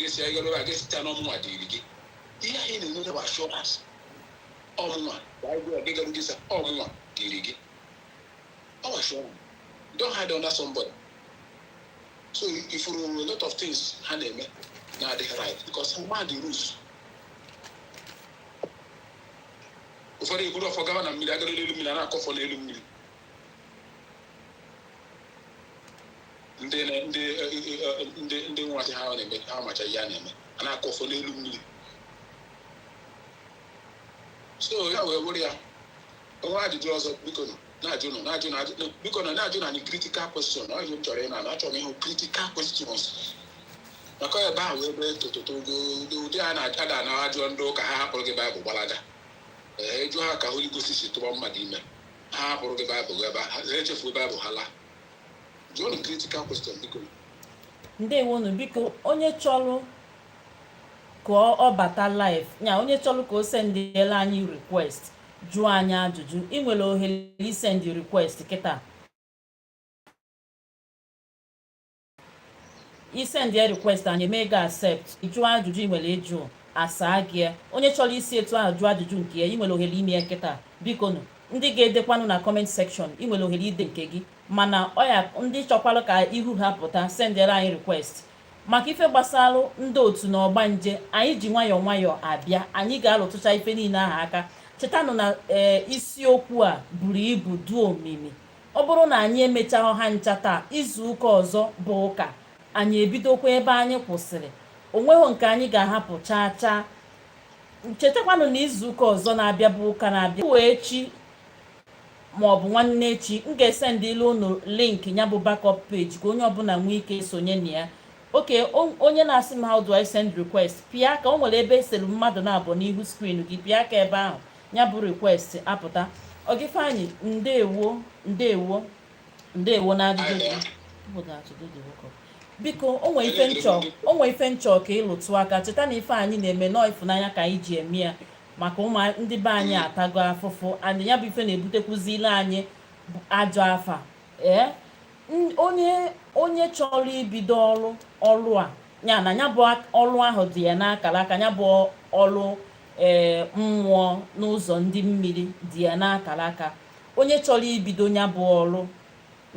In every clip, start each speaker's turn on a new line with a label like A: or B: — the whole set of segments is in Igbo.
A: ga-esi agalo ga-esi na ọmụnwa dịrị gị ihe anyị na-enye bụ assurance ọmụnwa ga-agalo gị sa ọmụnwa dịrị gị assurance don't hide under somebody so if you know a lot of things ha na-eme na adịghị right because ha ma the rules ụfọdụ ekwuru ọfọ gawa na mmiri agara n'elu mmiri na-akọfọ n'elu mmiri ndị nwatị ha na-eme ha macha ihe a na-eme a na-akọfọ n'elu mmiri so ya wee were ya onwe ajụjụ ọzọ biko na-ajụ na critical question ọ ihe m chọrọ ịma na achọrọ m ịhụ critical questions maka ebe ahụ ebe tototogo ụdị a na-ada na ajụọ ndị ụka ha hapụrụ gị baịbụl gbalaga eju ha ka Holy Ghost si tụba mmadụ ime ha hapụrụ gị baịbụl ebe ha echefuo baịbụl ha laa jụọ critical question biko
B: ndewonu biko onye chọrọ ka ọ bata live nya onye chọrọ ka o sendela anyị request jụọ anyị ajụjụ ị nwere ohere isend request kịta isend ya request anyị eme ga accept jụọ ajụjụ ị nwere ịjụ asaa gị onye chọrọ isi etu ahụ jụọ ajụjụ nke ya ị nwere ohere ime ya kịta biko nụ ndị ga-edekwanụ na comment section ị nwere ohere ide nke gị mana ọya ndị chọkwalụ ka ihu ha pụta sendere anyị request maka ife gbasara ndị otu na ọgbanje anyị ji nwayọọ nwayọọ abịa anyị ga-alụtụcha ife niile ahụ aka chetanụ na isiokwu a buru ibu duo omimi ọ bụrụ na anyị emechaghị ha ncha taa izu ụka ọzọ bụ ụka anyị ebidokwa ebe anyị kwụsịrị onweghị nke anyị ga-ahapụ chaa chaa chetakwanụ na izu ụka ọzọ na-abịa bụ ụka na-abịa wee echi maọbụ nwanne echi m ga-esendịla unu link ya bụ backup page ka onye ọbụla nwee ike sonye na ya oke onye na-asị m how do I send request pịa ka o nwere ebe eselu mmadụ na-abụ n'ihu screen gị pịa ka ebe ahụ ya bụ request apụta Ogifeanyị ndewo na ajụjụ biko onwe ife nchọ ka ịlụtụ aka cheta na ife anyị na-eme nọọ ịfụnanya ka anyị ji eme ya maka ụmụ ndị be anyị atago afụfụ and ya bụ ife na-ebutekwuzile anyị ajọ afa onye chọrọ ibido ọrụ a ya na ya bụ ọrụ ahụ dị ya n'akara aka ya bụ ọrụ mmụọ n'ụzọ ndị mmiri dị ya n'akara aka onye chọrọ ibido ya bụ ọrụ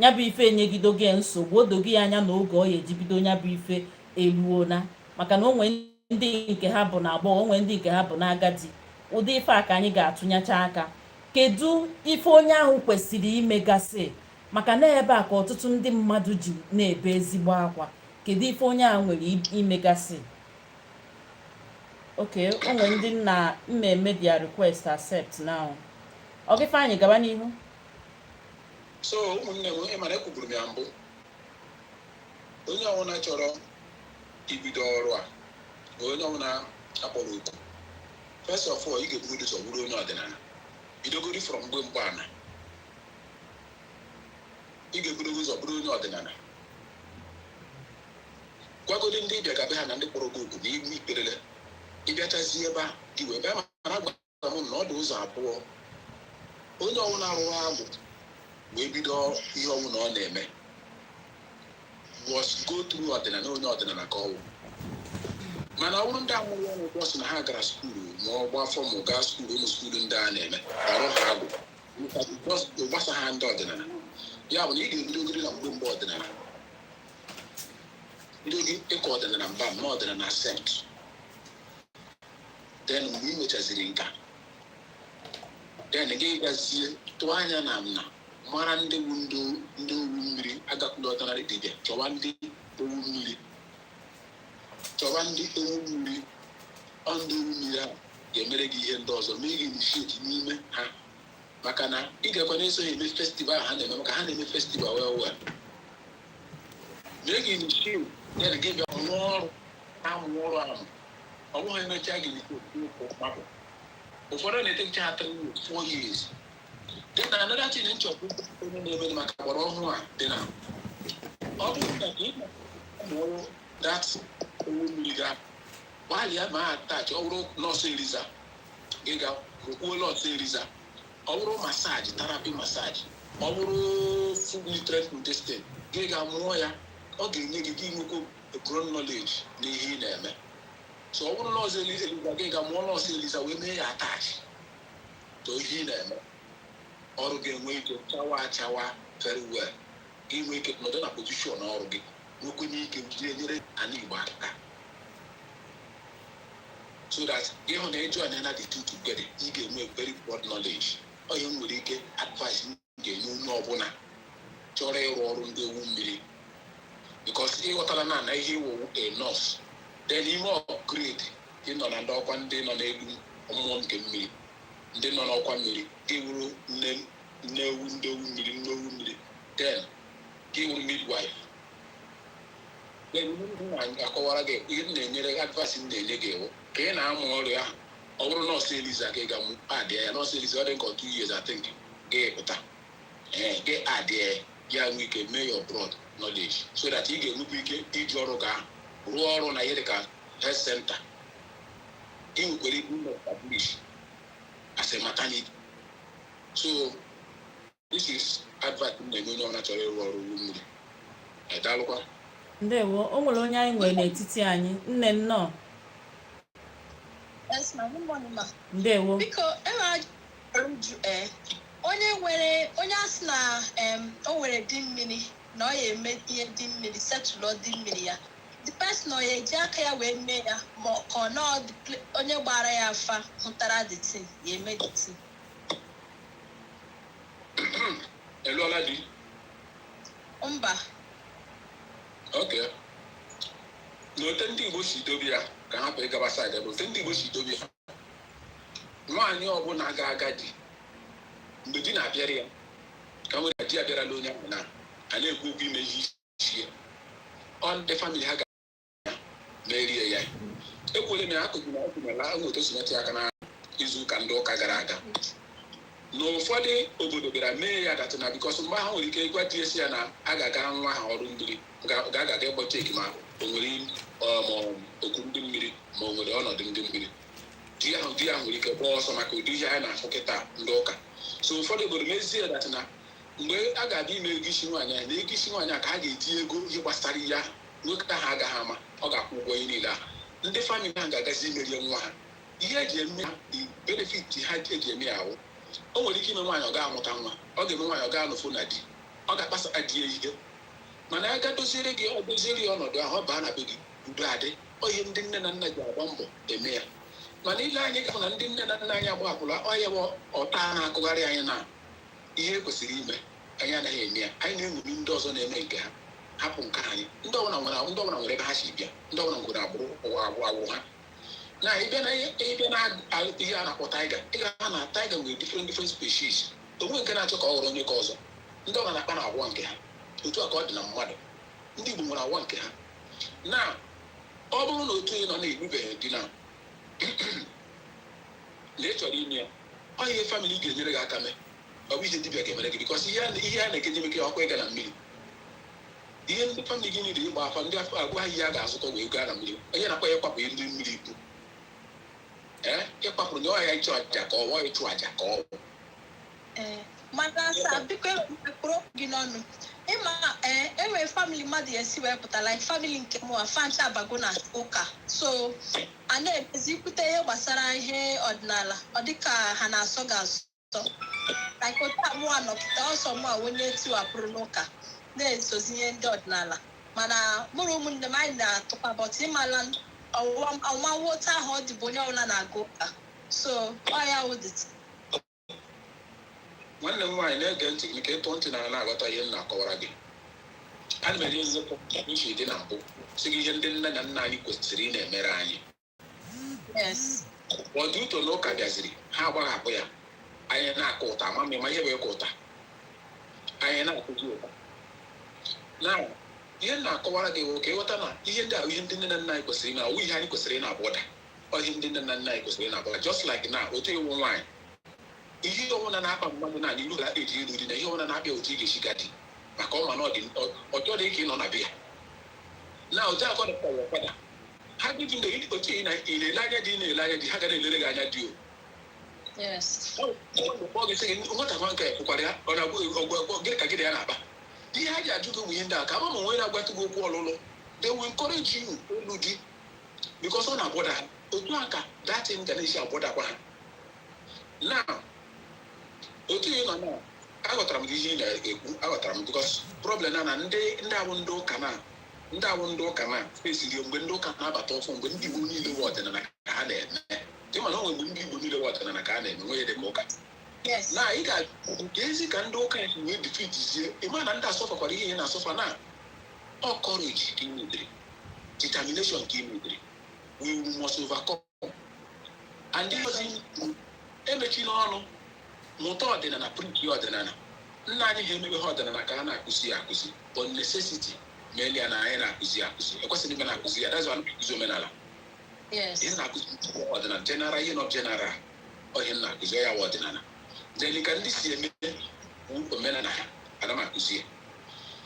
B: ya bụ ife enyegido gị nsogbu o dogo ya anya na oge ọ ya eji bido ya bụ ife eruona maka na onwe ndị nke ha bụ na agbọghọ onwe ndị nke ha bụ na agadi ụdị ife a ka anyị ga-atụnyacha aka kedu ife onye ahụ kwesịrị imegasị maka na ebe a ka ọtụtụ ndị mmadụ ji na-ebe ezigbo akwa kedu ife onye ahụ nwere imegasị oke onwe ndị nna mmemme dia request accept now Ogifeanyị gaba n'ihu
A: so ụmụnne m ịmara ekwuburu m ya mbụ onye ọbụla chọrọ ibido ọrụ a onye ọbụla akpọrọ oku first of all ị ga-ebugodo ụzọ bụrụ onye ọdịnala bidogori from mgbe ana ị ga-ebugodo ụzọ bụrụ onye ọdịnala gwagodi ndị ịbịa gabe ha na ndị kpọrọ gị oku na iwu ikperele ịbịachazi ebe a gị wee bịa mara gwara m na ọ dị ụzọ abụọ onye ọbụla arụrụ agwụ wee bido ihe ọbụla ọ na-eme was go through ọdịnala onye ọdịnala ka ọwụ mana ọ bụrụ ndị amụrụ ọnụ bọsụ na ha gara skuulu ma ọ gba afọ ma gaa skuulu ụmụ skuulu ndị a na-eme ọrụ ha agwụ gbasa ha ndị ọdịnala ya bụ na ị ga-ebidogoro na mgbe ọdịnala bido gị ịkọ ọdịnala mba na ọdịnala sept then mgbe ị mechaziri nka then gị gazie tụọ anya na nna mara ndị wu ndị owu mmiri agakwula ọdịnala dibịa chọwa ndị owu mmiri ndị owu mmiri ahụ ga-emere gị ihe ndị ọzọ mee gị initiate n'ime ha maka na ị ga-ekwe na-eso ha eme festival ha na-eme maka ha na-eme festival well mee gị initiate ya gị bịa rụọ ọrụ amụ ọrụ ahụ ọ bụghị emechaa gị mmadụ ụfọdụ na-etecha ha 4 years dị na another thing nchọpụ onye na-eme maka agbara ọhụrụ a dị na ọ bụrụ na ị na-ọrụ dat owu mmiri ga gbalịa ma atachi ọ bụrụ nọọsụ eriza gị ga rụkwuo nọọsụ eriza ọ bụrụ masaji terapi masaji ọ bụrụ food nutrient testing gị ga mụọ ya ọ ga-enye gị nwekwa grown knowledge n'ihe ị na-eme. So ọ bụrụ na ọzọ Eliza gị ga mụọ nọọsụ Eliza wee mee ya attach to ihe ị na-eme, ọrụ ga-enwe ike chawa very well. Inwe ike nọdụ na position ọrụ gị, nwekwenye ike jiri nyere ana Igbo aka, so that ịhụ na ịjụ anya na the two together, ị ga-enwe very broad knowledge. Onye nwere ike advice ga-enye onye ọbụla chọrọ ịrụ ọrụ ndị ewu mmiri, because ịghọtara na ihe iwu a nurse, then ime upgrade ịnọ na ndị ọkwa ndị nọ n'elu mmụọ nke mmiri, ndị nọ n'ọkwa mmiri ga-ewuru nne ewu ndị ewu mmiri, then ga-ewuru midwife. Then anyị akọwara gị ihe na-enyere advice na-enye gị ewu ka ị na-amụ ọrụ ahụ. Ọ bụrụ nọọsụ Eliza gị ga-amụ adịa ya, nọọsụ Eliza ọ dị nke 2 years I think ga-epụta gị adịa ya, nwee ike mee your broad knowledge, so that ị ga-enwekwa ike iji ọrụ ga rụọ ọrụ na ihe dịka health center. Ị nwekwara ike ụlọ establish as a maternity. So this is advice na-enye onye ọbụla chọrọ ịrụ ọrụ ugwu mmiri. Daalụkwa.
B: Ndewo. O nwere onye anyị nwere n'etiti anyị, nne nnọọ.
C: Yes, ma. Good morning, ma.
B: Ndewo.
C: Biko, onye asị na o nwere di mmiri na ọ ya eme ihe di mmiri, setụlụ di mmiri ya, the person ọ ya eji aka ya wee mee ya, ma ka ọ nọ onye gbara ya afa hụtara the thing ya eme the thing.
A: Eluola di?
C: Mba.
A: Okay. N'ote ndị Igbo si dobe ya ka ha pụrụ ịgaba side ebe ote ndị Igbo si dobe ya, nwaanyị ọbụla ga-aga di mgbe di na-abịara ya, ka nwere di abịarala onye ahụ na a na-ekwu okwu ime ihe isi ya, ọ ndị famili ha ga-merie ya. Ekwere m ya akụkụ na ọkụmela nweta sineti aka na izu ụka ndị ụka gara aga. N'ụfọdụ obodo bịara mee ya datị na bikọs mgbe ha nwere ike ịgwa di esi ya na a ga-aga nwa ha ọrụ mmiri, ga-aga ịgba cheki ma o nwere okwu ndị mmiri ma o nwere ọnọdụ ndị mmiri. Di ahụ nwere ike gbaa ọsọ maka ụdị ihe anyị na-afụ kịta ndị ụka. So ụfọdụ obodo mezie datị na mgbe a ga-abịa ime ego isi nwaanyị ahụ, na ego isi nwaanyị ahụ ka ha ga-etinye ego ihe gbasara ihe ahụ, nwoke ahụ agaghị ama, ọ ga-akwụ ụgwọ ihe niile ahụ. Ndị famili ahụ ga-agazi imerie nwa ha. Ihe eji eme benefit ha eji eme ya ahụ, o nwere ike ime nwaanyị ọ ga-amụta nwa, ọ ga-eme nwaanyị ọ ga-anụfụ na di, ọ ga-akpasa di ya ihe, mana ya ga-doziere gị ọnọdụ ahụ, ọ baa na be gị udo adị. Ihe ndị nne na nna ji agba mbọ eme ya, mana ile anyị ga-ahụ na ndị nne na nna anyị agbahapụla ọya bụ ọta na-akụgharị anyị na ihe kwesịrị ime, anyị anaghị eme ya. Anyị na-eṅomi ndị ọzọ na-eme nke ha, hapụ nke anyị. Ndị ọbụla nwere ebe ha si bịa, ndị ọbụla nwere agbụrụ ha. Na ịbịa na ihe a na-akpọ taiga, ị ga-ahụ na taiga nwere different species. Onwe nke na-achọ ka ọ ghọrọ onye ka ọzọ. Ndị ọbụla na-akpa na agwa nke ha, otu a ka ọ dị na mmadụ. Ndị Igbo nwere agwa nke ha. Na ọ bụrụ na otu onye nọ na-egbubeghị di na ị chọrọ ime ya, ọ ihe famili ga-enyere gị aka mee, ọ bụ ihe dibịa ga-emere gị, bikọs ihe a na-ekenye meke ọkwa ịga na mmiri. Ihe ndị famili gị niile ịgba afa, ndị afọ agwa ihe a ga-azụta wee gaa na mmiri. Onye na-akwa ya ịkwapụ ihe ndị mmiri ikwu, ịkwapụrụ nye ọya ịchụ aja ka ọwa ịchụ aja ka ọ bụ.
C: Mana asa biko ekpuru gị n'ọnụ, ịma enwere famili mmadụ esi wee pụta, like famili nke mụ afancha abago na ụka, so a na-emezi ikwute ihe gbasara ihe ọdịnala, ọ dịka ha na-asọ ga-asọ, like otu abụọ nọpụta ọsọ mụ onye tiwapụrụ n'ụka na-esozi ihe ndị ọdịnala, mana mụrụ ụmụnne m anyị na-atụkwa bọtụ ịmala ọnwa nwoke ahụ ọ dịbụ onye ọbụla na-aga ụka, so ọ ya wụdịt.
A: Nwanne m nwaanyị na-ege ntị gị ka ịtụ ntị na na-aghọta ihe m na-akọwara gị. Ana m enye nzipụ iche dị na mbụ si gị ihe ndị nne na nna anyị kwesịrị ị na-emere anyị. Ọdụ ụtọ na ụka bịaziri, ha agbahapụ ya, anyị na-akụ ụta, ama m ịma ihe bụ ịkụ ụta, anyị na-akụzi ụta. Na ihe m na-akọwara gị bụ ka ịghọta na ihe ndị ahụ ihe ndị nne na nna anyị kwesịrị ime, ọwụ ihe anyị kwesịrị ị na-abụda, ihe ndị nne na nna anyị kwesịrị ị na-abụda, just like na otu iwu nwaanyị, ihe ọbụla na-akpa mmadụ na ilu ga-eji elu di na ihe ọbụla na-abịa otu ị ga-esi gadi, maka ọma na ọjọọ dị ka ị nọ na be ya. Na otu akọdụkwa ya ọkwada, ha gị na otu ị na-ele anya dị na-ele anya dị, ha ga na-elere gị anya dị o. Gị sị gị nwata nwa nke kwụkwara ya, ọ na-agwọ gịnị ka gị na ya na-akpa. Ihe ha ji ajụ gị ụmụ ihe ndị a ka ama m onwe na-agwatụ gị okwu ọlụlụ they will encourage you to because on a border, that thing can issue a border. Now, now, I got because problem and they window can face the window can have a top when you need the water and I can't. You know when you need the water and I can't where they go.
C: Yes.
A: Now, you got Daisy can do kind of defeat this year. A man under suffer for the and suffer now. All courage, determination, we must overcome. And this is everything on motor than a pretty ordinary. Nani him with her than a cana akusi, but necessity, mainly an iron akusi. A question even akusi, that's one Zumenala.
C: Yes.
A: In akusi, ordinary general, you know, general, or him akusia ordinary. Then you can see a men and akusi.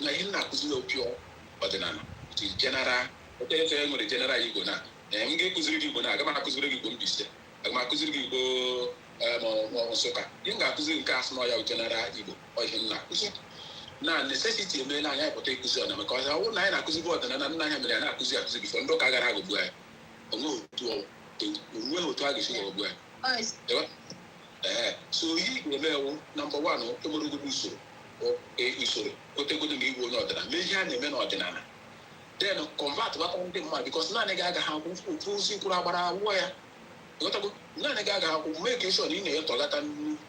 A: Na him akusi pure ordinary. It is general, but they say the general you go now. And get Kuzuri go now, come on, Kuzuri go biste. I'm a Kuzuri go. Soka. You got to cast no general ego or him now. Necessity may not have to take Kuzona because I won't line a Kuzibo and I have an accusation before no Kagarago boy. Oh, to target. So he will number one, Tomoruguso or a Isoro, what they couldn't give not that. Maybe men or Denana. Then convert what on them because none of Gaga have fools in Kurabara where. None of make sure in a Togata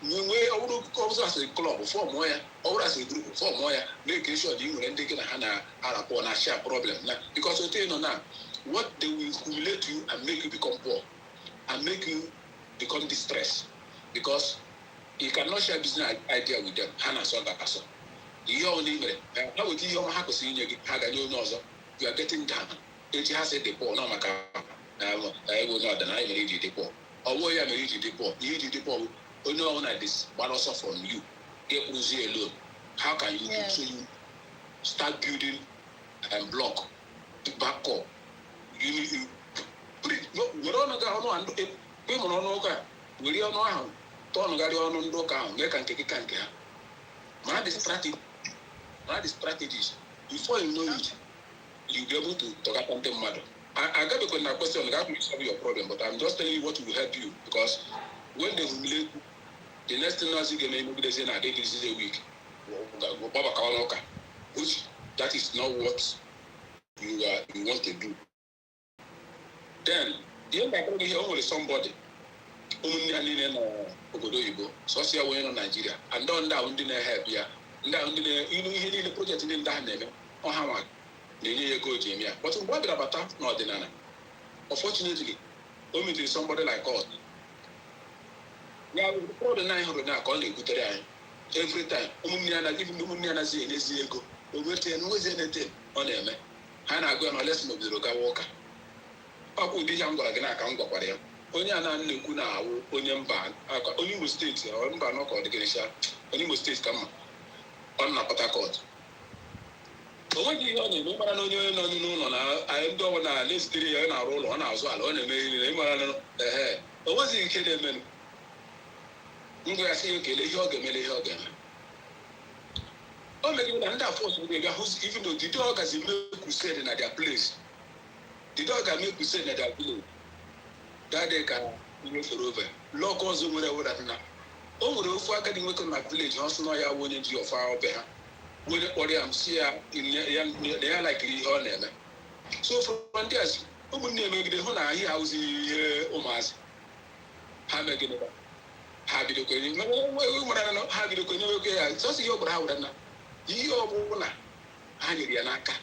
A: way over comes as a club for Moya or as a group for Moya, make sure you and taking a Hana upon a share problem. Because you tell now what they will humiliate you and make you become poor and make you become distressed because you cannot share business idea with them. Hana Soga Paso. Your name, how would you have seen you are getting down. It has a depot, no matter. I will not deny the depot. Or where I may use the depot. You depot. Oh no, like this, but also from you. Get Uzi alone. How can you start building and block the back up? You need to put it. You don't know and women on Oka. Will you know how? Don't get on Doka, make and take a canker. Mad strategies. Before you know it, you'll be able to talk about them mother. I got a question that will solve your problem, but I'm just telling you what will help you because when they humiliate you, the next thing is you can make say I did this a week. Which that is not what you want to do. Then the end of here only somebody social way in Nigeria and done down didn't help here. Down the project in that name or how much. But what about that? No, unfortunately, only somebody like us. Yeah, we call the 900 now, calling good every time. Even Mumiana say, go over 10 was anything on them. And I go on a lesson of the Roga Walker. How could the young girl again? I can't go for them. Only an Nukuna, Onyamba, only mistakes, or not called the Ganesha, only mistakes come on Napata. What do you know? No, I don't want to list 3 years and roll on as well. On a mail, what's the kid? Men, you say, okay, Hogan. Oh, maybe under force with the house, even though the dog has a milk crusade at their place. The dog has milk crusade at their village. That they can move over. Locals over that now. Oh, the fuck, I didn't work on my village, also, I wanted your fire up here. When I'm here, they are likely on them. So from this, who would name the Hona house Omas? Hamagin, Happy to Queen, Happy to Queen, so see your brow and you are Hanianaka.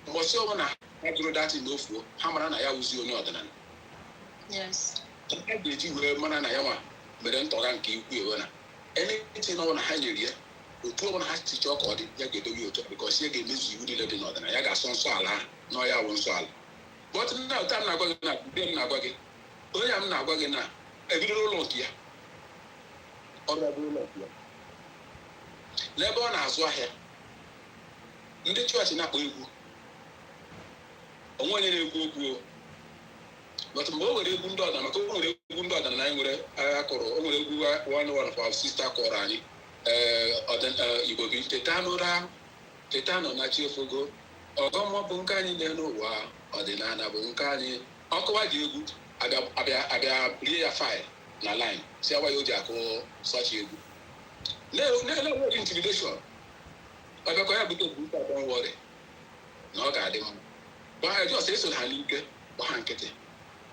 A: Was so I drew that in no fool. Hamarana, I was your northern.
C: Yes.
A: Did you wear Mananayama, but then Toranki, anything on Hania? Two has to talk or the because she gave me you did not and I got some sala, no, I won't swallow. But now, time I got then I got it. Oh, I'm not going now. Every little here. Or I will not here. Lebon has what here. In the church in Abu. On one day, go. But more with a good daughter, I'm going to a good daughter, and I will one of our sister Korani. You go be Tetano Nachi Fogo, ọgọmmụọ bụ nke anyị n'elu ụwa, ọdịnala bụ nke anyị. Ọkụwa dị egwu abịa rie ya faịl na line si awa ya o ji akụ sọchi egwu na-ele intimidation ọbịakọ ya bute buta wọrị na ọ ga-adị mma gba ha jọs eso ha n'ike gba ha nkịtị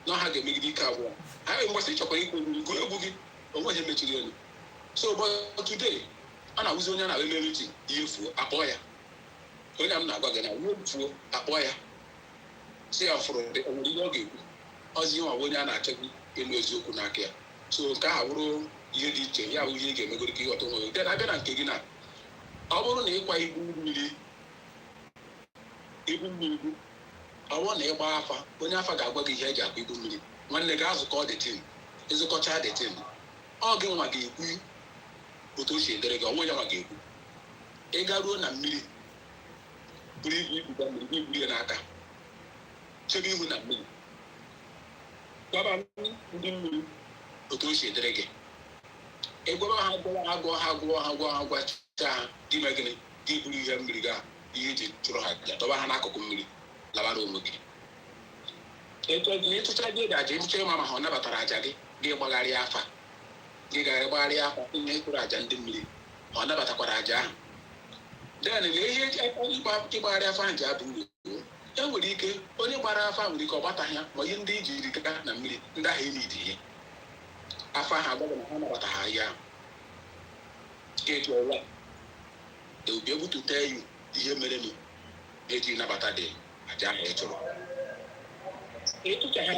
A: na ha ga-emegide ike abụọ ha mgbasị ịchọkwara ikwu gụọ egwu gị onwe ihe mechiri elu. So but today a na-awụzi onye na-eme meeting ihe fuo akpọọ ya, onye m na-agwa gị na ihe fuo akpọọ ya si ya fụrụ onwere ihe ọ ga-ekwu ọzi ihe ọbụ onye a na-achọgbu ịnụ eziokwu n'aka ya. So nke ahụ bụrụ ihe dị iche, ya bụ ihe ị ga-emegoro ka ịghọta onwe gị. Dị na-abịa na nke gị na ọ bụrụ na ịkwa ibu mmiri ọ bụrụ na ịgba afa, onye afa ga-agwa gị ihe eji akwa ibu mmiri. Nwanne gị azụkọ detin, ịzụkọcha detin, ọ gị nwa ga-ekwu otu o si edere gị, ọnwụ ya nwa ga-ekwu. Ị garuo na mmiri buru ibu ibuga mmiri gị buru ya n'aka, chebe ihu na mmiri, gwaba ndị mmiri otu o si edere gị. Ịgwaba ha gwacha ha gị mee gịnị, gị buru ihe mmiri ga ihe iji chụrụ ha ja dọba ha n'akụkụ mmiri labara onwe gị. Ịtụcha gị ga-aja ịtụcha ịma ma ha ọ nabatara aja gị, gị gbagharịa afa, gị ga-agbagharịa afa ihe ịkpụrụ aja ndị mmiri ọ nabatakwara aja ahụ. Den na ihe ịgbagharị afa ahụ ji abụ uru. E nwere ike onye gbara afa nwere ike ọ gbataghị ya, ma ihe ndị iji gaa na mmiri ndị ahụ emidi ihe afa ahụ agbaghị na ha nabataghị ya. Ejuola they will be able to tell you ihe mere m eji nabata dị aja ahụ ị chụrụ. Ịtụcha ha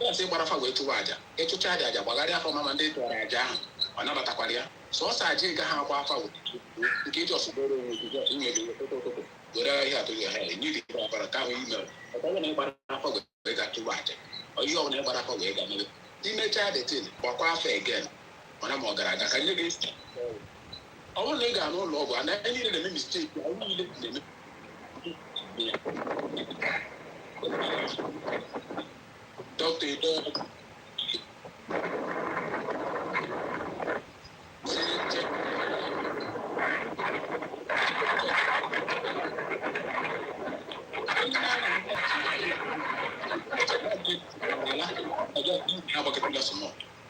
A: asị gbara afa wee chụwa aja, ịchụcha dị aja gbagharịa afa mama ndị tụwara aja ahụ ọ nabatakwara ya. Sọọsọ aja ị gaghị agba afa nke iji ọsụgboro onwe gị inyere ụtụtụ were ihe atụghị ha enyiri ọbara ka ahụ imere ọbara na ịgbara afa wee ga chụwa aja ihe ọbụla ịgbara afa wee ga mere imechaa detin gbakwa afa egen mana ma ọ gara aga ka nye gị ọ bụrụ na ị ga n'ụlọ ọgwụ ana niile na-eme misteki ọrụ niile na-eme dọkịta edo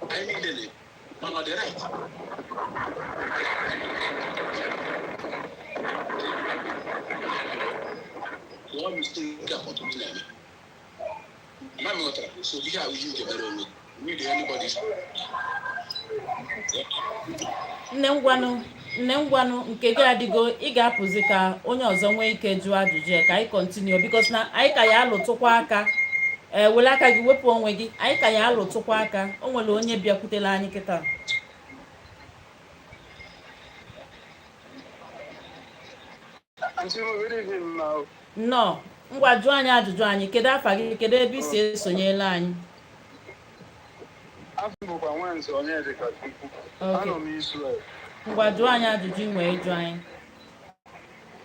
A: I need it. Mama, they're right. One mistake for to be so we have you get better with really anybody's.
B: Nne ngwanụ nke gị adịgo, ị ga-apụzi ka onye ọzọ nwee ike jụọ ajụjụ ka anyị kọntinue bikos na anyị ka ya alụtụkwa aka were aka gị wepụ onwe gị, anyị ka ya alụtụkwa aka. O nwere onye bịakwutela anyị kịta. Nnọọ, ngwa jụọ anyị ajụjụ anyị. Kedu afa gị, kedu ebe i si esonyela anyị? Ngwa jụọ anyị ajụjụ ị nwee jụọ anyị.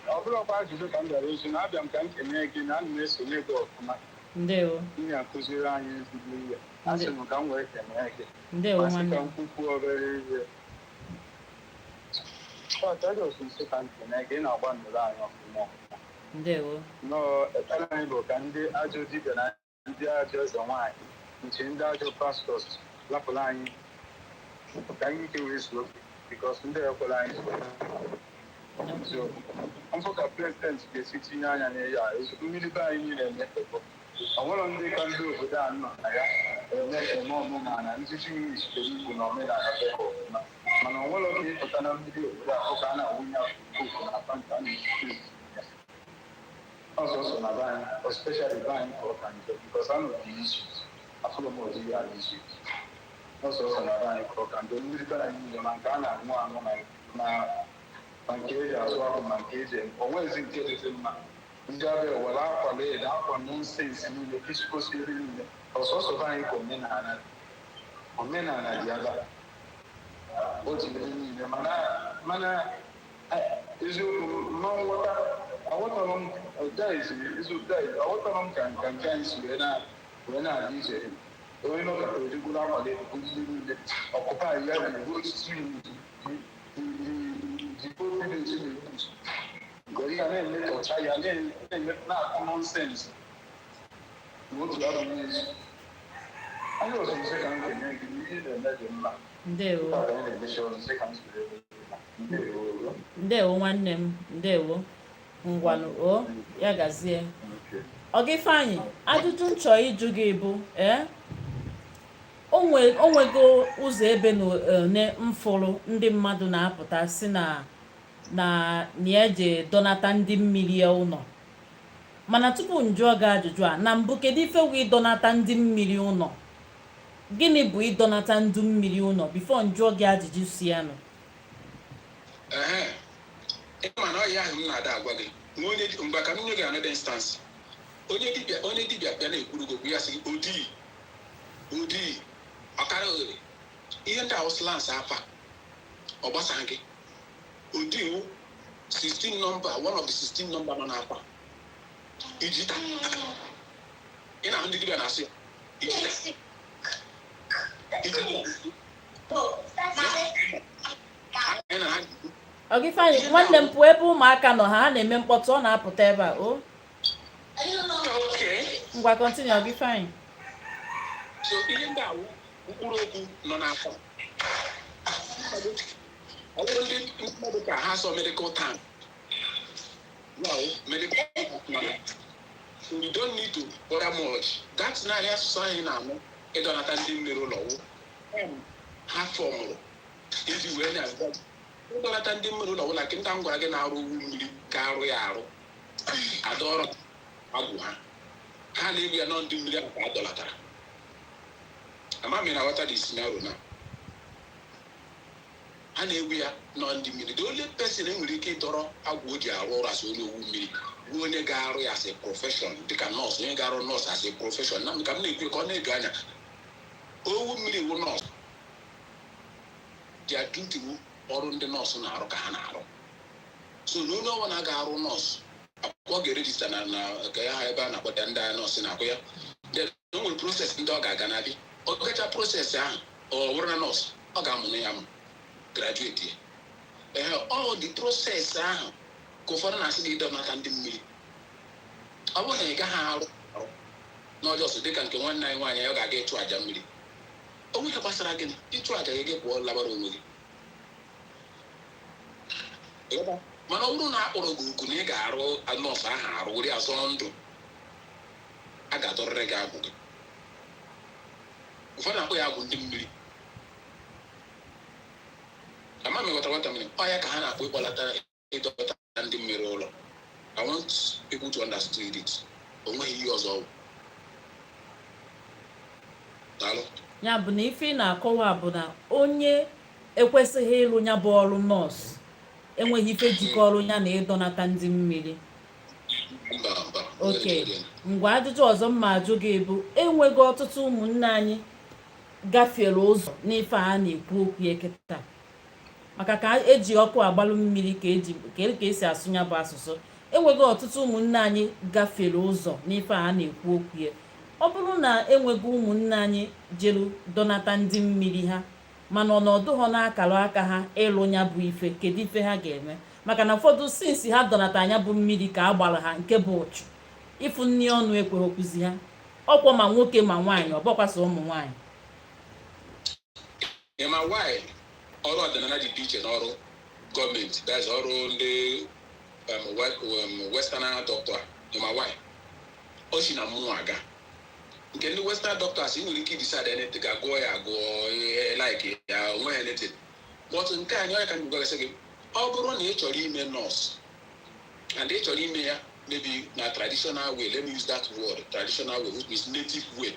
D: Ọ bụrụkwa ajụjụ ka m bịara ozi na-abịa m ka m kenye gị na ana m esonye gị ọfụma.
B: Ndewo.
D: Ị na-akụziri anyị ezigbo ihe. Asị m ka m wee kenye gị.
B: Ndewo nwanne.
D: Ka m kwukwu obere ihe. Ọtọjọs nso ka m kenye gị na-agba nnụrụ anyị ọfụma.
B: Ndewo.
D: Nọọ ekpere anyị bụ ka ndị ajọ dibịa na ndị ajọ eze nwaanyị nche ndị ajọ pastọs lapụrụ anyị ka anyị ike wee zuo bikos ndị ekwere anyị so mfụ ka prezidenti ga-esi tinye anya n'ihe a mmiri be anyị niile emefego ọ nwere ndị ka ndị obodo a nọ na ya eme omenala ndị ji nri sitere igbo na omenala be ha ọfụma mana ọ nwere oge ịpụta na mmiri obodo a ụka a na-awụnye akụkụ na fanta na ọsọsọ na be anyị especially be anyị ka ọ ka njọ bikos anọ dị izu afụrụ m ụdị ya dị izu ọsọsọ na be anyị ka ọ ka njọ mmiri be anyị niile ma nke a na-aṅụ aṅụ ma nke eji azụ ahụ ma nke eji onwezi nke dịzi mma ndị abịa were akwa leed akwa nonsensi niile disikosi ebe niile ọsọsọ be anyị ka omenala dị aba o ji ebe niile mana eziokwu ma nghọta aghọtara m ka nke anyị si wee na-adị iche onye nọkọta ojigoro akwa leed ndị niile ọkụpa ya na osisi Because I didn't make a child, I didn't make not common sense. What to other means? I know some second thing, you need to let them back.
B: Ndewo. Ndewo nwanne m, ndewo. Ngwanụ o ya gazie. Ọ gị Ifeanyị, ajụjụ m chọrọ ịjụ gị bụ onwego ụzọ ebe na mfụrụ ndị mmadụ na-apụta si na eje donata ndị mmiri ụlọ. Mana tupu m jụọ gị ajụjụ a, na mbụ kedu ife wụ ịdọnata ndị mmiri ụlọ? Gịnị bụ ịdọnata ndị mmiri ụlọ bifo m jụọ gị ajụjụ si ya nụ?
A: Ịma na ọhịa ahụ m na-ada agwa gị mgbe ka m nye gị another instance. Onye dibịa bịa na-ekwuru gị okwu ya sị odi ọkara oghere ihe ndị ahụ slans afa ọ gbasara gị odi 16 number, one of the 16 number nọ n'afa ijita ị na ndị dibịa na-asị ijita
B: Ọ gị Ifeanyị, nwanne m pụọ ebe ụmụaka nọ ha na-eme mkpọtụ, ọ na-apụta ebe a o. Ngwa continue ọ gị Ifeanyị.
A: So ihe ndị ahụ mkpụrụ okwu nọ n'afọ ọ bụrụ ndị mmadụ ka ha sọ medical term. Medical term. So you don't need to bother much. That's not ihe asụsụ anyị na-amụ ịdọnata ndị mmiri ụlọ ha fọmụrụ iji wee na-agwa ịdọnata ndị mmiri ụlọ like ndị m gwara gị na-arụ uwu mmiri ga-arụ ya arụ adọrọ agwụ ha na-ewu ya nọ ndị mmiri ahụ ka a dọlatara. Ama m na wata dị scenario na ha na-ewu ya nọ ndị mmiri. The only person nwere ike ịdọrọ agwụ o ji arụ ọrụ asị onye owu mmiri bụ onye ga-arụ ya as a profession dịka nọọsụ. Onye ga-arụ nọọsụ as a profession na ka m na-ekwu ka ọ na-edo anya owu mmiri wụ nọọsụ ji duty wu ọrụ ndị nọọsụ na-arụ ka ha na-arụ. So na onye ọbụla ga-arụ nọọsụ akwụkwọ ga-erejista na ka ya ha ebe a na-akpọta ndị agha nọọsụ na-akwụ ya. O nwere proses ndị ọ ga-aga na-adị ọ gacha proses ahụ ọ bụrụ na nọọsụ ọ ga-amụ ya mụ graduate ya ọ dị proses ahụ ka ụfọdụ na-asị na ịdọnata ndị mmiri. Ọ bụrụ na ị gaghị arụ n'ọjọọ dịka nke nwanne anyị nwaanyị ya ọ ga-aga ịchụ àjà mmiri. O nweghị gbasara gị ịchụ àjà gị pụọ labara onwe gị. Mana ọ bụrụ na akpọrọ gị oku na ị ga-arụ nọọsụ ahụ arụ were azọ ndụ a ga-adọrịrị gị agwụ gị. Ụfọdụ akpọ ya agwụ ndị mmiri. Ama m ghọtara nwata mmiri ọ ya ka ha na-akpọ ịkpọlata ịdọta ndị mmiri ụlọ. I want people to understand it. O nweghị ihe ọzọ. Daalụ.
B: Ya bụ na ife ị na-akọwa bụ na onye ekwesịghị ịlụ ya bụ ọrụ nọọsụ enweghị ife jikọrọ ya na ịdọnata ndị mmiri. Okay, ngwa ajụjụ ọzọ mma ajụ gị bụ enweghị ọtụtụ ụmụnne anyị gafere ụzọ n'ife a na-ekwu okwu ya kịta maka ka eji ọkụ agbalụ mmiri ka esi asụ ya bụ asụsụ. Enweghị ọtụtụ ụmụnne anyị gafere ụzọ n'ife a na-ekwu okwu ya. Ọ bụrụ na enweghị ụmụnne anyị jelu donata ndị mmiri ha mana ọnọdụ ha na-akara aka ha ịlụ ya bụ ife, kedu ife ha ga-eme? Maka na ụfọdụ sinsi ha donata anya bụ mmiri ka a gbara ha nke bụ ụchụ ịfụ nri ọnụ ekweghị okwuzi ha ọkwọ ma nwoke ma nwaanyị ọ bọkwasị ụmụ nwaanyị.
A: Ma nwaanyị ọrụ ọdịnala dị iche n'ọrụ gọọmenti that's ọrụ ndị western doctor. Ma nwaanyị o si na mmụọ aga nke ndị western doctors ị nwere ike decide anything ga agụọ ya agụọ like ya onwe ha anything but nke anyị onye ka m gwagasị gị ọ bụrụ na ị chọrọ ime nọọsụ and ị chọrọ ime ya maybe na traditional way, let me use that word, traditional way, which means native way.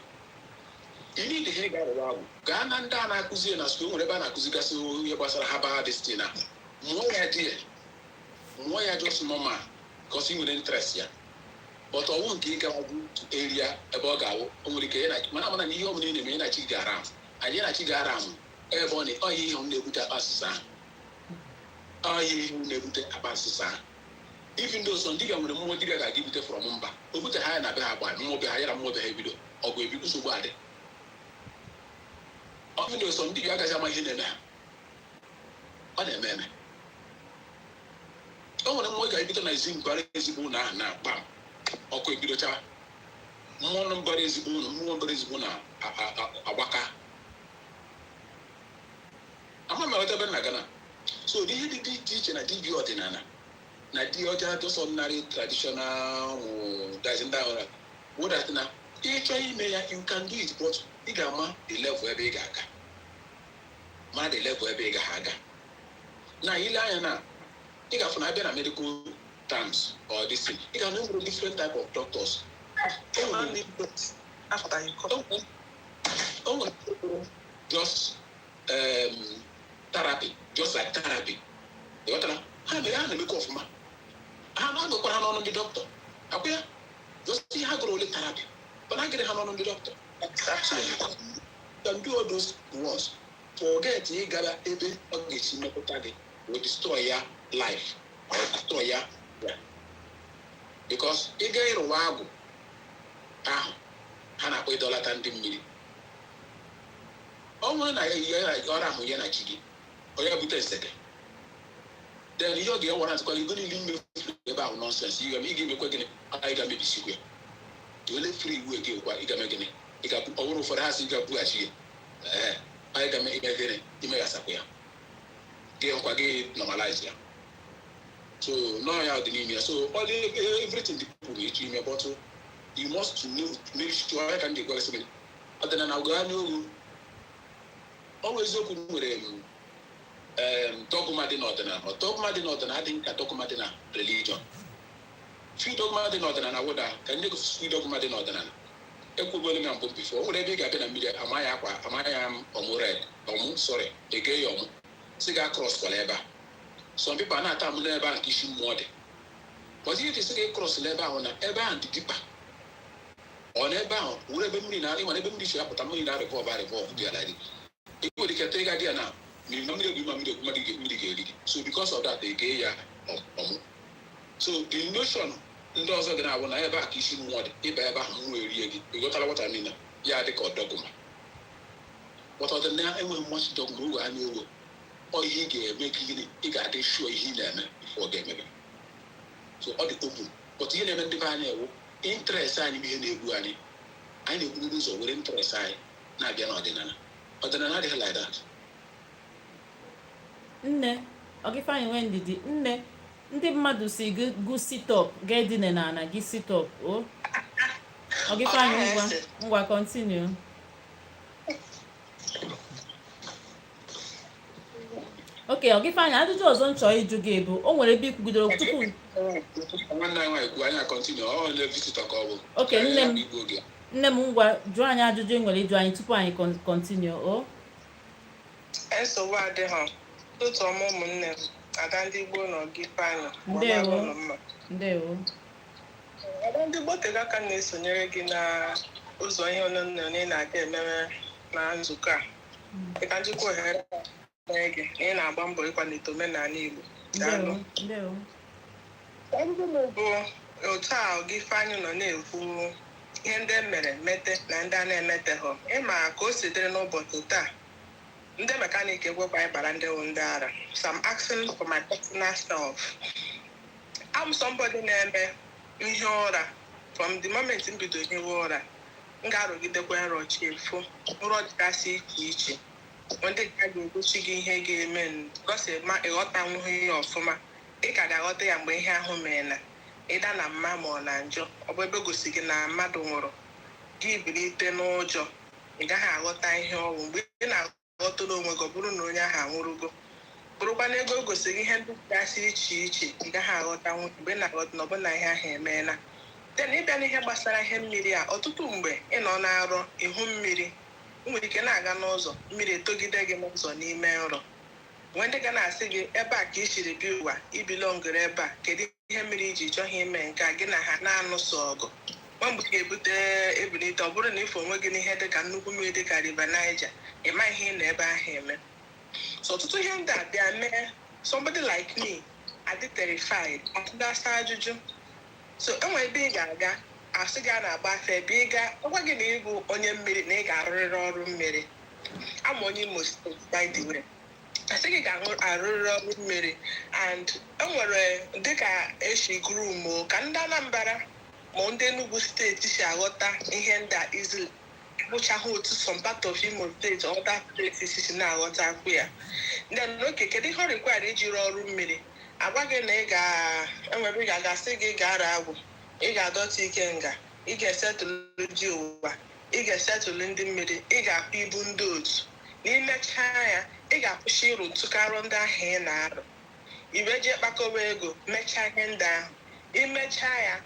A: You need to hear that gaa na ndị a na-akụzi na school nwere ebe a na-akụzigasị ihe gbasara herbal destiny na mụọ ya just normal because ị nwere interest ya. But ọwụ nke ị gawa area ebe ọ ga-awụ o nwere ike mana na ihe ọbụla ị na-eme na chi gara ahụ anyị na chi gara ahụ ebe ọ na ọhịa ihe na-ebute akpa asịsa ahụ ọhịa ihe na-ebute akpa asịsa ahụ. Even though some dibia nwere mmụọ dibia ga-aga ibute from mba o bute ha ya na be ha gba mmụọ be ha ya na mmụọ be ha ebido ọgụ ebido nsogbu adị. Even though some dibia agaghị ama ihe na-eme ha ọ na-eme eme o nwere mmụọ ga-ebido na ezi mbara ezigbo ụlọ ahụ na-akpa ọkụ ebidocha mmụọ mbara ezigbo na-agbaka ama m ebe na Ghana. So ihe dị iche na dibịa ọdịnala na di ọcha just ordinary traditional dazi ndị ahụ wụdat na ịchọ ime ya you can do it, but ị ga-ama the level ebe ị ga-aga, ma the level ebe ị ga-aga. Na ile anya na ị ga-afụ na abịa na medical terms or this thing, ị ga know different type of doctors. Just therapy, just like therapy. You got to have a make ọfụma. Ha na-agụkwara ha n'ọnụ ndị dọkịta. Akwa ya, just see ha gụrụ ole therapy, but na gịrị ha n'ọnụ ndị dọkịta. So you can do all those ones. Forget ị gara ebe ọ ga-esi mepụta gị will destroy your life or destroy your because ị ga ịrụwa agwụ ahụ ha na-akpọ ịdọlata ndị mmiri. Ọ bụrụ na ọrụ ahụ ya na chi gị onye bute nseke, then ihe ọ ga-ewara ntụkwa igo niile imefu ebe ahụ nọnsens ị ga-emekwa gịnị anyị ga-emebisikwa wele fri iwu gị ụkwa ị ga-eme gịnị ọ bụrụ ụfọdụ ha si ga-abughachi ya anyị ga-eme ime gịnị imeghasakwa ya gị nkwa gị normalize ya. So nọ ya dị n'ime ya. So all everything dị pụrụ ịchọ ime, but you must know make sure ka ndị gwara sị ọdịnala ụga n'oru ọnwa eziokwu nwere dogma dị n'ọdịnala. Dogma dị n'ọdịnala adịghị ka dogma dị na religion. Free dogma dị n'ọdịnala wụda ka ndị free dogma dị n'ọdịnala ekwubuole m mbụ bifo. O nwere ebe ị ga-abịa na mmiri amaghị akwa amaghị ya ọmụ red ọmụ sorry ege ya ọmụ si ga cross kwala ebe a. Some people na-ata amụ n'ebe ahụ ka isi mmụọ dị, but ihe dị sị ga cross ebe ahụ na ebe ahụ dị dịkpa ọ na ebe ahụ were ebe mmiri na ịma ebe mmiri si apụta mmiri na revolve dị ala dị ikwu dị keta ịga dị ya na mmiri na mmiri egwu mmiri ga-eri gị. So because of that ege ya ọmụ. So the notion ndị ọzọ dị na-abụ na ebe a ka isi mmụọ dị ịba ebe ahụ mmụọ erie gị ịghọtara what I mean ya dị ka ọdọgụma. But ọdịnala enweghị mmasị dọgụma owe anya owe ọ ihe ị ga-eme ka ị ga-adị shuo ihe ị na-eme bifo ọ ga-emebe. So ọ dị open, but ihe na-eme ndị be anyị ewu interest anyị bụ ihe na-egbu anyị na-ekwuru ụzọ were interest anyị na-abịa n'ọdịnala. Ọdịnala adịghị like that.
B: Nne Ogifeanyi nwee ndidi. Nne ndị mmadụ si gụ sit-up ga-edine n'ala gị sit-up o Ogifeanyi ngwa continue. Okay, Ogifeanyi ajụjụ ọzọ m chọrọ ịjụ gị bụ o nwere ebe ikwugidoro tupu
A: nwanne anyị ekwu anyị continue ọ na visitor ka ọ bụ.
B: Okay, nne m ngwa jụọ anyị ajụjụ ị nwere ịjụ anyị tupu anyị continue o.
E: Nsogbu adịghị otu ọma ụmụnne m ada ndị Igbo na Ogifeanyi.
B: Ndewo.
E: Ada ndị Igbo tega aka na-esonyere gị na ụzọ ihe onyonyo na-aga ememe na nzukọ a. Ịka njikwa ohere gị ị na-agba mbọ ịkwalite omenala Igbo.
B: Ndewo.
E: Bụ otu a Ogifeanyi nọ na-ekwu ihe ndị mere mete na ndị a na-emeteghọ ịma ka o si dịrị n'ụbọchị taa. Ndị mekaniki egwekwa anyị bara ndị ndị ara. So I'm asking for my personal self. I'm somebody na-eme ihe ụra from the moment m bido ihe ụra. M ga-arụgidekwa nrọ chi efu nrọ dịgasị iche iche. Ndị ka ga-egosi gị ihe ga-eme gosi ma ịghọta nwuhe ya ọfụma. Ị ka ga-aghọta ya mgbe ihe ahụ mere na ịda na mma ma ọ na njọ. Ọ bụ ebe gosi gị na mmadụ nwụrụ gị bilite n'ụjọ. Ị gaghị aghọta ihe ọgwụ mgbe ị na-aghọtala onwe gị ọ bụrụ na onye ahụ anwụrụgo. Bụrụkwa na ego gosi gị ihe ndị gasị iche iche ị gaghị aghọta nwụ mgbe ị na-aghọta na ọ bụ na ihe ahụ emeela. Then ịbịa n'ihe gbasara ihe mmiri a ọtụtụ mgbe ị nọ na-arọ ịhụ mmiri nwere ike na-aga n'ụzọ mmiri etogide gị n'ụzọ n'ime nrọ. Nwee ndị ga na-asị gị ebe a ka ị siri bi ụwa ibilo ngere ebe a kedu ihe mmiri iji chọghị ime nke a gị na ha na-anụso ọgụ. Nwa mgbe ga-ebute ebilite ọ bụrụ na ifo onwe gị n'ihe dịka nnukwu mmiri dịka River Niger ịma ihe ị na ebe ahụ eme. So ọtụtụ ihe ndị a bịa mee somebody like me adị terrified atụgasa ajụjụ. So enwere ebe ị ga-aga asị gị a na-agba afa ebe ị ga ọgwa gị na ịbụ onye mmiri na ị ga-arụrịrị ọrụ mmiri. Ama onye Imo Steeti by the way. asị gị ga-arụrịrị ọrụ mmiri and enwere dịka esi grumo ka ndị Anambra ma ndị Enugu steeti si aghọta ihe ndị a izili bụchaghị otu some part of Imo steeti other places si na-aghọta akwụ ya. Then oke kedu ihe ọ require iji rụọ ọrụ mmiri? Agwa gị na ị ga-enwebe ị ga-agasị gị gara agwụ, ị ga-adọta ike nga, ị ga-esetụlụ ji ụwa, ị ga-esetụlụ ndị mmiri, ị ga-akwụ ibu ndị otu. N'imechaa ya, ị ga-akwụsị ịrụ ntụkarụ ndị ahụ ị na-arụ. Iwe jee kpakọba ego, mechaa ihe ndị ahụ. Imechaa ya,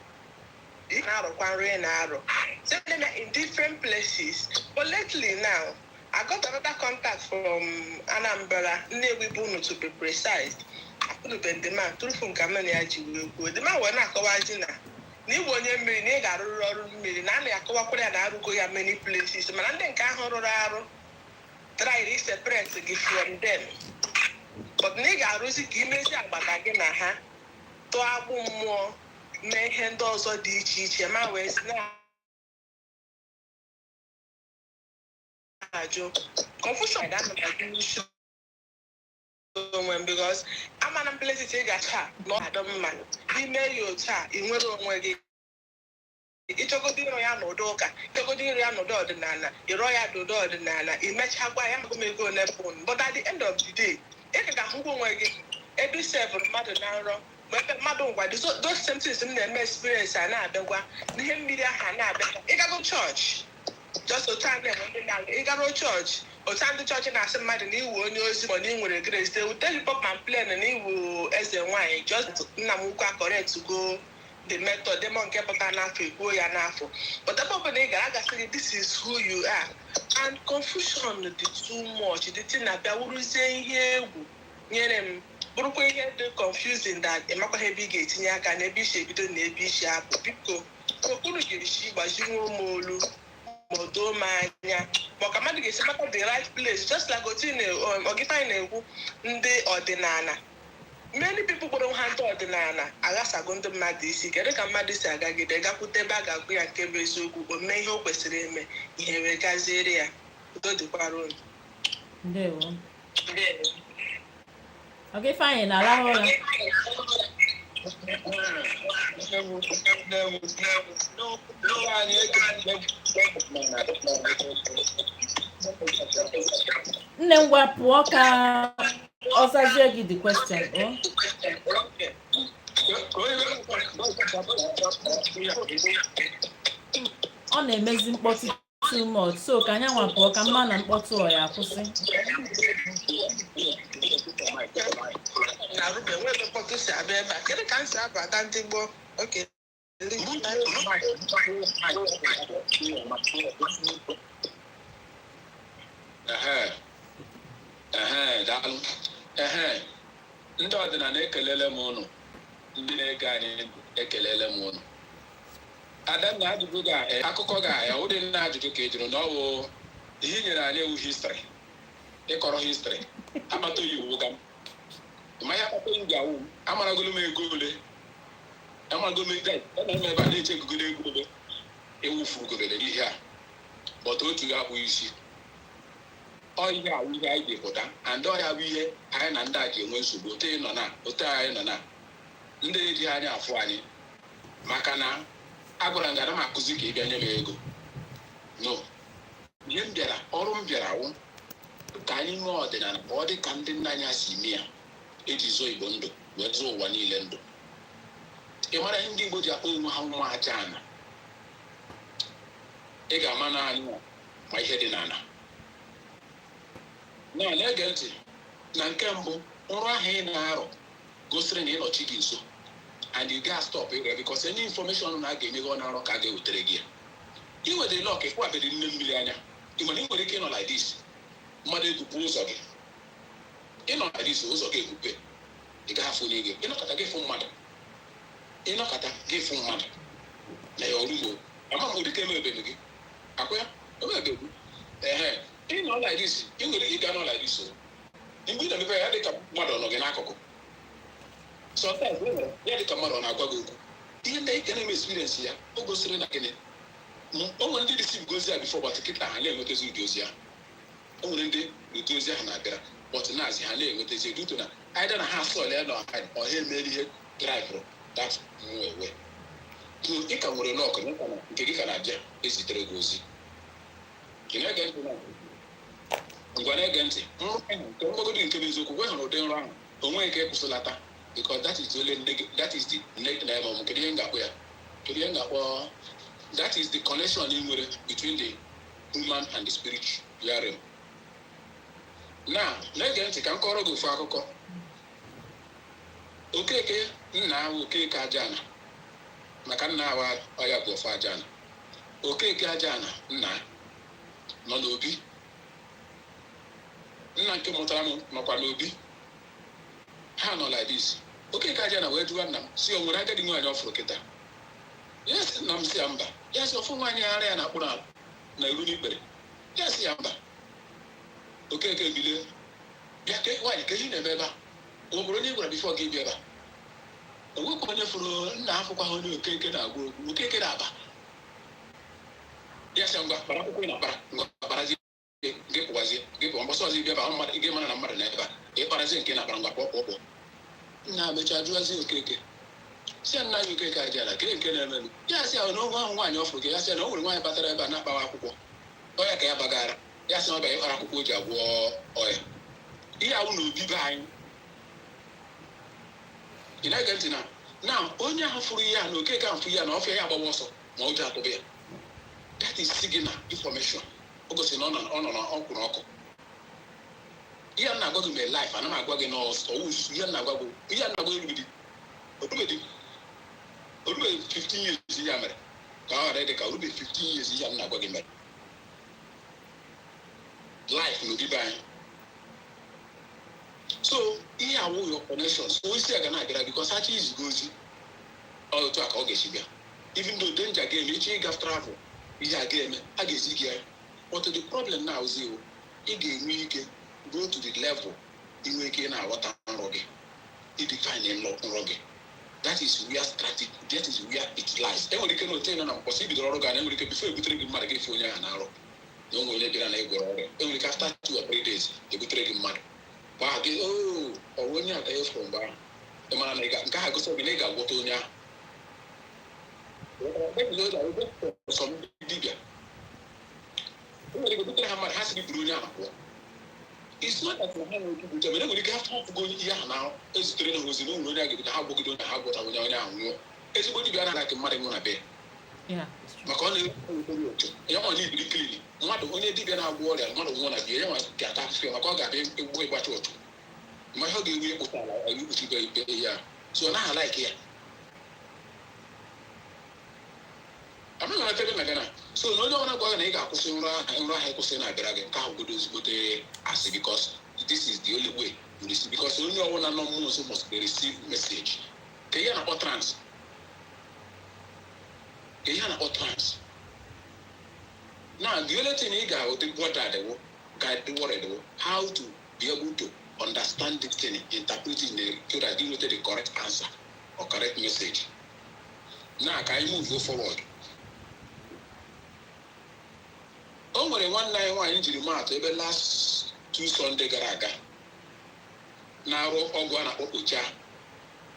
E: ị na-arụkwa nri ị na-arụ. So in different places. But lately now, I got another contact from Anambra, Nnewi Bunu to be precise. I put up in the man, through from Kamani. The man went not covered na n'iwu onye mmiri na ị ga-arụrụ ọrụ mmiri na a na-akọwakwara ya na arụgo ya many places mana ndị nke ahụ rụrụ arụ try to separate gị from them. But na ị ga-arụzi ka imezi agbata gị na ha tụọ agbụ mmụọ mee ihe ndị ọzọ dị iche iche ma wee si na-ajụ confusion because amana places ị ga-acha na ọdọ mma ime ya otu a ị nwere onwe gị ịchọgodo ịrọ ya n'ụdọ ụka ịchọgodo ịrọ ya n'ụdọ ọdịnala ịrọ ya n'ụdọ ọdịnala imechakwa ya magụ m ego nepon. But at the end of the day ị ka ga-ahụgwa onwe gị ebe isevụrụ mmadụ na nrọ ma ebe mmadụ ngwa those same things m na-eme experience a na-abịagwa n'ihe mmiri ahụ a na-abịagwa ịgago chọọchị just otu a na-enwe ndị na-aga ịgaro chọọchị otu ndị chọọchị na-asị mmadụ na iwu onye ozi ma na ị nwere grace they will tell you pop and plan na iwu eze nwaanyị just nna m ukwu correct go the method demo nke pụta n'afọ ekwuo ya n'afọ. But ebe ọbụla ị gara agasị gị this is who you are and confusion dị too much dị ti na-abịa wuruzie ihe egwu nyere m bụrụkwa ihe dị confusing that ịmakwaghị ebe ị ga-etinye aka n'ebe isi ebido na ebe isi apụ. Biko okpuru ga-esi gbazinwe m olu ma doo m anya ma ka mmadụ ga-esi mata the right place just like otu ọgịta na-ekwu ndị ọdịnala. Many people kpọrọ ha ndị ọdịnala aghasago ndị mmadụ isi kedu ka mmadụ si agagide gakwute ebe a ga-agụ ya nke bụ eziokwu o mee ihe o kwesịrị ime ihe wee gaziere ya udo dịkwara unu.
B: Ndewo. Okay, fine. Allow her. Nne ngwa pụọ ka ọzazie gị the question. Ọ na-emezi mkpọtụ too much so ka anya nwa pụọ ka mma na mkpọtụ ọ ya akwụsị.
E: Kedu ka m si abata ndị gboo? Okay.
A: Daalụ. Ndị ọdịnala ekelele m ụnụ, ndị na-ege anyị ekelele m ụnụ. Adanna ajụjụ akụkọ ga-aya ụdị nna ajụjụ ka e jụrụ na ọ bụ ihe nyere anyị ewu histrị ịkọrọ histrị amata oyi uwe ga m ma ya akpata oyi ga-awụ amaragolo m ego ole amarago m ego ebe a na-eche egogoro ego ole ewufurugorele ihe a bọta otu ga abụ isi ọ ihe awụ ihe anyị ga-epụta and ọ ya bụ ihe anyị na ndị a ji enwe nsogbu otu anyị nọ na ndị eji anya afụ anyị maka na agwara m gara m akụzi ka ị bịa nye m ego no ihe m bịara ọrụ m bịara wụ ka anyị nwee ọdịnala ka ọ dị ka ndị nna anyị si ime ya eji zụọ Igbo ndụ wee zụọ ụwa niile ndụ. Ị mara ndị Igbo ji akpọ onwe ha nwa aja ana ị ga-ama na anyị ma ihe dị n'ala na-ege ntị na nke mbụ ọrụ ahụ ị na-arụ gosiri na ịnọchi gị nso and you gas stop here because any information na ga-enye gị ọ na-arụ ka a ga-ewutere gị ya. Ị nwere lọk ịkwabere nne mmiri anya ị nwere ike ịnọ like this mmadụ egupu ụzọ gị ịnọ like this ụzọ gị egupe ị ga-afụ n'ige ịnọkọta gị fụ mmadụ na ya ọrụ ama m ụdịka emebebe gị akwa ya emebegbu ịnọ like this ị nwere ike ịga nọ like this mgbe ị na-emepe ya dị ka mmadụ nọ gị n'akụkụ sometimes ya dị ka mmadụ na-agwa gị okwu ihe ndị ike na-eme experience ya o gosiri na gịnị o nwere ndị dịsi gozi ya bifo gbata kịta ha na-enwetazi ụdị ozi ya o nwere ndị otu ozi ahụ na-abịara but na-azị ha na-enwetazi duto na aịda na ha asọl ya na ọha emere ihe draịvụrụ dat nwewe ị ka nwere lọkụ nke gị ka na-abịa ezitere gị ozi ngwa na-ege ntị nke mgbagodo nke n'eziokwu gwe hụrụ ụdị nrọ ahụ onwe nke kwụsịlata because that is the kedu ihe ngakpọ ya kedu ihe ngakpọ that is the connection ị nwere between the human and the spiritual realm. Na-ege ntị ka m kọrọ gị ofu akụkọ. Okeke nna ahụ Okeke Ajana maka nna ahụ ọya bụ ofu Ajana. Okeke Ajana nna nọ n'obi, nna nke mụtara m nọkwa n'obi. Ha nọ like this. Okeke Ajana wee jụwa nna m si o nwere agadi nwaanyị ọfụrụ kịta. Yes, nna m si ya mba. Ya sị ofu nwaanyị ara ya na-akpụrụ ala na iru n'ikpere. Ya sị ya mba. Okeke bilie bịa ke nwaanyị ka ihe na-eme ebe a ọ bụrụ onye gwara bifo gị bịa ebe a o nwekwa onye fụrụ nna afụkwa onye Okeke na-agwa okwu Okeke na-aba ya sị ngwa bara akwụkwọ ị na-akpara ngwa kparazie gị pụwazie gị pụwa mgbasa ọzọ ịbịa ba mmadụ ị ga-emara na mmadụ na ebe a ịkparazie nke na-akpara ngwa kpọkpọkpọ nna mechaa jụazie Okeke si ya nna anyị Okeke Ajana kee nke na-emelụ ya sị ahụ na onwe ahụ nwaanyị ọfụrụ gị ya sị na o nwere nwaanyị batara ebe a na-akpawa akwụkwọ ọ ya ka ya bagara ya sị na ọ bịa ịkpara akwụkwọ o ji agwọ ọya ihe ahụ na obibe anyị ị na-ege ntị na onye ahụ fụrụ ihe a na Okeke ahụ fụrụ ya na ọfịa ya agbawa ọsọ ma o ji atụba ya that is signal information o gosi na ọ nọ na ọkwụrụ ọkụ ihe a na-agwa gị mee life ana m agwa gị n'ọwụzuzu ihe a na-agwa gị ihe a na-agwa erubedi orube 15 years ya mere ka ọ ghara ịdị ka orube 15 years ihe a na-agwa gị mere life na obibe anyị. So ihe awụ your connections so isi aga na-abịara because ha chi izigo ozi otu a ka ọ ga-esi bịa even though danger ga-eme echi ịga travel ihe a ga-eme a ga-ezi gị ya but the problem now is ị ga-enwe ike go to the level inwe ike na-aghọta nrọ gị idefine nrọ gị that is where strategy that is where it lies. Enwere ike na otu nọ na mkpọsị ibidoro ọrụ gị na enwere ike bifo ebutere gị mmadụ ga-efe onye ahụ na-arụ na onwe onye bịara na ịgwọrọ ọrụ enwere ike after 2 or 3 days ebutere gị mmadụ gbaa gị ọrụ onye a ka ya fụrụ mgbe ahụ ị mara na nke ahụ gosi gị na ị ga-agwọta onye ahụ sọ dibịa enwere ike butere ha mmadụ ha sị gị buru onye ahụ pụọ it's not that ha nwere ike bute mere enwere ike afọ ọfụgo ihe ahụ na ezitere na ozi na onwere onye a ga-ebute ha gwọgide onye ha gwọta onye ahụ nwụọ ezigbo dibịa anaghị aka mmadụ nwụ na be maka ọ na-ewetara otu ya nwa na-ebiri klini mmadụ onye dibịa na-agwọ ọrịa mmadụ nwụọ na bie ya nwa ga-ata afụfịa maka ọ ga-abịa egbu ịgbacha otu ma ihe ọ ga-enwe ịkpụta ala ikpuchibe ibe ya so ọ naghị alaiki ya amaghị na ebe na Ghana so na onye ọbụla gwa na ị ga-akwụsị nrọ ahụ ịkwụsị na-abịara gị nke ahụ godo ezigbote asị because this is the only way you receive because onye ọbụla nọ mmụọ nso must receive message ka ihe na-akpọ trans now the only thing you got to what are the guide the world how to be able to understand this thing interpret it so that you get the correct answer or correct message. Now can you move forward? O nwere nwanne anyị nwaanyị jiri maatụ ebe last 2 Sunday gara aga na-arụ ọgwụ a na-akpọ kpocha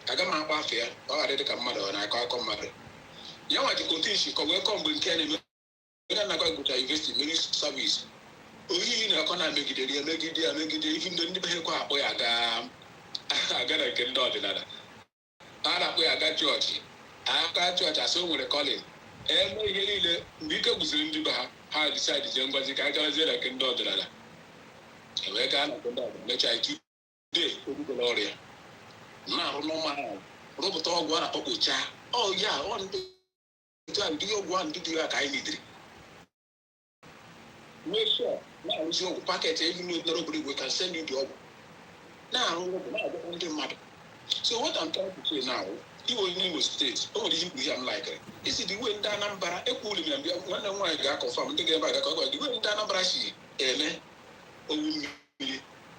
A: aga m akpa afọ ya ọ ghara dị ka mmadụ ọ na-akọ akọ mmadụ ya nwa jikọ otu isi ka wee kọ mgbe nke na-eme onye na-agwa gụcha university meri service ohihi na-akọ na-megidere ya megide ifu ndị be ha ekwe akpọ ya aga na nke ndị ọdịnala a na-akpọ ya aga chọọchị asị o nwere kọlin eme ihe niile mgbe ike gwụsịrị ndị be ha decide je ngwazi ka a garazie na nke ndị ọdịnala wee gaa na nke ndị ọdịnala mechaa ike ide ogbugoro ọrịa na-arụ n'ọma ahụ rụpụta ọgwụ a na-akpọ kpocha ndị ọgwụ ahụ ndị dị ya ka anyị nidiri make sure na-arụzi ọgwụ paketị even though Ebere Igwe can send you the ọgwụ na-arụ ọgwụ na-agwọ ndị mmadụ. So what I'm trying to say now, you were in Imo State, oh, the people I'm like, is it the way in Danambara, a cool in Ambia, one and one got confirmed, the way in Danambara, she, oh,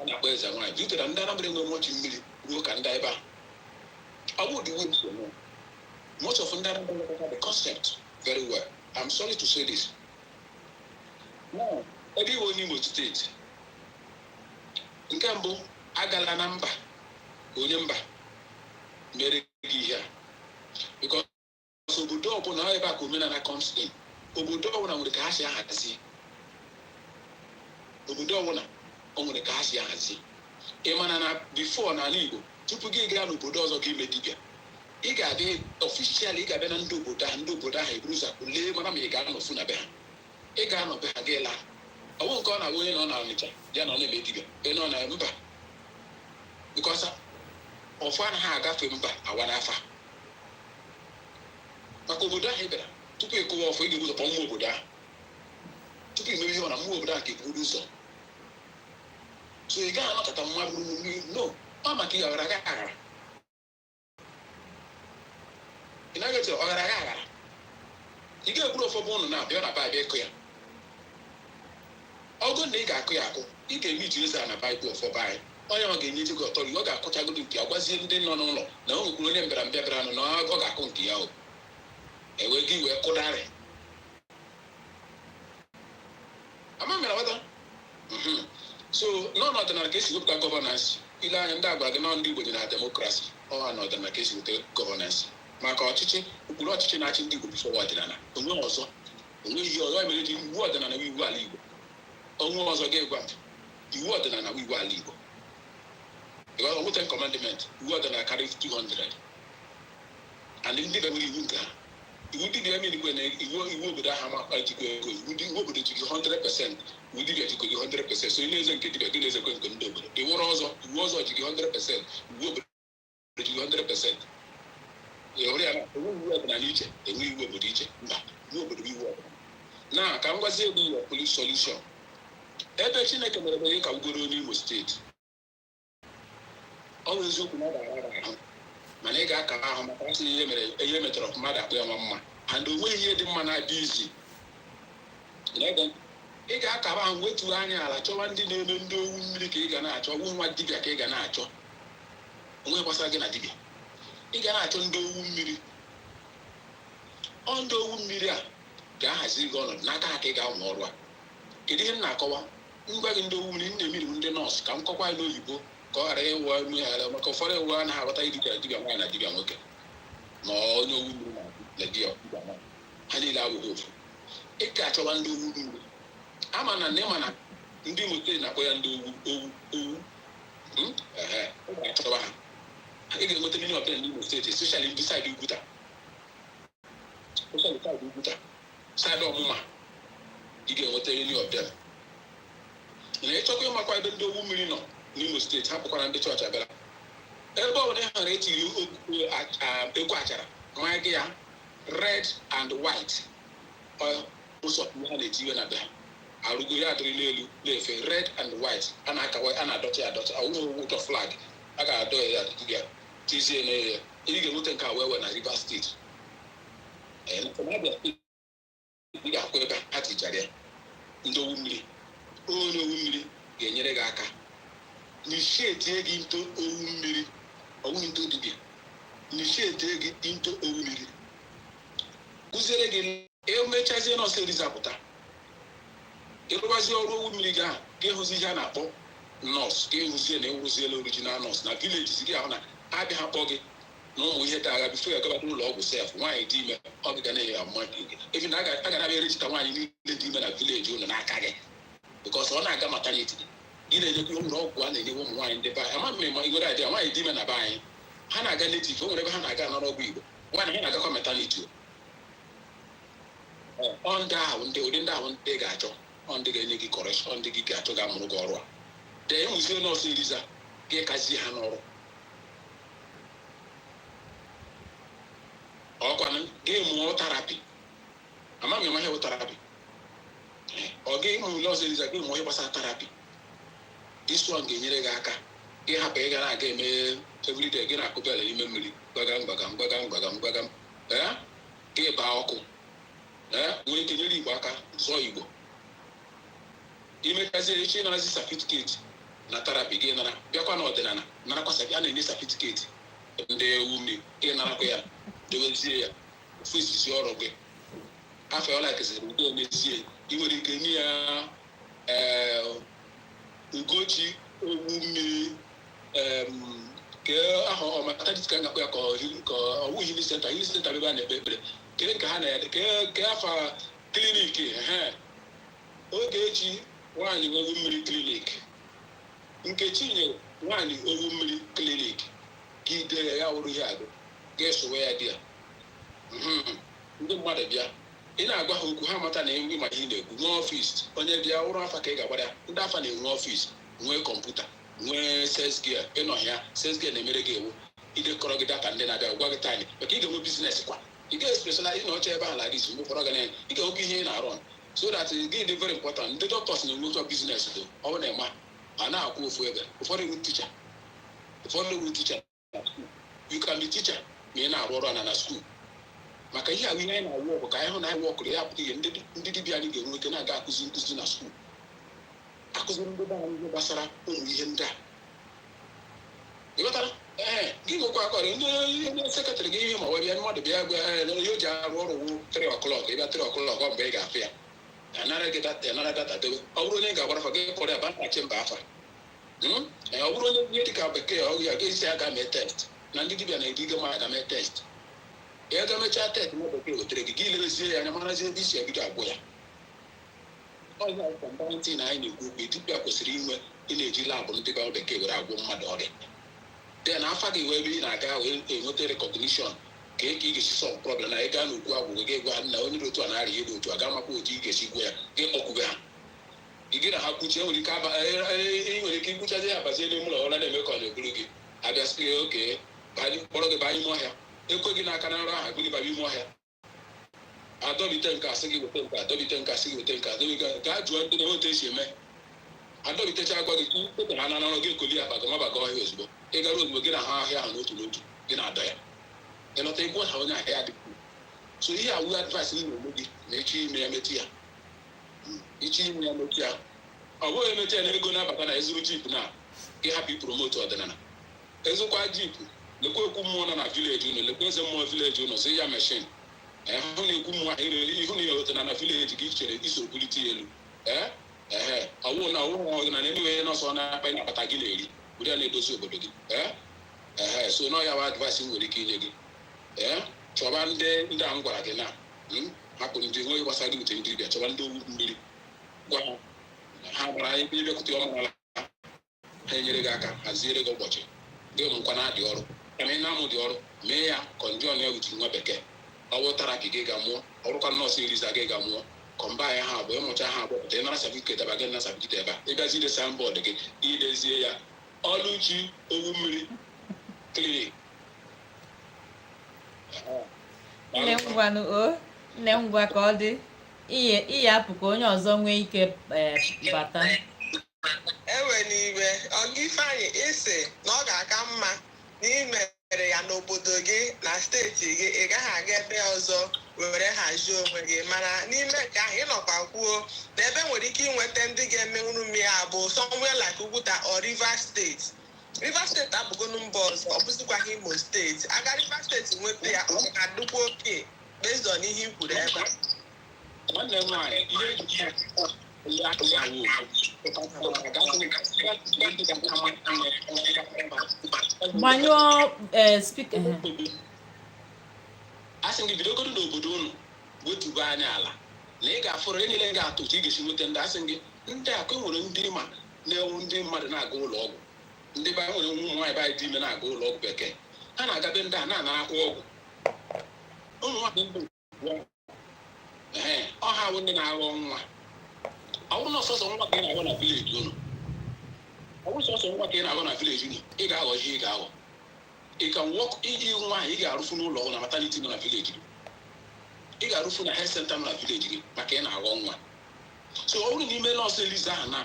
A: and a bears and wine, you could Danambra no much in Millie, work and die back. I would do it, you know. Most of them have the concept very well. I'm sorry to say this. Now, everyone in Imo State, nke mbụ agala na mba onye mba mere gị ihe a because obodo ọbụla ebe a ka omenala comes in. Obodo ọbụla nwere ka ha si ahazi. Obodo ọbụla o nwere ka ha si ahazi. Ị mana na before n'ala Igbo tupu gị gaa n'obodo ọzọ gị ime dibịa, ị ga-abịa ọfishialị, ị ga-abịa na ndị obodo ahụ eburu ụzọ lee mara ma ị ga-anọfu na be ha. Ị ga-anọ be ha gị laa. Ọ bụ nke ọ na-abụ onye nọ na Ọnịcha ya na ọ na-eme dibịa ị nọ na mba because ọfụ anaghị agafe mba awa n'afa. Maka obodo ahụ ị bịara tupu ị kụwa ọfụ ị ga-ebu ụzọ kpọọ mmụọ obodo ahụ. Tupu ị mere ihe ọ na mmụọ obodo ahụ ga-eburu ụzọ. So ị gaghị anọkọta mma bụrụ no, ọ maka ị aghara agaghị aghara. Ị naghị eche ọghara agaghị aghara. Ị ga-egburu ụfọdụ ụnụ na-abịa na baịbụl ịkụ ya. Ọgụ na ị ga-akụ ya akụ, ị ga-eme iji eze na baịbụl ọfọba anyị. Onye ọ ga-enye gị ọtọrọ ọ ga-akụchagodo nke ya gwazie ndị nọ n'ụlọ na o nwekwuru onye mbịarambịa bịara nụ na ọ ga-akụ nke ya o. Ewe gị wee kụdarị. Ama mere wata. So n'ọnọdụ na ka esi wepụta gọvanansi, ile anya ndị agwara gị na ndị Igbo dị na demokrasi, ọha na ọdịnala ka esi weta gọvanansi. Maka ọchịchị, ụkpụrụ ọchịchị na-achị ndị Igbo bifọ ọdịnala, onwe ọzọ, onwe ihe ọzọ mere ji iwu ọdịnala bụ iwu ala Igbo. Onwe ọzọ ga-egwa iwu ọdịnala bụ iwu ala Igbo. Because of Ten Commandment, iwu ọdịnala karịrị 200. And ndị bịara iwu nke ha. Iwu ndị bịara mmiri na iwu obodo ahụ ama jikwa ego, iwu obodo ji gị 100%, iwu dibịa jikwa gị 100%. So ị na-eze nke dibịa gị na-ezekwe nke ndị obodo. Iwu ọzọ ji gị 100%, iwu obodo ji gị 100%. Iwu ọdịnala iche, enwe iwu obodo iche. Mba, iwu obodo bụ iwu ọdịnala. Na ka m gwazie ebe your police solution. Ebe Chineke mere ihe ka ugoro n'Imo steeti. Ọ bụ eziokwu na ọ ga-ara ahụ. Mana ị ga-aka ahụ maka asị ihe metọrọ mmadụ akpụ ya nwa mma. And onwe ihe dị mma na-adị izi. Ị ga-aka ahụ wetuo anya ala chọwa ndị na-eme ndị owu mmiri ka ị ga na-achọ, owu nwa dibịa ka ị ga na-achọ. Onwe gbasara gị na dibịa. Ị ga na-achọ ndị owu mmiri. Ndị owu mmiri a ga-ahazi gị ọnọdụ n'aka ha ka ị ga-amụ ọrụ a. Kedu ihe m na-akọwa? Ngwa gị ndị owu mmiri na-emiri ndị nọọsụ ka m kọkwa n'oyibo ka ọ ghara ịwụ ime maka ụfọdụ ewu anaghị aghọta dibịa nwaanyị na dibịa nwoke na onye owu mmiri na dibịa nwaanyị. Ha niile abụghị ofu. Ị ga-achọwa ndị owu mmiri. Ama na ịma na ndị Imo steeti na-akpọ ya ndị owu. Ị ga-achọwa ha. Ị ga-enweta mini ọbịa ndị Imo steeti, especially ndị saịdị Ugwuta. Saịdị ọmụma ị ga-enweta mini ọbịa. Na ịchọkwa ịmakwa ebe ndị owu mmiri nọ n'Imo steeti, hapụkwara ndị chọọchị abịara. Ebe ọbụla ha hụrụ etiri egwu achara, mmanya gị ya red and white. Ụzọ ha na-eti iwe na be ha. Arụgo ya adịrị n'elu na-efe red and white. A na-akawa, a na-adọcha ya adọcha. Ọwụghị ụjọ flag. A ga-adọ ya tizie na ya. Ị ga-enweta nke a wee na Rivers steeti. Ị ga-akwụ ebe ha tichara ya. Ndị owu mmiri. Onye owu mmiri ga-enyere gị aka. N'ishetie gị into owu mmiri, ọwụ into dibịa. N'ishetie gị into owu mmiri. Kụziere gị emechazie nọọsụ erizapụta. Ịrụbazie ọrụ owu mmiri gị ahụ, ka ịhụzi ihe a na-akpọ nọọsụ, ka ịhụzie na ịwụrụziela original nọọsụ na vileji gị ahụ na abịa ha kpọ gị na ụmụ ihe dị agha bifo ya gabata ụlọ ọgwụ sef. Nwaanyị dị ime ọ gị ga na-enye ya mma gị. Ebi na a ga na-abịa erejita nwaanyị niile dị ime na vileji ụlọ n'aka gị. Because ọ na-aga maternity. Gị na-enyekwa ụlọ ọgwụ a na-enyewe ụmụ nwaanyị ndị be anyị. Ama mmemme igwere adị ya nwaanyị dị ime na be anyị. Ha na-aga native, o nwere ebe ha na-aga anọrọ ọgwụ Igbo. Nwaanyị ha na-agakwa maternity. Ndị ahụ ụdị ndị ahụ ndị ga-achọ, ndị ga-enye gị correction, ndị gị ga-achọ ga-amụrụ gị ọrụ a. Dee enwuzie nọọsụ eriza gị kazie ha n'ọrụ. Ọkwanụ gị mụọ terapi. Ama mmemme ihe bụ terapi. Ọ gị mụ nọọsụ eriza gị mụọ ihe gbasara terapi. This one ga-enyere gị aka. Gị hapụ ị ga na-aga eme everyday gị na-akụba ala n'ime mmiri gbagam. Gị baa ọkụ. Nwee ike nyere Igbo aka zụọ Igbo. Imechazie echi narazi certificate na terapi gị nara bịakwa na ọdịnala narakwa a na-enye certificate ndị ewu mmiri gị narakwa ya dowezie ya ofu isisi ọrụ gị. Afọ ọla kesịrị udo n'ezie ị nwere ike nye ya Ugochi owu mmiri ke ahụ ọmatadis ka ngakwa ya ka ọwụ hili senta ebe a na-ekpe ekpere kee nke ha na-ede ke afa kliniki oge echi nwaanyị owu mmiri klinik Nkechi nyere nwaanyị owu mmiri klinik gị dee ya wụrụ ihe agụ ga-esowe ya di ya ndị mmadụ bịa ị na-agwa ha okwu ha mata na enwe ma ihe na-ekwu nwee ọfịs onye bịa ụrụ afa ka ị ga-agbara ya ndị afa na-enwe ọfịs nwee kọmputa nwee sesgia ịnọhịa sesgia na-emere gị ewu idekọrọ gị data ndị na-abịa gwa gị taịm maka ị ga-enwe biznes kwa ị ga-espesala ị na-ọcha ebe ahụ la gị mgbe ụfọdụ gana ị ga-enwekwa ihe ị na-arụ so that gị dị very important ndị dọktọs na-enwekwa biznes do ọ na-ema a na-akwụ ofu ebe ụfọdụ ewu ticha you can be teacher ma ị na-arụ ọrụ na skuul maka ihe ahụ ihe anyị na-awụ ọgụ ka anyị hụ na anyị wọkụrụ ya pụta ihe ndị dibịa anyị ga-enwe ike na-aga akụzi nkụzi na skuul akụziri ndị be anyị ihe gbasara ụmụ ihe ndị a ịghọtara gị nwekwa akọrọ ndị sekretarị gị ihe ma ọ bịa mmadụ bịa gwa ihe o ji arụ ọrụ wụ 3 o'clock ịbịa 3 o'clock ọ mgbe ị ga-afụ ya anara data debe ọ bụrụ onye ga-agbarafa gị kọrọ ya banachi mba afa ọ bụrụ onye ihe dịka bekee ọ ya ga-esi aga mee test na ndị dibịa na-edigo ma aga mee test ya ga-emechaa test na bekee wetere gị gị lerezie ya anya marazi ebe isi ebido agwụ ya ọzọ na anyị na-ekwu okwu dibịa kwesịrị inwe ị na-eji labụ ndị be bekee were agwụ mmadụ ọrịa de na afa gị wee ebe ị na-aga wee enweta rekọgnishọn ka ị ga-esi sọl problem na ị gaa n'okwu agwụgwụ gị gwa na onye dị otu a na-arịa ihe dị otu a ga-amakwa otu ị ga-esi gwa ya gị kpọkwube ha ị gị na ha kwuchie nwere ike ikwuchazi ya abazie n'ime ụlọ ọrụ na-eme ka ọ na-eburu gị abịasị gị oke kpọrọ gị banye ime ọhịa ekwe gị n'aka na nrọ aha gụgị banye ime ọhịa adọbite nke asị gị weta nke adọbite nke asị gị weta nke adọbite gaa jụọ ndị na-enweta esi eme adọbitecha agwa gị kpụpụ ha na nrọ gị ekoli akpa gị mabaga ọhịa ozugbo ị gara ozugbo gị na ha ahịa ahụ n'otu n'otu gị na-adọ ya ịlọta egwu ha onye ahịa dị so ihe awụ advaịsị m na-eme gị na echi ime ya metụ ya ọ bụghị emechi ya na ego na-abata na ezuru jip na gị hapụ ipromotu ọdịnala ezukwa jip lekwa ekwu mmụọ nọ na vileji ụnụ lekwa eze mmụọ vileji ụnụ si ya meshin hụ na ekwu mmụọ ihu na ihe ọdịnala vileji gị chere iso bulite ya elu ọwụ na ọdịnala enweghị nọsọ na-akpa na-akpata gị na-eri bụrụ ya na-edozi obodo gị so nọ ya wa advaịsị nwere ike inye gị chọba ndị a m gwara gị na hapụrụ ndị nweghị gbasara gị ute ndị dibịa chọba ndị owu mmiri gwa ha gbara ebe ịbịakwute ọmụala ha enyere gị aka haziere gị ụbọchị gị mụkwa na adị ọrụ kama ị na-amụ dị ọrụ mee ya kọnjọn ya wuchi nwa bekee ọ wụtara ka gị ga-amụọ ọrụkwa nọọsụ iriza gị ga-amụọ kọmba ya ha abụọ ịmụcha ha abụọ pụta ịnara sabiket aba gị na sabiket ebe a ịgazi idesa mbọọdụ gị idezie ya Ọlụchi owu mmiri klinik
B: nne ngwa ka ọ dị ihe apụ ka onye ọzọ nwee ike bata
E: ewe n'iwe ọga Ifeanyị isi na ọ ga-aka mma na imere ya n'obodo gị na steeti gị ị gaghị aga ebe ọzọ were hazie onwe gị mana n'ime nke ahụ ịnọkwa kwuo na ebe nwere ike inweta ndị ga-emenwuru m ya bụ somewhere like Ugwuta or Rivers steeti abụgonu mba ọzọ ọ bụzikwaghị Imo steeti aga Rivers steeti nweta ya ọ ga-adịkwa oke based on ihe i kwuru ebe a.
A: Nwanne m nwaanyị ihe eji
B: gbanyụọ spika
A: a sị gị bidogodo n'obodo unu wetuba anya ala na ị ga-afụrụ enyere gị atụ ka ị ga-esi nweta ndị asị gị ndị akụ nwere ndị ma na-ewu ndị mmadụ na-aga ụlọ ọgwụ ndị be nwere ụmụ nwaanyị be anyị dị ime na-aga ụlọ ọgwụ bekee ha na-agabe ndị a na-anarakwa ọgwụ ụmụ nwaanyị ndị ọha bụ ndị na-aghọ nwa ọwụ na ọsọsọ nwa ka ị na-aghọ na vileji unu ọwụ sọsọ nwa ka ị na-aghọ na vileji unu ị ga-aghọ ihe ị ga-aghọ ị ka nwọk iji nwa ahụ ị ga-arụfu n'ụlọ ọgwụ na mataniti nọ na vileji gị ị ga-arụfu na health center nọ na vileji gị maka ị na-aghọ nwa so ọ bụrụ na ime nọọsụ eliza ahụ na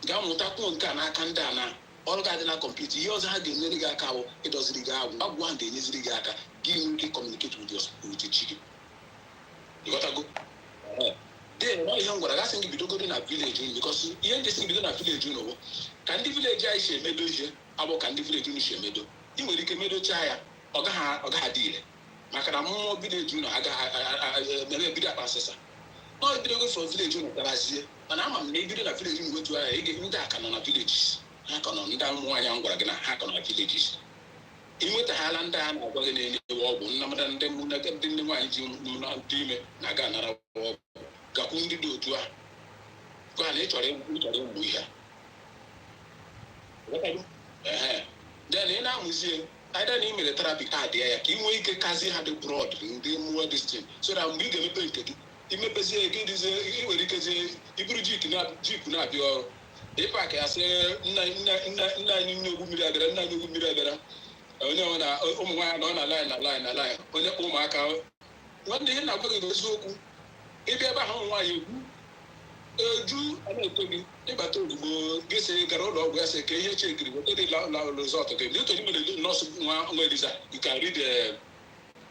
A: ga-amụtakwuo nke a n'aka ndị a na ọrụ ga-adị na kọmpliti ihe ọzọ ha ga-enyere gị aka bụ ịdọziri gị agwụ agwụ ahụ ga-enyeziri gị aka gị nwere ike kọmuniketi with chi gị ịghọtago ihe m gwara gasị gị bidogoro na vileji unu bikọs ihe njesi gị bido na vileji unu bụ ka ndị vileji anyị si emedo ihe abụ ka ndị vileji unu si emedo ị nwere ike medochaa ya ọ gaghị adị ire maka na mmụọ vileji unu mere ebido akpa asịsa nọ ebidogo from vileji unu garazie mana ama m na ebido na vileji unu wetu anya ndị aka nọ na vileji ha ka nọ ndị ụmụ nwaanyị ahụ gwara gị na ha ka nọ na villages inwetaghala ndị a na-agwa gị na-enyewe ọgwụ nnamada ndị nne nwaanyị ji dị ime na-aga anara ọgwụ gakwu ndị dị otu a gwa na ị chọrọ ịmụ ihe then ị na-amụzie aida na ị mere terapi kaadị ya ka ị nwee ike kazie ha dị brọd ndị mmụọ destin so na mgbe ị ga-emepe nke gị imepezie gị dịzie ị nwere ikezie iburu jipu na-abịa ọrụ ịpak ya sị nna anyị nne ogwu mmiri abịara nna anyị ogwu mmiri abịara onye nwe na ụmụ nwaanyị nọ na laịn onye kpa ụmụaka nwanne ihe na-agwa gị eziokwu ịbịa ebe ahụ ụmụ nwaanyị egwu eju a na-eto gị ịbata ozugbo gị sị gara ụlọ ọgwụ ya sị ka ihe chekiri weta dị rizọtụ gị ndị okenye mere nọọsụ nwa Eliza ikari de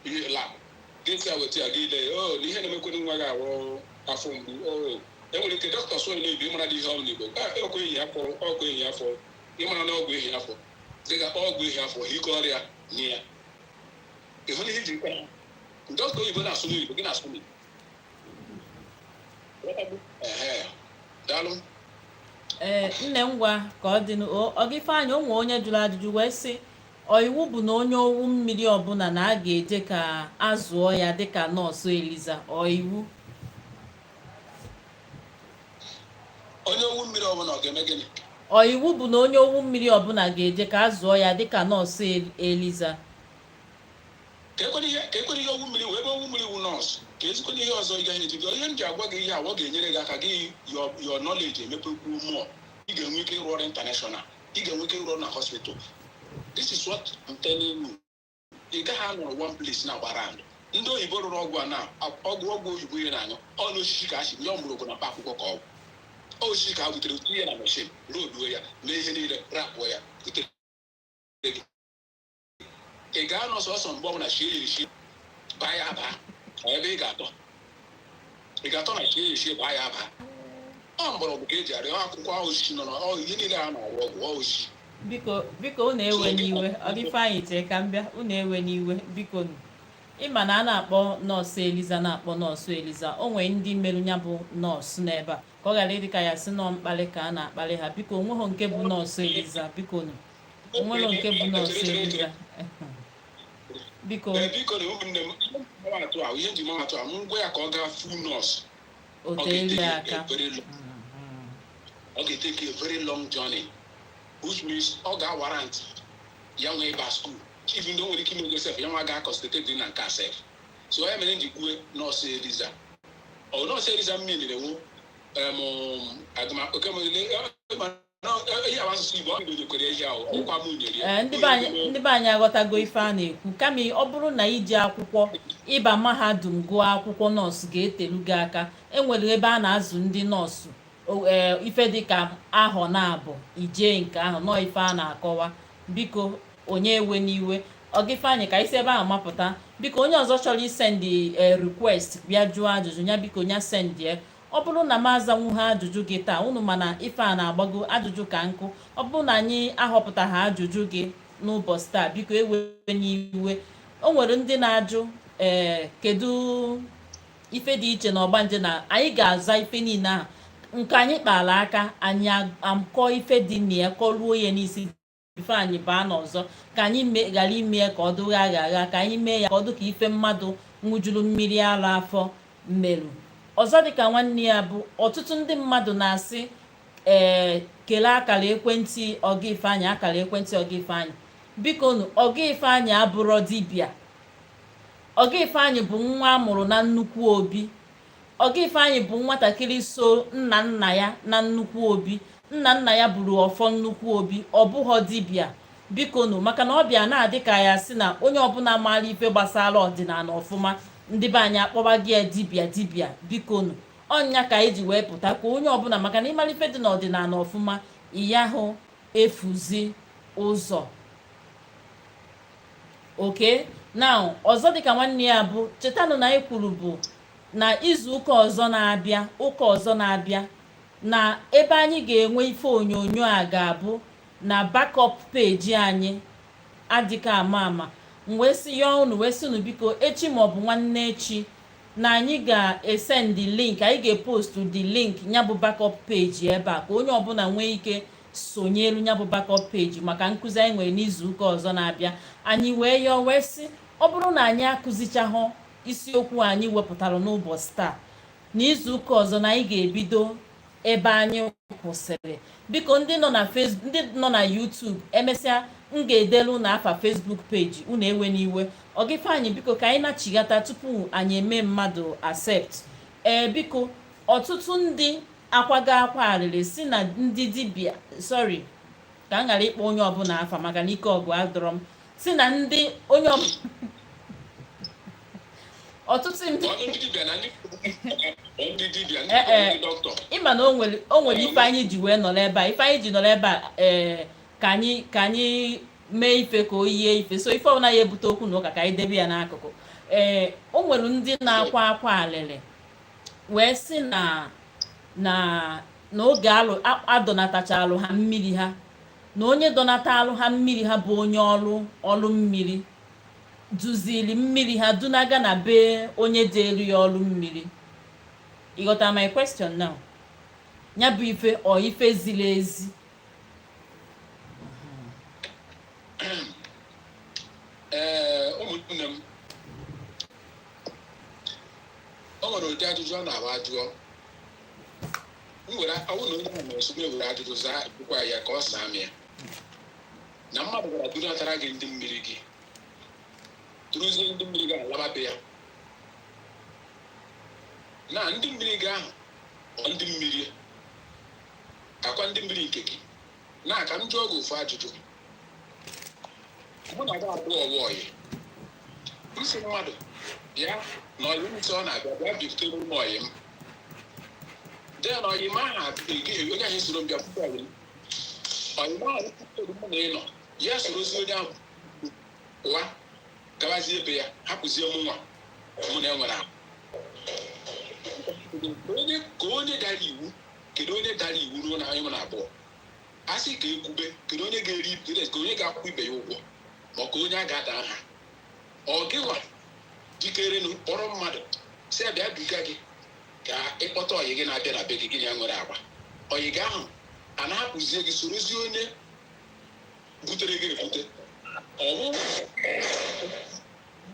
A: ihe lab gị sị weta ya gị ile na ihe na-emekwere nwa gị awụ afọ mgbu enwere ike dọkịta sọ na ibi ịmara dị ihe ọrụ n'Igbo ọkụ ehi afọ ịmara na ọgwụ ehi afọ dịga ọgwụ ehi afọ ike ọrịa nye ya ịhụ na ihe ji nkwa dọkịta oyibo na-asụ n'Igbo gị na-asụ n'Igbo daalụ
B: nne ngwa ka ọ dị Ogifeanyị ụmụ onye jụrụ ajụjụ wee sị iwu bụ na onye owu mmiri ọbụla na a ga-eje ka azụọ ya dịka nọọsụ Eliza iwu
A: onye owu mmiri ọbụla ọ ga-eme gịnị
B: iwu bụ na onye owu mmiri ọbụla ga-eje ka azụọ ya dịka nọọsụ Eliza
A: ka ekwere ihe owu mmiri wee ebe owu mmiri wu nọọsụ ka ezikwana ihe ọzọ ị gaghị ejigo ihe m ji agwa gị ihe a ọ ga-enyere gị aka gị your knowledge emepekwuo mmụọ ị ga-enwe ike ịrụ ọrụ international ị ga-enwe ike ịrụ ọrụ na hospital. This is what I'm telling you. Ị gaghị anọ one place na-agbara ndụ ndị oyibo rụrụ ọgwụ a na ọgwụ oyibo ihe na-anyụ ọnụ osisi ka a si nye ọmụrụgwụ na mkpa akwụkwọ ka ọgwụ osisi ka a butere tinye na meshin roduo ya mee ihe niile rapụọ ya butere gị ị ga-anọ sọsọ mgbe ọbụla chie ya echi baa ya baa ebe ị ga-atọ na chie ya echi baa ya baa ọ mgbọrọgwụ ka eji arịọ akwụkwọ osisi nọ ihe niile a na-arụ ọgwụ osisi.
B: biko unu ewe n'iwe Ogifeanyị chee ka m bịa unu ewe n'iwe biko ịma na a na-akpọ nọọsụ Eliza na-akpọ nọọsụ Eliza o nwere ndị merụ ya bụ nọọsụ n'ebe a ka ọ ghara ịdị ka ya sị nọ mkparị ka a na-akparị ha biko onweghị nke bụ nọọsụ Eliza biko onweghị nke bụ nọọsụ Eliza biko
A: na ụmụnne m ihe nji mamatụ a m gwa ya ka ọ gaa fu nọọsụ
B: o teele aka
A: ọ ga-eteke a very long journey which means ọ ga-awarant ya nwee ịba skuul even though nwere ike ime sef ya nwa ga-akọstate dị na nke a sef so ya mere nji kwue nọọsụ Eliza nọọsụ Eliza mmiri na-enwu
B: ndị be anyị aghọtago ife a na-ekwu kama ọ bụrụ na iji akwụkwọ ịba mahadum gụọ akwụkwọ nọọsụ ga-etelu gị aka enwere ebe a na-azụ ndị nọọsụ ife dịka ahọ na-abụ ije nke ahụ nọọ ife a na-akọwa biko onye ewe n'iwe Ogifeanyị ka isi ebe ahụ mapụta biko onye ọzọ chọrọ isendị request bịa jụọ ajụjụ ya biko nya sendie ọ bụrụ na m azanwu ha ajụjụ gị taa unu mana ife a na-agbago ajụjụ ka nkụ ọ bụrụ na anyị ahọpụtaghị ajụjụ gị n'ụbọchị taa biko ewe n'iwe o nwere ndị na-ajụ kedu ife dị iche na ọgbanje na anyị ga-aza ife niile ahụ nke anyị kpara aka anyị akọ ife dị na ya kọruo ya n'isi ife anyị baa n'ọzọ ka anyị ghara ime ya ka ọ dụgha agha ka anyị mee ya ka ọ dị ka ife mmadụ ṅụjuru mmiri ara afọ mmerụ ọzọ dịka nwanne ya bụ ọtụtụ ndị mmadụ na-asị kelee akara ekwentị Ogifeanyị biko Ogifeanyị abụrọ dibịa Ogifeanyị bụ nwa amụrụ na nnukwu obi Ogifeanyị bụ nwatakịrị so nna ya na nnukwu obi nna ya buru ọfọ nnukwu obi ọ bụghọ dibịa biko maka na ọbịa na-adị ka ya sị na onye ọbụla maara ife gbasara ọdịnala ọfụma ndị be anyị akpọba gị dibịa biko ọnya ka anyị ji wee pụta ka onye ọbụla maka na ịmara ife dị n'ọdịnala ọfụma iya hụ efuzi ụzọ oke na ọzọ dịka nwanne ya bụ chetanụ na anyị kwuru bụ na izu ụka ọzọ na-abịa na ebe anyị ga-enwe ife onyonyo a ga-abụ na backup peji anyị adịka ama wee si ya unu wee si unu biko echi maọbụ nwanne echi na anyị ga-esend link anyị ga-epostu the link ya bụ backup peji ebe a ka onye ọbụla nwee ike sonyelu ya bụ backup page maka nkụzi anyị nwere n'izu ụka ọzọ na-abịa. Anyị wee yọọ wee sị ọ bụrụ na anyị akụzichahụ isiokwu anyị wepụtara n'ụbọchị taa, n'izu ụka ọzọ na anyị ga-ebido ebe anyị kwụsịrị. Biko ndị nọ na Facebook, ndị nọ na YouTube, emesịa m ga-edelu na afa Facebook page, unu ewe n'iwe. Ọgịfe anyị biko ka anyị na-achịghata tupu anyị eme mmadụ accept. Biko ọtụtụ ndị akwaga akwa arịrị si na ndị dibịa, sorry ka m ghara ịkpọ onye ọbụla afa maka na ike ọgụ adọrọ m, si na ndị onye ọtụtụ ịma na o nwere ife anyị ji wee nọrọ ebe a, ife anyị ji nọrọ ebe a ka anyị mee ife ka o yie ife, so ife ọbụla ya ebute okwu na ụka ka anyị debe ya n'akụkụ. O nwere ndị na-akwa akwa alịrị wee sị na oge adọnatacha alụ ha mmiri ha, na onye dọnata alụ ha mmiri ha bụ onye ọlụ mmiri duzili mmiri ha dunaga na be onye dị elu ya ọlụ mmiri. You got my question now? Ya bụ ife ọ ife ziri ezi?
A: Ụmụnne m, o nwere ụdị ajụjụ ọ na-agba ajụọ. Ọnwụ na onye ahụ na-esogbu ewere ajụjụ zaa bụkwa ya ka ọ saa m ya. Na mmadụ gwara dunatara gị ndị mmiri gị, duruzie ndị mmiri gị alaba be ya. Na ndị mmiri gị ahụ ọ ndị mmiri akwa ndị mmiri nke gị. Na aka m jụọ gị ofu ajụjụ, mụ na gị abụọ ọwọghị isi mmadụ bịa na ọyị ntị ọ na-abịa bịa bibutere ụmụ ọyị m dee na ọyị m aha onye ahụ soro m bịa pụta ọyị m ahụ mụ na ịnọ ya sorozi onye ahụ ụwa gabazie ebe ya hapụzie mụ nwa mụ na enwere ahụ. Ka onye dara iwu, kedu onye dara iwu ruo na anyị mụ na abụọ? A sị ka ekwube, kedu onye ga-eri ibe, ka onye ga-akwụ ibe ya ụgwọ, ma ka onye a ga-ada aha? Ọ gịwa jikere na kpọrọ mmadụ si abịa duga gị ka ịkpọta ọyị gị na-abịa na be gị, gị ya nwere agba ọyị gị ahụ a na-apụzie gị sorozie onye butere gị ebute. Ọwụ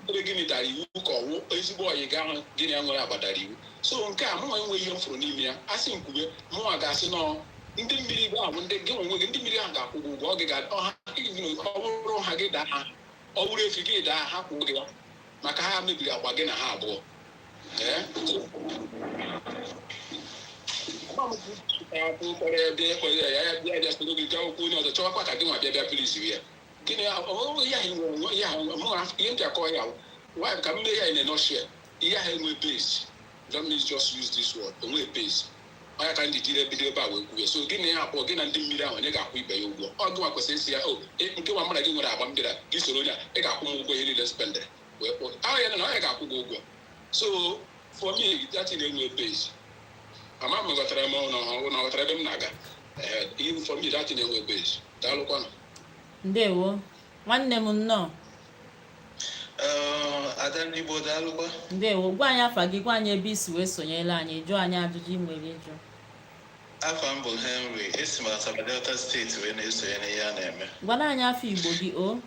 A: butere gịnị dara iwu ka ọwụ ezigbo ọyị gị ahụ gịnị ya nwere agba dara iwu? So nke a mụnwa enwe ihe m fụrụ n'ime ya. A sị nkwube mụnwa ga-asị nọ ndị mmiri gị ahụ ndị gị onwe gị, ndị mmiri ahụ ga-akwụ gị ụgwọ. Ọ gị ọ bụrụ ha gị daa ha, ọ bụrụ efi gị daa ha kwụọ gị ya maka ha mebiri agba gị na ha abụọ. Bịa soro gị gaa okwu onye ọzọ chọwakwa ka gị nwa bịa pilizi ya. Gịnị ihe m ji akọ ya why ka m mee ya in a nutshell? Ihe ahụ enwe base. Let me just use this word. Onwe base. Onye ka ndị jiri ebido ebe a wee kwuwe. So gịnị ya akpọ gị na ndị mmiri ahụ onye ga-akwụ ibe ya ụgwọ? Ọ gịnwa kwesịrị isi ya nke nwa mụ na gị nwere agba m bịara gị soro onye a, ị ga-akwụ m ụgwọ ihe niile spendere wee kpọọ ahụ ya na onye ga-akwụ gị ụgwọ. So for me that na-enwe base. Ama m ghọtara m na ghọtara ebe m na-aga. Ihe for me that na-enwe base. Daalụkwanụ.
B: Ndewo nwanne m nnọọ.
F: Ada ndị Igbo daalụkwa.
B: Ndewo, gwa anyị afa gị, gwa anyị ebe isi wee sonyela anyị, jụọ anyị ajụjụ ị nwere ịjụ.
F: Afa m bụ Henry, esi m Asaba Delta steeti wee na-esonye n'ihe a na-eme.
B: Gwana anyị afọ Igbo gị o.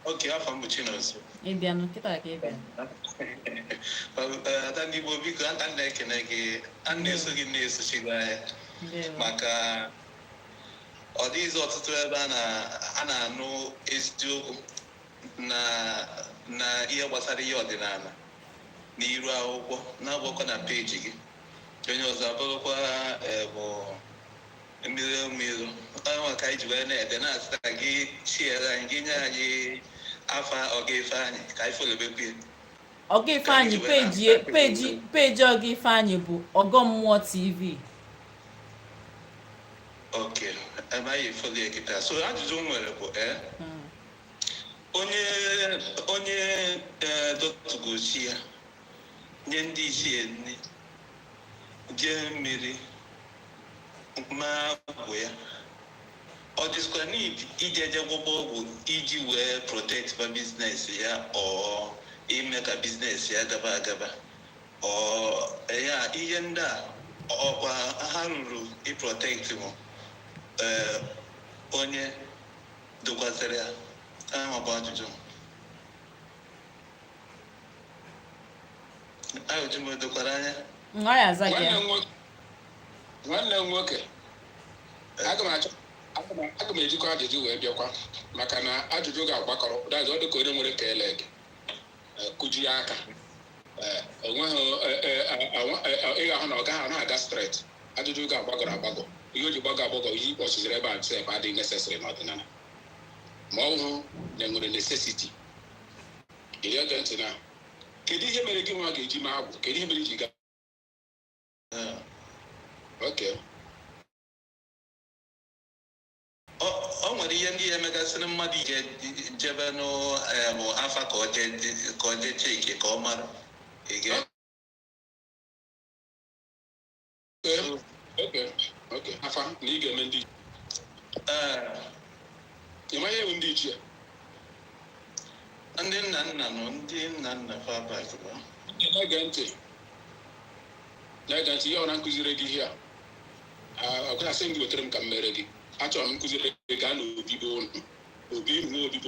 F: Oke, afa m bụ Chinonso.
B: Ịbịanụ kịta ka ịbịa.
F: Ada ndị Igbo biko, a na-ekene gị, a na-eso gị na-esochi gị anya maka ọ dịghịzi ọtụtụ ebe a na-anụ eziokwu na ihe gbasara ihe ọdịnala n'iru akwụkwọ na-agbakọ na peji gị. Onye ọzọ abụrụkwa bụ mmiri mmiri ọnwa ka anyị ji wee na-ede na-asịta gị chiere anyị, gị nye anyị afa Ọga Ifeanyị ka anyị folobekwe.
B: Ọga Ifeanyị peji Ọga Ifeanyị bụ Ọgọ Mmụọ TV.
F: Ok, ebe anyị efoli ekita. So ajụjụ m nwere bụ onye dọtụgochi ya nye ndị isi nri jee mmiri ma gwụ ya, ọ dịskwa n'iji ije gwọba ọgwụ iji wee protect ma biznes ya ọ ime ka biznes ya gaba agaba ọ ya ihe ndị a ọkwa ha ruru ịprotect mụ onye dokwasịrị ya ahụ bụ ajụjụ ajụjụ m dokwara anya
A: nwanne m nwoke aga m ejikọ ajụjụ wee bịakwa maka na ajụjụ ga-agbakọrọ dazi ọ dị ka onye nwere ka ele gị kụji aka enweghị ịga ahụ na ọ gaghị na-aga stret ajụjụ ga-agbagọrọ agbagọ ihe o ji gbagọ agbagọ ihe ịkpọchiziri ebe a nsef adịghị nesesịrị n'ọdịnala ma ọ hụ na enwere nesesiti iri oge ntị na kedu ihe mere gị nwa ga-eji ma agwụ kedu ihe mere iji gaa
F: o nwere ihe ndị ya emegasịrị mmadụ ije jebe n'afa ka ọ jee cheki ka ọ mara
A: afa na ị ga-eme ndị ịmaghị ewu ndị ichie
F: ndị nna nna nọ ndị nna nna fabak
A: na-ege ntị ihe ọ na-akụziri gị ihe a ọgụlasị m gị wetere m ka m mere gị achọrọ m nkụziri gị gaa n'obibi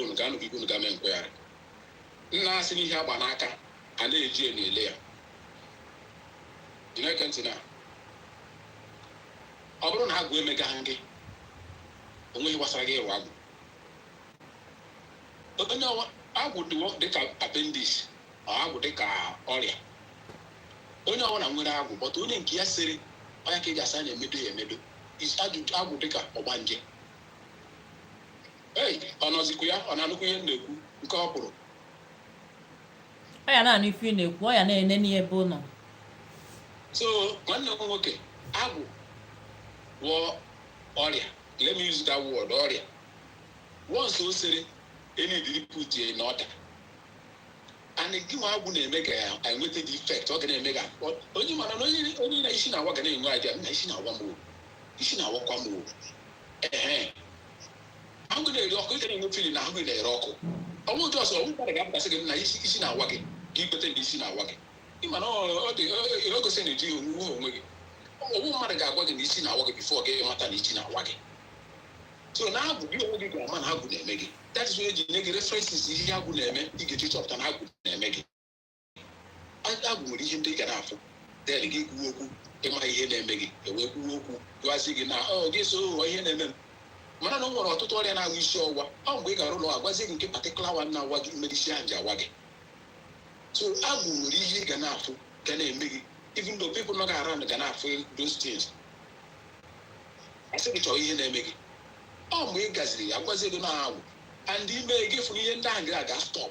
A: unu gaa n'obibi unu gaa mee mkpegharị nna asị n'ihe agba n'aka a na-eji na-ele ya na-ege ntị na ọ bụrụ na agwụ emegaghị gị onweghị gbasara gị ịwa agwụ onye agwụ dịka appendix agwụ dịka ọrịa onye ọbụla nwere agwụ bọta onye nke ya sịrị onye ka eji asa na-emedo ya emedo agwụ dịka ọgbanje ọ nọzikwa ya ọ na-anụkwu ihe m na-ekwu nke ọ pụrụ
B: ọ ya na-anụ ife ị na-ekwu ọ ya na-ene n'ebe ụlọ
A: so nwanne m nwoke agwụ wụọ ọrịa let me use that word ọrịa once o sịrị enidiri put ya n'ọda and gị nwa agwụ na-eme ka ya enweta dị effect ọ ga na-eme ga onye mana na onye na-isi na-awa ga na-enwe idea na isi na-awa m isi na-awakwa m ahụ na-eri ọkụ ike na-enwe fili na ahụ na-ere ọkụ ọnwụ ụjọ ọsọ ọnwụ mmadụ ga-apụtasị gị na isi na-awa gị gị ikpete na isi na-awa gị ịma na ọ dị ogosi na-eji onwe onwe gị ọnwụ mmadụ ga-agwa gị na isi na-awa gị bifo gị ịmata na isi na-awa gị so na agwụ gị onwe gị ga-ama na agwụ na-eme gị that is why eji nye gị references ihe agwụ na-eme ị ga-eji chọpụta na agwụ na-eme gị agwụ nwere ihe ndị ị ga na-afụ del gị kwuo okwu ịma ihe na-eme gị ewee kwuo okwu gwazi gị na gị so ihe na-eme m mana na o nwere ọtụtụ ọrịa na-agwụ isi ọwụwa ọ mgbe ị gara ụlọ agwazi gị nke patikula wa na-awa gị mmeri isi ahụ ji awa gị so agwụ nwere ihe ị ga na-afụ ga na-eme gị even though people nọ around ga na-afụ those things asị gị chọọ ihe na-eme gị ọ mgbe ị gaziri ya gwazi gị na agwụ and ime gị fụrụ ihe ndị ahụ ga-aga stop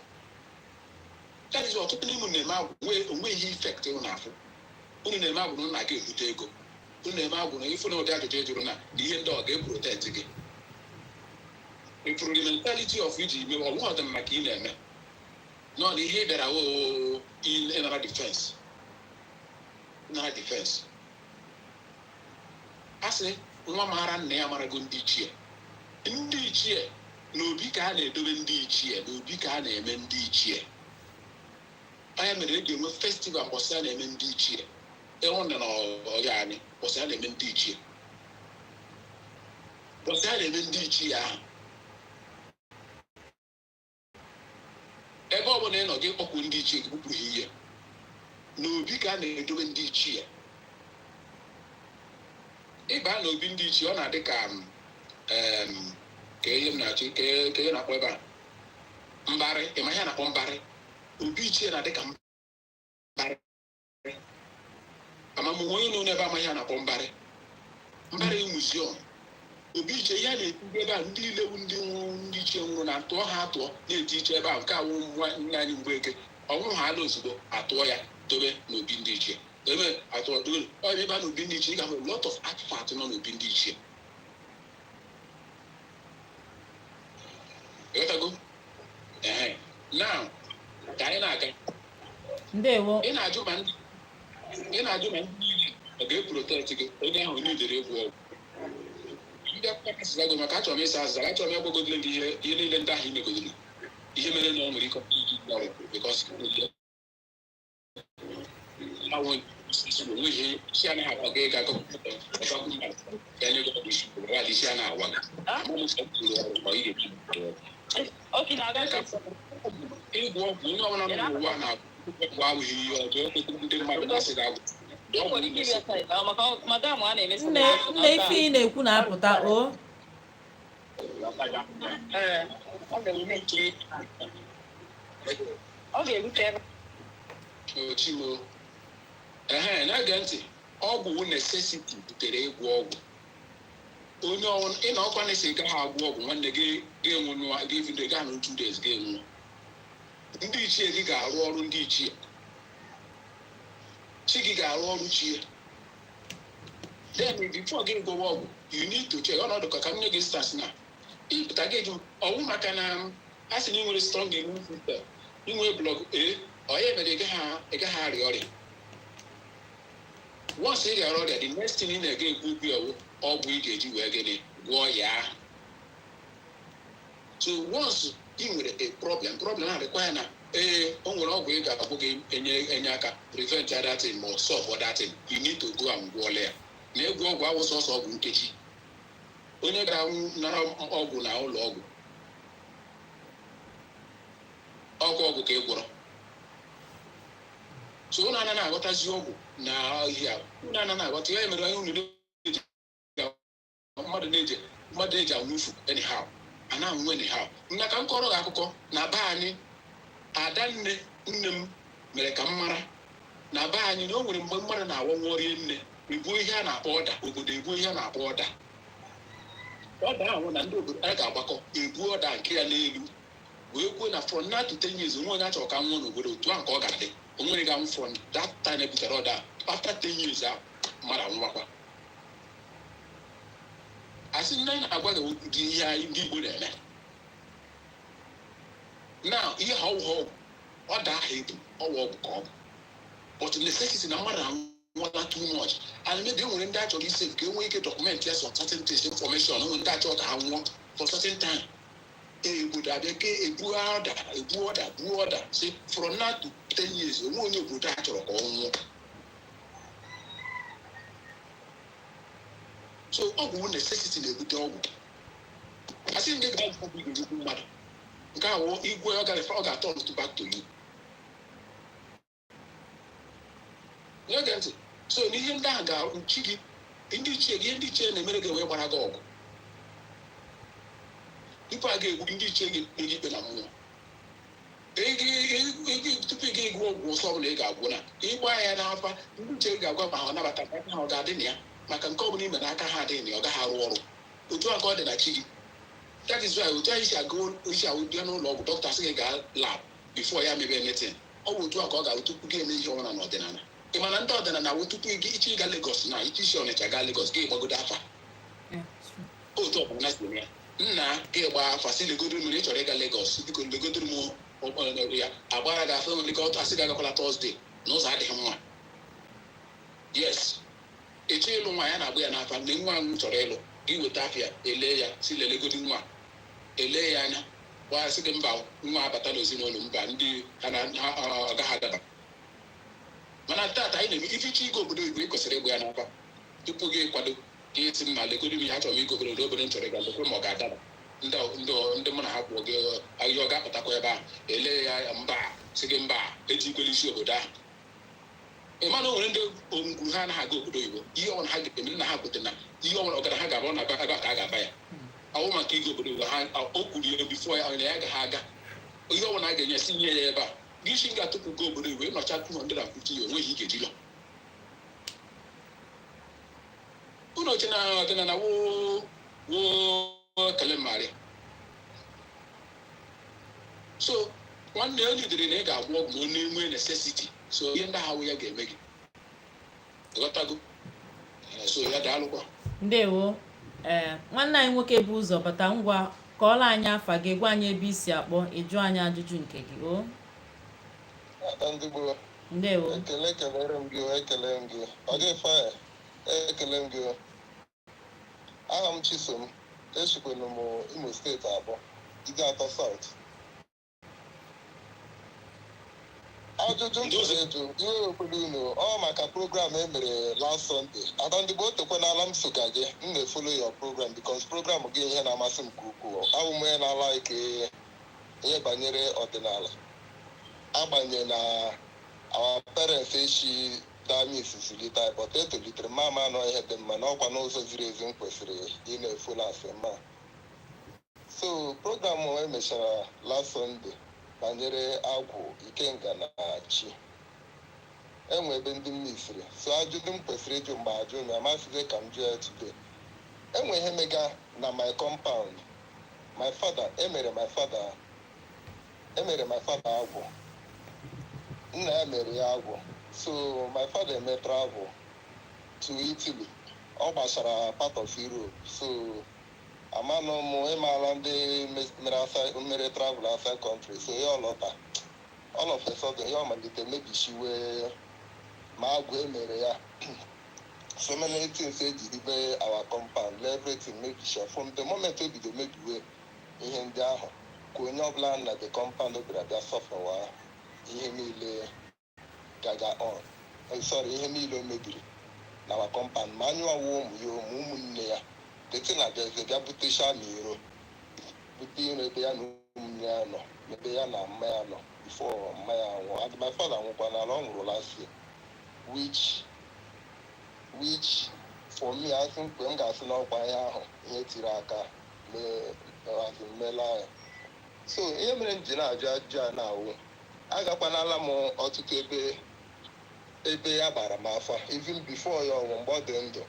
A: that is ọtụtụ n'ime na-eme agwụ onwe ihe effect ụ na-afụ unu na-eme agwụ na ga ebute ego unu na-eme agwụ na ịfụ na ụdị ajụjụ ejụrụ na ihe ndị ọ ga-eprotect gị ịfụrụ the mentality of iji ime ọnwụ ọdịm maka ị na-eme nọ na ihe bịara ịnara defense a sị nwa mara nna ya marago ndị ichie n'obi ka a na-edobe ndị ichie n'obi ka a na-eme ndị ichie anya mere e ga-enwe festival mbọsị a na-eme ndị ichie ịhụ na ọya anyị mbọsị a na-eme ndị ichie mbọsị a na-eme ndị ichie ahụ ebe ọ bụla ị nọ gị kpọkwu ndị ichie gị bupụghị ihe n'obi ka a na-edobe ndị ichie ịba n'obi ndị ichie ọ na-adị ka ka ihe m na-achọ ka ihe na-akpọ ebe a mbarị ịma ihe na-akpọ mbarị obi ichie na-adị ka mbarị amamụnwe onye nọ n'ebe amaghị a na-akpọ mbarị muziọm obi ichie ihe a na-ekwugo ebe a ndị ilewu ndị nwụrụ ndị ichie nwụrụ na atụọ ha atụọ na-eti iche ebe a nke awụ nne anyị mgbe eke ọnwụ ha ala ozugbo atụọ ya dobe n'obi ndị ichie ebe atụọ dobe ebe a n'obi ndị ichie ị ga-ahụ lot of artifact nọ n'obi ndị ichie ịghọtago now ka anyị na-aga
B: ndewo
A: ị na-ajụ ma ndị ọ ga-eprotect gị onye ahụ niile egwu ọgwụ ndị akwụkwọ asịza gị maka achọrọ m ịsa azịza achọrọ m ịgwagodile gị ihe niile ndị ahụ imegodiri ihe mere na ọ nwere ike ọrụ bikọs onweghị isi anaghị agwa gị ga-agụ mmadụ ga nye gị isi isi a na-awa ịgwọ ọgwụ onye ọbụla nọ n'ụwa na-agwụ awụghị ihe ọjọọ ndị mmadụ na-asị gị agwụ
B: nne ife ị na-ekwu na-apụta o
A: ochimo na-ege ntị ọgwụ necessity butere ịgwọ ọgwụ onye ị na ọkwa na-esi gaghị agwọ ọgwụ nwanne gị ga-enwe nwa ga-ebido gaa na 2 days ga-enwe ndị ichie gị ga-arụ ọrụ ndị ichie chi gị ga-arụ ọrụ chie then before gị gụwa ọgwụ you need to check ọnọdụ ka m nye gị stars na ịpụta gị eji ọwụ maka na a sị na ị nwere strong immune system inwe blọg onye mere ị gaghị arịa ọrịa once ị rịara ọrịa the next thing ị na-ege ekwu okwu ọgwụ ị ga-eji wee gịnị gwọọ ya so once ị nwere a problem a dịkwa ya na o nwere ọgwụ ị ga-agwụ gị enye aka prevent that thing ma solve that thing you need to go and gwọọla ya na egwu ọgwụ awụ sọsọ ọgwụ nkeji onye ga-nara ọgwụ na ụlọ ọgwụ ọgwụ ka ị gwọrọ so ụnụ anaghị aghọtazi ọgwụ na ihe a ụnụ anaghị aghọta ya mere onye ụnụ mmadụ na-eji anwụfu anyhow a na-anwụ anyhow nna ka m kọrọ gị akụkọ na be anyị ada nne m mere ka m mara na be anyị na o nwere mgbe mmadụ na-awọnwụ ọrịa nne ebuo ihe a na-akpọ ọda obodo ebuo ihe a na-akpọ ọda ahụ na ndị obodo a ga-agbakọ ebuo ọda nke ya n'elu wee kwuo na from now to 10 years onwe onye achọrọ ka nwụọ n'obodo otu a nke ọ ga-adị onwere ga nwụ from that time ebutere ọda after 10 years a mara nwakwa asị nne na-agwa gị ihe anyị ndị Igbo na-eme na ihe ha ọgwụ ọda ahụ ebu ọwa ọgwụ ka ọ bụ but necessity na mmadụ anwụọla too much and maybe enwere ndị achọrọ ise nke enwee ike document ya some certain things information onwe ndị achọrọ ka ha nwụọ for certain time obodo abịa ke ebuo ọda si from now to 10 years onwe onye obodo a chọrọ ka ọ nwụọ so ọgwụ necessity na-ebute ọgwụ asị ndị ga-agwụ ga-egbu mmadụ nke ahụ igwe ọ ga-atọ ọtụtụ back to you n'oge ntị so n'ihe ndị ahụ ga-uchi gị ndị ichie na-emere gị wee gbara gị ọgụ tupu a ga-egbu ndị ichie gị ikpe na mmụọ tupu ị ga-egwu ọgwụ ọsọ ọbụla ị ga-agwụ na ịgba ya n'afa ndị ichie ga-agwa ma ha nabata aka ha ọ ga-adị na ya maka nke ọbụla ime n'aka ha adịghị na ọ gaghị arụ ọrụ otu a ka ọ dị na chi gị that is why otu anyị si agụ bịa n'ụlọ ọgwụ dọkịta sị gị gaa lab before ya mebe anything ọ bụ otu a ka ọ ga-arụ tupu gị eme ihe ọbụla n'ọdịnala ị mana ndị ọdịnala wụ tupu ichi ịga Lagos na ichi isi Ọnịcha gaa Lagos gị gbagodo afa otu ọbụla si eme ya nna gị gba afa si legodo mmiri ị chọrọ ịga Lagos biko legodoro m ya agbara gị afọ nwere ka asị gị agakwala Tọzdee na ụzọ adịghị mma yes eche ịlụ nwa ya na-agba ya n'afa mgbe nwa ahụ chọrọ ịlụ gị weta afịa elee ya si lelegodi nwa elee ya anya gwa sị gị mba nwa abata n'ezinụlọ mba ndị ha agaghị adaba mana taata anyị na-eme ificha ịga obodo oyibo ị kwesịrị ịgba ya n'afa tupu gị kwado ka esi m na legodi m ya achọrọ m ịga obodo obere m chọrọ ịga lekwe ma ọ ga-adaba ndị mụ na ha kwụọ gị ahịa ọ ga-apụtakwa ebe ahụ elee ya mba sị gị mba eji ikwele isi obodo ahụ ịma na o nwere ndị ngwuru ha anaghị aga obodo oyibo ihe ọbụla ha ga-eme na ha kwute na ihe ọbụla ọgara ha ga-abụ na ebe ka a ga-aba ya ọwụ maka ịga obodo oyibo ha o kwuru ya bifo ya na ya agaghị aga ihe ọbụla a ga-enye si nye ya ebe a gị isi ga tupu ga obodo oyibo ịnọcha 250 ya onweghị ike jilo ụlọ oche na ọdịnala woo kele mmarị so nwanne onye dịrị na ị ga-agwọ ọgwụ ma ọ na-enwe necessity so ihe ndị ahụ ya ga-eme gị ghọtago so ya daalụkwa
B: ndewo nwanne anyị nwoke bụ ụzọ bata ngwa kọọrọ anyị afa gị gwa anyị ebe isi akpọ ịjụ anyị ajụjụ nke gị o ndewo
G: ekele m gị ọ gị faya ekele m gị aha m Chisom esikwelu m Imo steeti abụọ Ide Atọ South ajụjụ ntụrụ ihe obodo unu ọ maka program emere last Sunday adandịgbo otekwanala m soga gị m na-efolo your program because program gị ihe na-amasị m nke ukwuu abụ m onye na-ala ike ihe banyere ọdịnala agbanye na our parents echi damis zụlite but etolitere mama anọ ihe dị mma n'ọkwa n'ụzọ ziri ezi m kwesịrị ị na-efolo asị ma so program emechara last Sunday banyere agwụ ikenga na chi enwe ebe ndị mmisiri so ajụjụ m kwesịrị ịjụ mgbe ajụ m amasịghị ka m jụọ ya today enwe ihe mega na my compound my father emere my father agwụ nna ya mere ya agwụ so my father eme travel to Italy ọ gbasara part of Europe so amanụ m ịmaala ndị mere travel outside country so ya ọlọta all of a sudden ya ọmalite mebishiwe ma agwụ emere ya so many things ejidibe our compound everything mebisha from the moment o bido mebiwe ihe ndị ahụ ka onye ọbụla na the compound bịara bịa sọfewa ihe niile gaga on ihe niile o mebiri na our compound ma anyụwa ụmụ ya ụmụnne ya deti na bịaze bịa butechaa na iro bute iro ebe ya na ụmụnne ya nọ ebe ya na mma ya nọ before mma ya nwụọ and my father nwụkwa n'ala ọ nwụrụ last year which for me asị mkpe m ga-asị n'ọkwa ihe ahụ ihe tiri aka meela ya so ihe mere m ji na-ajụ ajụjụ a na-awụ agakwanala m ọtụtụ ebe ya bara m afa even before ya ọnwụ mgbe ọ dị ndụ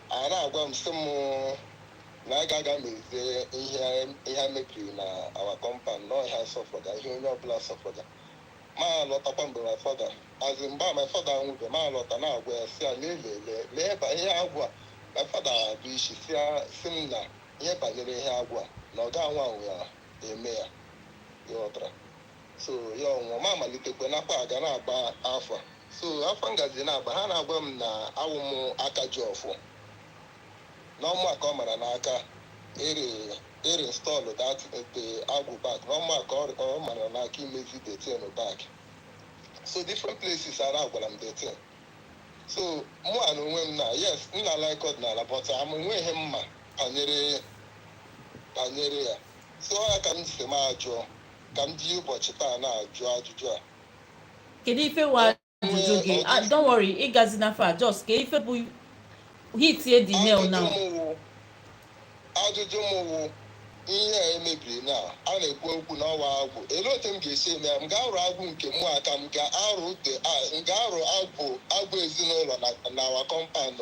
G: a na-agwa m sị m na a ga-aga mezie ihe mebiri na our compound na ọhịa sọfọga ihe onye ọbụla sọfọga ma lọtakwa mgbe my father azị mgbe my father nwụbe ma lọta na-agwa ya si ya lee ihe agwụ a my father bụ isi si m na ihe banyere ihe agwụ a na ọ ga-anwa anwụ ya eme ya ịghọtara so ya ọnwụọ ma malitekwe nakwa aga na-agba afọ so afọ ngazi na-agba ha na-agwa m na awụ m aka ji ọfụ n'ọmụ aka ọ mara n'aka ere stọọlụ the agwụ back n'ọmụ aka ọ mara n'aka imezi the tin back so different places a na-agwara m the tin so mụ a na onwe m na yes m na like ọdịnala but ama enweghị mma banyere ya so ya ka m si m ajụọ ka m ji ụbọchị taa na-ajụ ajụjụ a
B: kedu ife wa ajụjụ gị don't worry ịgazi n'afọ a just ka ife bụ hitie the nail now
G: ajụjụ m wụ ihe a emebiri na a na-ekwu okwu n'ọwa agwụ ele otu m ga-esi eme ya m ga-arụ agwụ nke mụ aka m ga-arụ agwụ ezinụlọ na awa kọmpand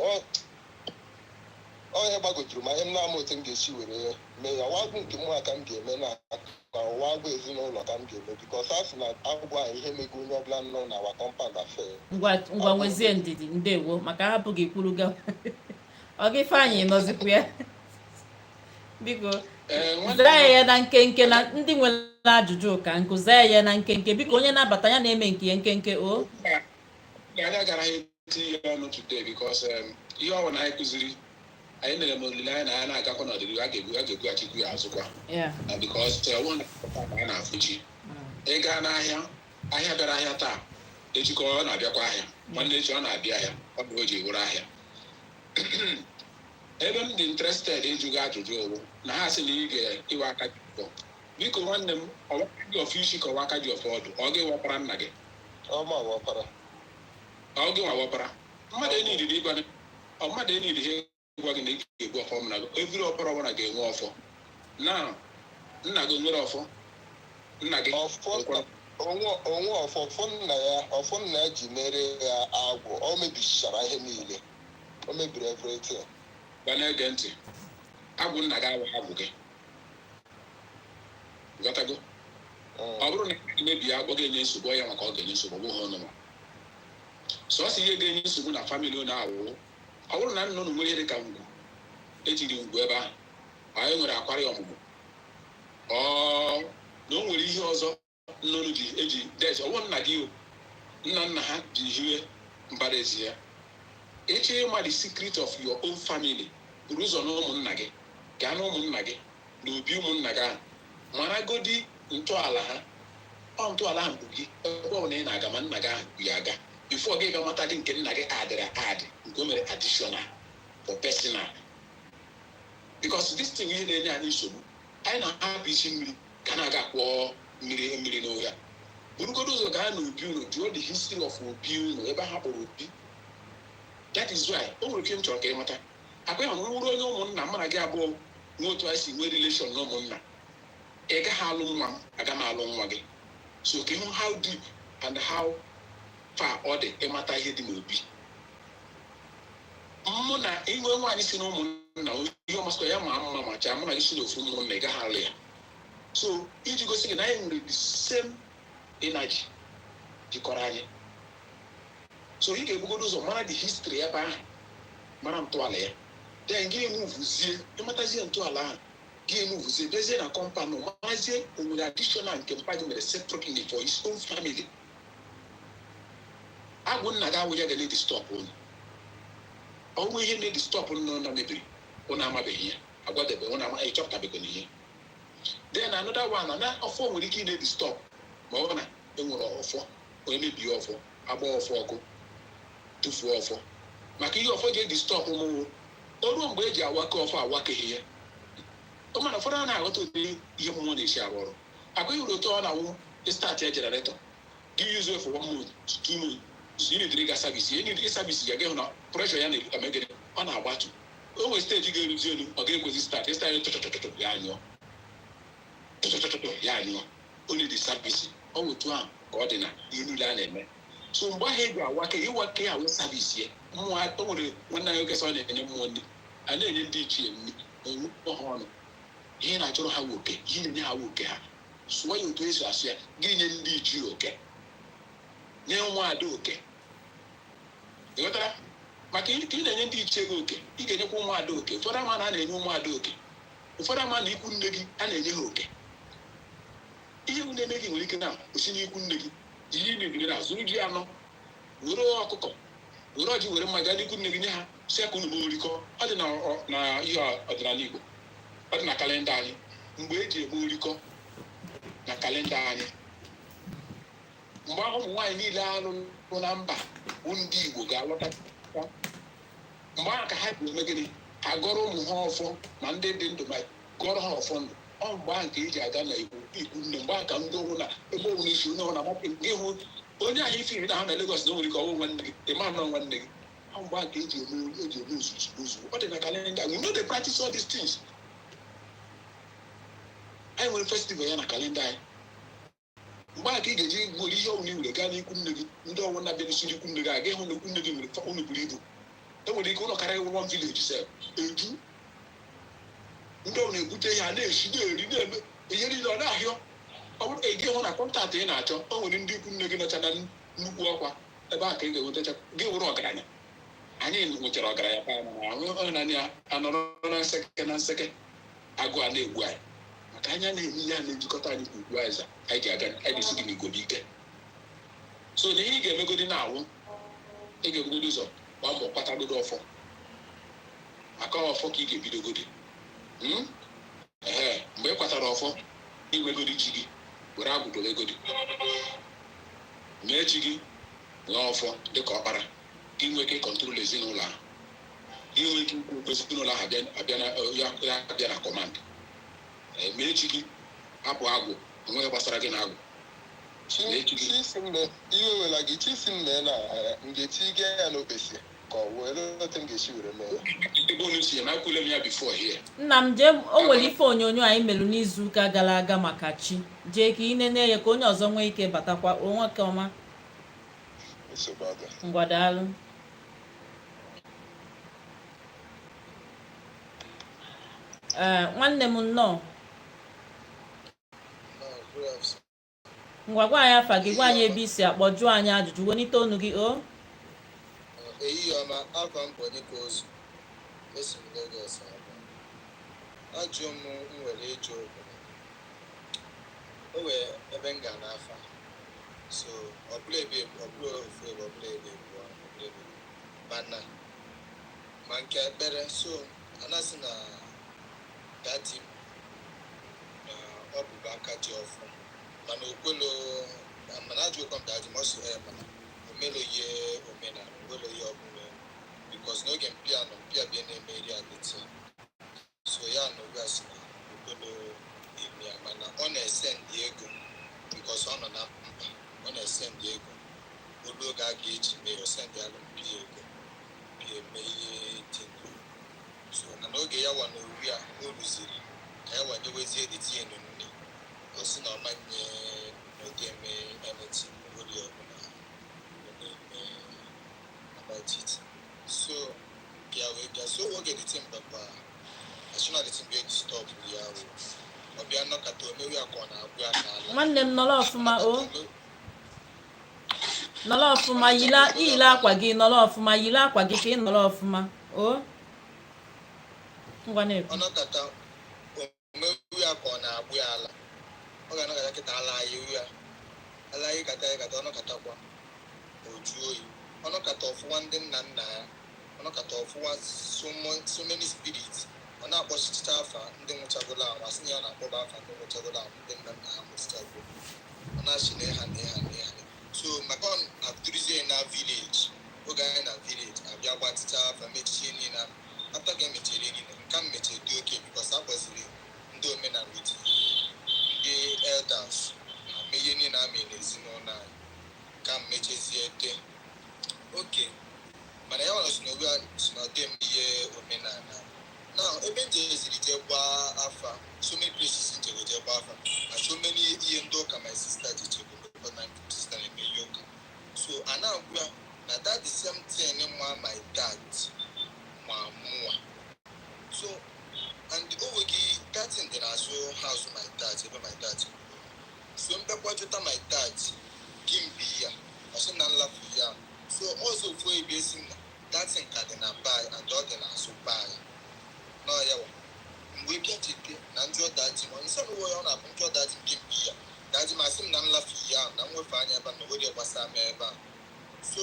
G: onye gbagojuru ma ihe m na-ama otu m ga-esi were mee ya ọwa agwụ nke mụ aka m ga-eme na ọwa agwụ ezinụlọ ka m ga-eme bikọs a sị na agwụ a ihe mego onye ọbụla nọ na awa kọmpand afe
B: ngwa nwezie ndidi ndewo maka hapụ gị kwuru ga ọ gị Ifeanyị nọzikwu ya biko zaa ya na nkenke na ndị nwere ajụjụ ka nkụzaa ya na nkenke biko onye na-abata ya na-eme nke ya nkenke o
A: anyị gara eti ya ọnụ today because ihe ọ na anyị kụziri anyị nere m olileanya na ya na-agakwa n'ọdịnihu a ga-ebughachikwu ya azụkwa because ọnwụ a na-afụchi ịga n'ahịa ahịa bịara ahịa taa echikọ ọ na-abịakwa ahịa nwanne echi ọ na-abịa ahịa ọ bụ o ji were ahịa ebe m dị interested ịjụga ajụjụ owu na ha sị na ị ga-iwe aka ji ọfọ biko nwanne m ọwaka ji ọfọ isi ka ọwaka ji ọfọ ọdụ ọ gị wọpara nna gị ọ gị nwa wọpara mmadụ enidiri ịgwa gị na ị ga-egbu ọfọ m na gị eviri ọpara ọbụla ga-enwe ọfọ na nna gị nwere ọfọ nna gị
G: onwe ọfọ nna ya ji mere ya agwụ o mebichara ihe niile o mebiri everything
A: gba na-ege ntị agwụ nna gị awa agwụ gị ghọtago ọ bụrụ na mebi ya ọ ga-enye nsogbu ya maka ọ ga-enye nsogbu bụghị ọnụma sọsọ ihe ga-enye nsogbu na famili onye awụwụ ọ bụrụ na nna unu nwere ihe dị ka ngwu ejiri ngwu ebe ahụ anyị nwere akwara ya ọmụmụ na o nwere ihe ọzọ nnụnụ ji eji det ọwụ nna gị nna ha ji hiwe mbara ezi ya eche ịma the secret of your own family buru ụzọ na ụmụnna gị gaa na ụmụnna gị na obi ụmụnna gị ahụ maragodi ntọala ha ọ ntọala ahụ bụ gị ebe ọ na ị na-aga ma nna gị ahụ ya aga bifo gị ga mata dị nke nna gị adịrị adị nke o mere additional for personal because this thing ihe na-enye anyị nsogbu anyị na-ahapụ isi mmiri ka na-aga akwọ mmiri n'ụya burugodo ụzọ gaa na obi unu jụọ the history of obi unu ebe a hapụrụ obi. That is why o nwere ike m chọrọ ka ịmata akwa ịhụ nwụrụ onye ụmụnna m na gị abụọ nwe otu anyị si nwee relation na ụmụnna ị gaghị alụ nwa m aga m alụ nwa gị so ka ịhụ how deep and how far ọ dị ịmata ihe dị n'obi. Mụ na inwe nwaanyị si na ụmụnna ihe ọmasịkwa ya ma mma ma chaa mụ na gị si n'ofu ụmụnna ị gaghị alụ ya so iji gosi gị na anyị nwere the same energy jikọrọ anyị so ị ga-ebugodo ụzọ mara the history ebe ahụ mara ntọala ya then gị emuvuzie ịmatazie ntọala ahụ gị emuvuzie bezie na kọmpanụ marazie onwere additional nke mpa gị mere separately for his own family. Agwụ nna gị awụghị ga na-edi stọpụ unu ọnwụ ihe na-edi stọpụ nọ na mebiri ụnụ amabeghị ya agwadebe ụnụ amaghị chọpụtabego n'ihe then another one na ọfọ nwere ike ị na-edi stọpụ ma ọ na enwere ọfọ onye mebie ọfọ agba ọfọ ọkụ tụfuo ọfọ maka ihe ọfọ ga-edi stọpụ mụwụ o ruo mgbe eji awake ọfọ awakeghị ya ọ mana ụfọdụ a na-aghọta ụdị ihe mmụọ na-esi arụ ọrụ akwaghị uru otu ọ na-awụ start ya generator gị use for 1 month 2 months you need ịga service you need service ya gị hụ na pressure ya na-emegide ọ na-agbatu o nwere steji ga-eruzi elu ọ ga-ekwezi start start tụtụtụtụ ya anyụọ tụtụtụtụ ya anyụọ only the service ọ wetu ahụ ka ọ dị na ihe niile a na-eme so mgbe ahụ eji awake ịwake ya wee service ya mmụọ o nwere nwanne anyị okesa ọ na-enye mmụọ ndị a na-enye ndị ichie nri onwe ọha ọnụ ihe na-achọrọ ha woke ihe na-enye ha woke ha sụọ ya otu esi asụ ya gị nye ndị ichie oke nye nwa ada oke ịghọtara maka ị na-enye ndị ichie gị oke ị ga-enyekwa ụmụada oke ụfọdụ ama na a na-enye ụmụada oke ụfọdụ ama na ikwu nne gị a na-enye ha oke ihe ụ na-eme gị nwere ike na osi n'ikwu nne gị ihe ị na-ebiri na zụrụ ji anọ were ọkụkọ were ọjị were mma gaa n'ikwu nne gị nye ha si aka unu orikọ ọ dị na ihe ọdịnala Igbo ọ dị na kalenda anyị mgbe eji eme orikọ na kalenda anyị mgbe ahụ ụmụ nwaanyị niile alụrụ na mba bụ ndị Igbo ga-alọta mgbe ahụ ka ha bụ eme gịnị ha gọrọ ụmụ ha ọfọ ma ndị dị ndụ ma gọrọ ha ọfọ ndụ ọ mgbe ahụ ka eji aga na ikwu nne mgbe ahụ ka ndị ọnwụ na ebe ọnwụ isi onye ọnwụ na-agbapụ gị hụ onye ahụ ife iri na ha na Lagos na nwere ike ọnwụ nwanne gị ịma nọ nwanne gị ọ mgbe ahụ ka eji eme ozugbo ọ dị na kalenda we know the practice all these things. Anyị nwere festival ya na kalenda anyị mgbe ahụ ka ị ga-eji nwere ihe ọnwụ iwere gaa n'ikwu nne gị ndị ọnwụ na-abịa n'isi ikwu nne gị aga ịhụ na ikwu nne gị nwere unu buru ibu enwere ike ụlọ karịa one village sef eju ndị ọrụ na-ebute ihe a na-esi na-eri na-eme ihe niile ọ na-ahịọ ọ bụrụ ka ị ga-ehụ na kọntaktị ị na-achọ o nwere ndị ikwu nne gị nọcha na nnukwu ọkwa ebe ahụ ka ị ga-enwetacha gị nwere ọgaranya anyị nwechara ọgaranya pa na ahụ naanị ya anọrọ na nseke agụ a na-egbu anyị maka anya na-eme ihe a na-ejikọta anyị ka ugbu aza anyị ga-aga anyị ga-esi gị n'Igwebuike so na ihe ị ga-emegodi na-awụ ị ga-ebugodi ụzọ gba mbọ kpatagodo ọfọ maka ọfọ ka ị ga-ebidogodi mgbe ị kwatara ọfọ inwegodi chi gị were agwụ dobegodi mee chi gị nwee ọfọ dịka ọkpara ka ị nwee ike kọntrol ezinụlọ ahụ inwe ike ikwu ezinụlọ ahụ abịa na kọmand mee chi gị hapụ agwụ onweghị gbasara gị na agwụ
G: ihe wela gị chisi m mee na m ga-eti gị ya n'okpesi ka ọ wee lete m ga-esi were mee ya
A: ebe unu si ya na akwụle m ya bifo here
B: nna m jee o nwere ife onyonyo anyị melụ n'izu ụka gara aga maka chi jee ka ị nene ya ka onye ọzọ nwee ike batakwa onwe ka ọma ngwadalụ nwanne m nnọọ ngwa gwa anyị afa gị gwa anyị ebe isi akpọ jụọ anyị ajụjụ wenite onu gị o
G: ehihie ọma afọ m bụ dịka ozu esi m Lagos ajụ m nwere ịjụ o wee ebe m ga n'afa so ọbụla ofu ebe ọbụla ebe mana ma nke ekpere so anasị na dati na ọ bụbu aka ji ọfụ mana okwelo that must omelo ye omena omelo ye obume because no can be an ompia be na area at so ya no gas omelo emi amana on send Diego because on send Diego olu ga age me send the alum Diego be me tingo so na no ge ya wa no wi a oluziri ka wa de wezi the tie no ni o si na manye no ge me anything olu about it. So, yeah, we so we get the team, Papa. As soon as the team get stop, we are. We are not at all. We are going to. We are not.
B: Man, them no love for my oh. No love for my ila kwa gi no love for my ila kwa gi no love for my oh. Ngwane.
G: Ono kata we are going to. We are. We are not going to get ala yi kata ono kata kwa. Ojuoi. Ono kata of one thing nana. Ono kata of one so many spirits. Ona akpọchite afa ndị nwụchagola ahụ asị na ya na-akpọba afa ndị nwụchagola ahụ ndị nna nna ha nwụchago ọ na-achị na ha so maka abdurizie na village oge anyị na village abịa gbatịcha afa mechie niile afta ga emechere niile nka mmechie dị oke bikos a kpọziri ndị omenala wit ndị elders na meye niile amị n'ezinụlọ anyị ka mmechezie de oke mana ya nwere si na ọdị ihe omenala now, even Jeziri Jeba Alpha, so many places in Jeba Alpha, and so many Yendoka, my sister, but my sister in Yoga. So, and now we are that the same thing my dad, my mom. So, and the Owogi, that's in the Nazo house of my dad, even my dad. So, I'm the budget of my dad, Gimbia, I said, not love you. So, also for a basin, that's in Kadena buy and Dodena so buy. No, yeah. We get it. Nanjo daddy, when some way on up, Nanjo daddy give me. Daddy, my sim nan laugh ya. Nan we find ya, but nobody was a member. So,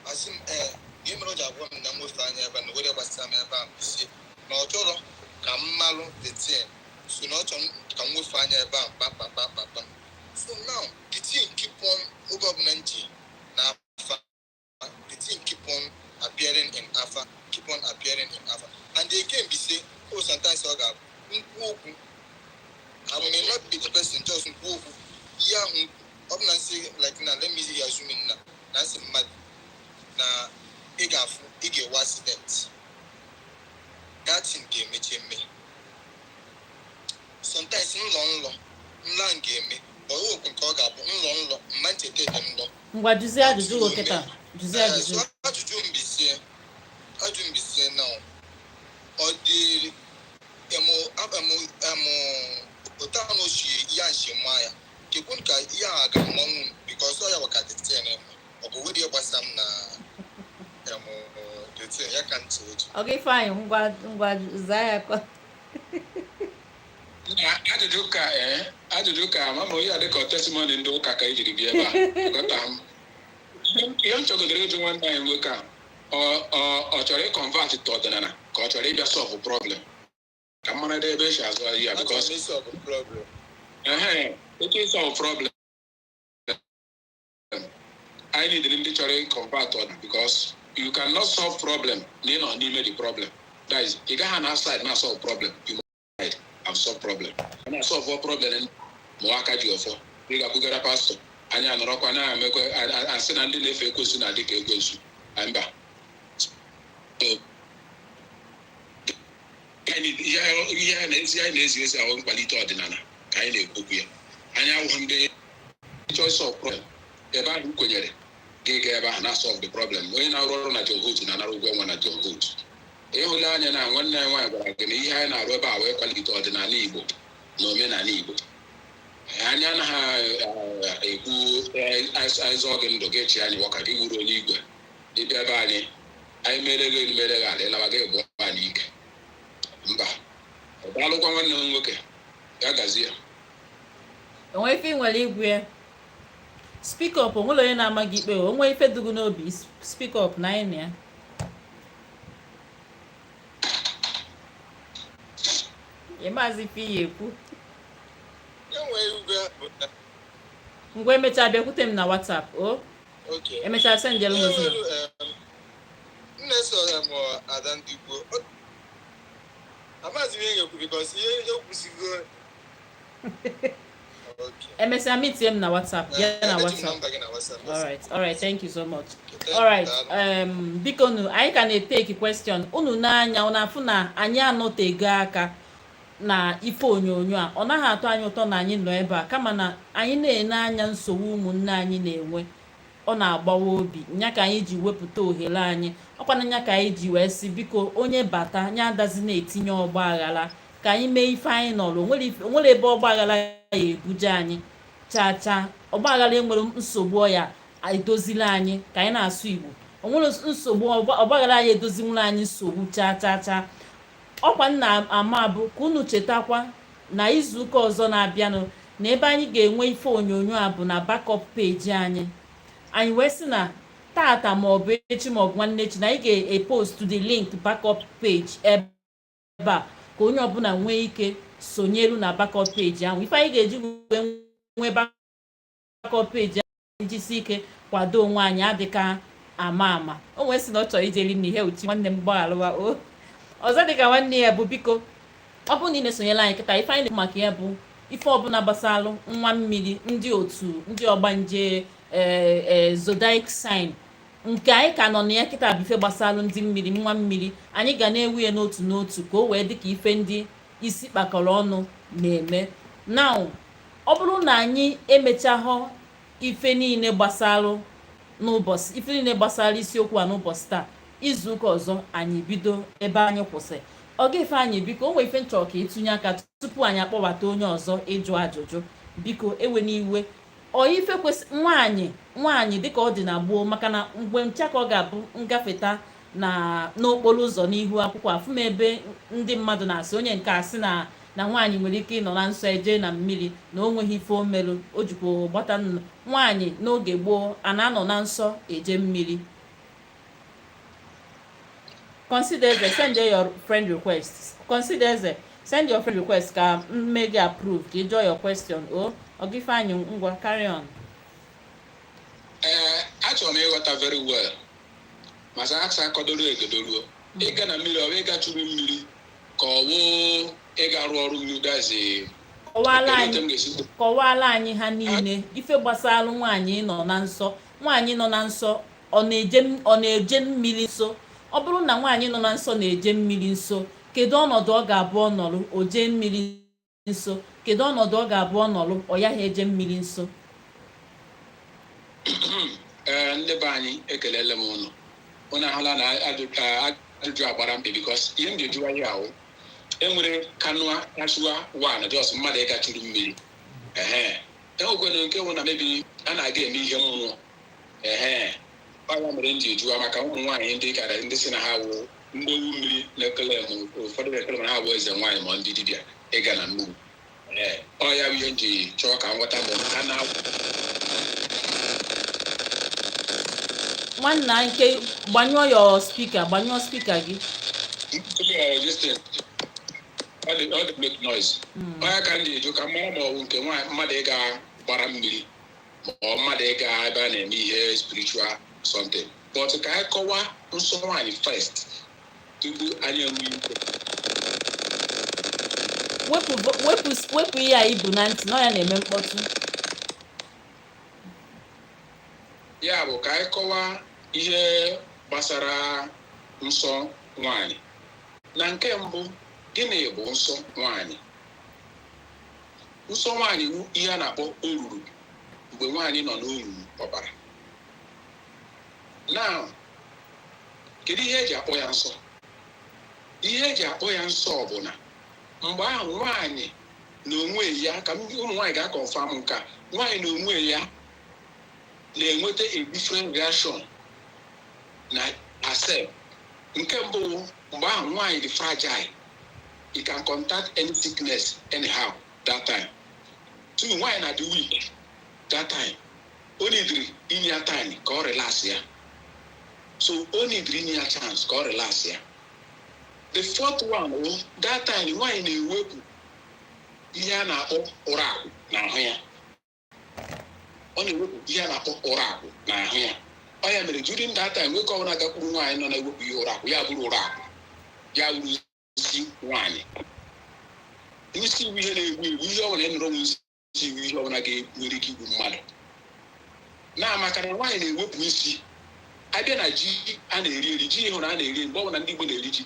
G: I sim game roja one, nan we find ya, but nobody was a member. See, no, Toro, come malo the team. So, not on can we find ya, papa. So now, the team keep on government. Now, the team keep on appearing in Alpha, and they can be say, oh, sometimes I may not be the person just yeah, I'm not saying like now. Let me see assuming now. That's mad. Now, Ige was that. That's in game me. Sometimes long game, but who can call up long, manche take them long.
B: What you say ajụjụ oketa? Jụzie ajụjụ.
G: So ajụjụ mbi say now. Or the otano shi ya shimaya. Kikunka ya aga mmanwụ because ọ ya wakati tene. Ọkụ wedi gbasam na the thing ya kan tụrụ.
B: Okay, fine. Ngwa zaya kwa.
A: Ajụjụ ka mama onye adịka testimony ndị ụka ka ejiri bịa ebe a gọta m ihe m chọgodere ịjụ nwanne anyị nwoke a ọ chọrọ ịkọnvat to ọdịnala ka ọ chọrọ ịbịa solve problem ka m mara ebe esi azụ ahịa because etu solve problem I need ndị chọrọ ịkọnvat ọdịnala because you cannot solve problem na ị nọ n'ime the problem that is ị gaghị na outside na solve problem you must and solve problem na solve all problem ma aka ji ọfọ ị ga-akwụgara pastọ anyị anọrọkwa na amekwe asị na ndị na-efe ekwensu na dịka ekwensu mba ihe na-ezi ezi ahụ mkpalite ọdịnala ka anyị na-ekwukwu ya anyị awụghị ndị choice of problem ebe ahụ kwenyere ga ebe ahụ na solve the problem onye na-arụ ọrụ na John na-anara ụgwọ nwa na John ịhụla anya na nwanne anyị nwaanyị gwara gị na ihe anyị na-arụ ebe a wee kwalite ọdịnala Igbo na omenala Igbo anyị anaghị ekwu aịzọ gị ndụ gị echi anyị wọka gị wuru onye igwe ịbịa ebe anyị mere gị ala ịlawa gị bụ anyị ike mba ọdalụkwa nwanne m nwoke ya gazie
B: onwe ife nwere igwe speak up onwere onye na-ama gị ikpe onwe ife dugu n'obi speak up na anyị ya ịmazi ife ihe ekwu ngwa emechaa bịakwute m na WhatsApp
G: Okay.
B: emechaa sendịlụ m ozi
G: Nne so m Ada Ndị Igbo. Amaghịzi m ihe ekwu because ihe ekwusigo. Okay.
B: emesịa meetie m na WhatsApp bịa na WhatsApp. All right, thank you so much. All right, biko nu anyị ka na-eteki question unu n'anya unu afụ na anyị anọtego aka na ife onyonyo a ọ naghị atọ anyị ụtọ na anyị nọ ebe a kama na anyị na-ene anya nsogbu ụmụnne anyị na-enwe ọ na-agbawa obi nya ka anyị ji wepụta ohere anyị ọkwana nya ka anyị ji wee sị biko onye bata nya adazi na-etinye ọgba aghara ka anyị mee ife anyị nọrọ onwere ebe ọgba aghara ya ebuje anyị chaa ọgba aghara enwere nsogbu ọya edozila anyị ka anyị na-asụ Igbo onwere nsogbu ọgba aghara anyị edozinwere anyị nsogbu chaa ọkwa nna ama bụ ka unu chetakwa na izuụka ọzọ na-abịanụ na ebe anyị ga-enwe ife onyonyo a bụ na backup peji anyị wee sị na tata maọbụ echi maọbụ nwanne echi na anyị ga-epost the link backup page ebe a ka onye ọbụla nwee ike sonyeru na backup peji ahụ ife anyị ga-eji wee nwee backup peji ahụ jisi ike kwado onwe anyị adịka ama o wee sị na ọ chọrọ ijeri na ihe uchi nwanne m gbaghalụwa ọzọ dịka nwanne ya bụ biko ọ bụrụ na ị na-esonyela anyị kịta ife anyị na-ekwu maka ya bụ ife ọbụla gbasalụ Nwammili ndị otu ndị ọgbanje Zodiac sign nke anyị ka nọ na ya kịta bụ ife gbasalụ ndị mmiri Nwammili anyị ga na-ewu ya n'otu n'otu ka o wee dịka ife ndị isi kpakọrọ ọnụ na-eme now ọ bụrụ na anyị emechaghọ ife niile gbasalụ n'ụbọchị ife niile gbasara isiokwu a n'ụbọchị taa izuụka ọzọ anyị bido ebe anyị kwụsị ọ ga-efe anyị biko o nwee ife nchọ ka ịtụnye aka tupu anyị akpọbata onye ọzọ ịjụ ajụjụ biko ewe n'iwe ife kwesị nwaanyị dịka ọ dị na gboo maka na mgbe ncha ka ọ ga-abụ ngafeta n'okporo ụzọ n'ihu akwụkwọ afụm ebe ndị mmadụ na-asị onye nke asị na nwaanyị nwere ike ịnọ na nsọ eje na mmiri na o nweghị ife o merụ o jikwa gbata nwaanyị n'oge gboo a na-anọ na nsọ eje mmiri. Consider Eze, send your friend request. Consider Eze, send your friend request ka make it approve. Ka enjoy your question. I'll give you ngwa carry on.
A: Achọrọ m ịghọta very well. Masa asa akọdoro egedoro. Ịga na mmiri ọ ịga chụrụ mmiri ka ọ wụ ịga arụ ọrụ mmiri
B: kọwala anyị ha niile ife gbasara nwaanyị nọ na nsọ ọ na-eje mmiri nso. Ọ bụrụ na nwaanyị nọ na nsọ na-eje mmiri nso kedu ọnọdụ ọ ga-abụ ọ nọrụ o jee mmiri nso kedu ọnọdụ ọ ga-abụ ọ nọrụ ọ yaghị eje mmiri nso.
A: Ndị be anyị ekelele m ụnụ ahụla na ajụjụ agbara mkpe bikos ihe m ga-ejuwa ya ahụ enwere kanụa asụwa wan jos mmadụ ịga chụrụ mmiri enwekwere nke nwụ na mebi a na-aga eme ihe mmụọ ọya mere m ji ejuwa maka ụmụ nwaanyị ndị kara ndị si na ha wụ mgbowu mmiri na-ekele m ụfọdụ na-ekele ma ha bụ eze nwaanyị ma ndị dibịa ịga na mmiri ọya bụ ihe m ji chọọ ka m ghọta bụ ha na-agwụ
B: nwanna nke gbanyụọ spika gị
A: ọ dị make noise ọya ka m ji eju ka mara ma ọ bụ nke mmadụ ịga gbara mmiri ma ọ mmadụ ịga ebe a na-eme ihe spiritual something but ka anyị kọwaa nsọ nwaanyị first tupu anyị enwe
B: wepụ ihe a ibu na ntị na ya na-eme mkpọtụ.
A: ya bụ ka anyị kọwaa ihe gbasara nsọ nwaanyị. Na nke mbụ, gịnị bụ nsọ nwaanyị? Nsọ nwaanyị bụ ihe a na-akpọ oruru mgbe nwaanyị nọ n'oruru ọbara. Now, kedu ihe eji akpọ ya nsọ? Ihe eji akpọ ya nsọ bụ na mgbe ahụ nwaanyị na onwe ya, ka ụmụ nwaanyị ga-akọnfam nke a, nwaanyị na onwe ya na-enweta a different reaction na herself. Nke mbụ, mgbe ahụ nwaanyị dị fragile, he can contact any sickness anyhow that time. Two, nwaanyị na dị weak that time. O neediri inye ya time ka ọ relax ya. So o neediri inye ya chance ka ọ relax ya. The fourth one, that time nwaanyị na-ewepụ ihe a na-akpọ ụra n'ahụ ya. ọ na-ewepụ ihe a na-akpọ ụra akwụ n'ahụ ya. Ọ ya mere during that time nwoke ọbụla gakwuru nwaanyị nọ na-ewepụ ihe ụra akwụ ya bụrụ ụra akwụ ya bụrụ isi nwaanyị. Isi iwu ihe na-egbu egbu ihe ọbụla ị nụrụ isi iwu ihe ọbụla ga-nwere ike igbu mmadụ. Na-amaka na nwaanyị na-ewepụ isi abịa na ji a na-eri eri ji ịhụrụ a na-eri mgbe ọbụla ndị Igbo na-eri ji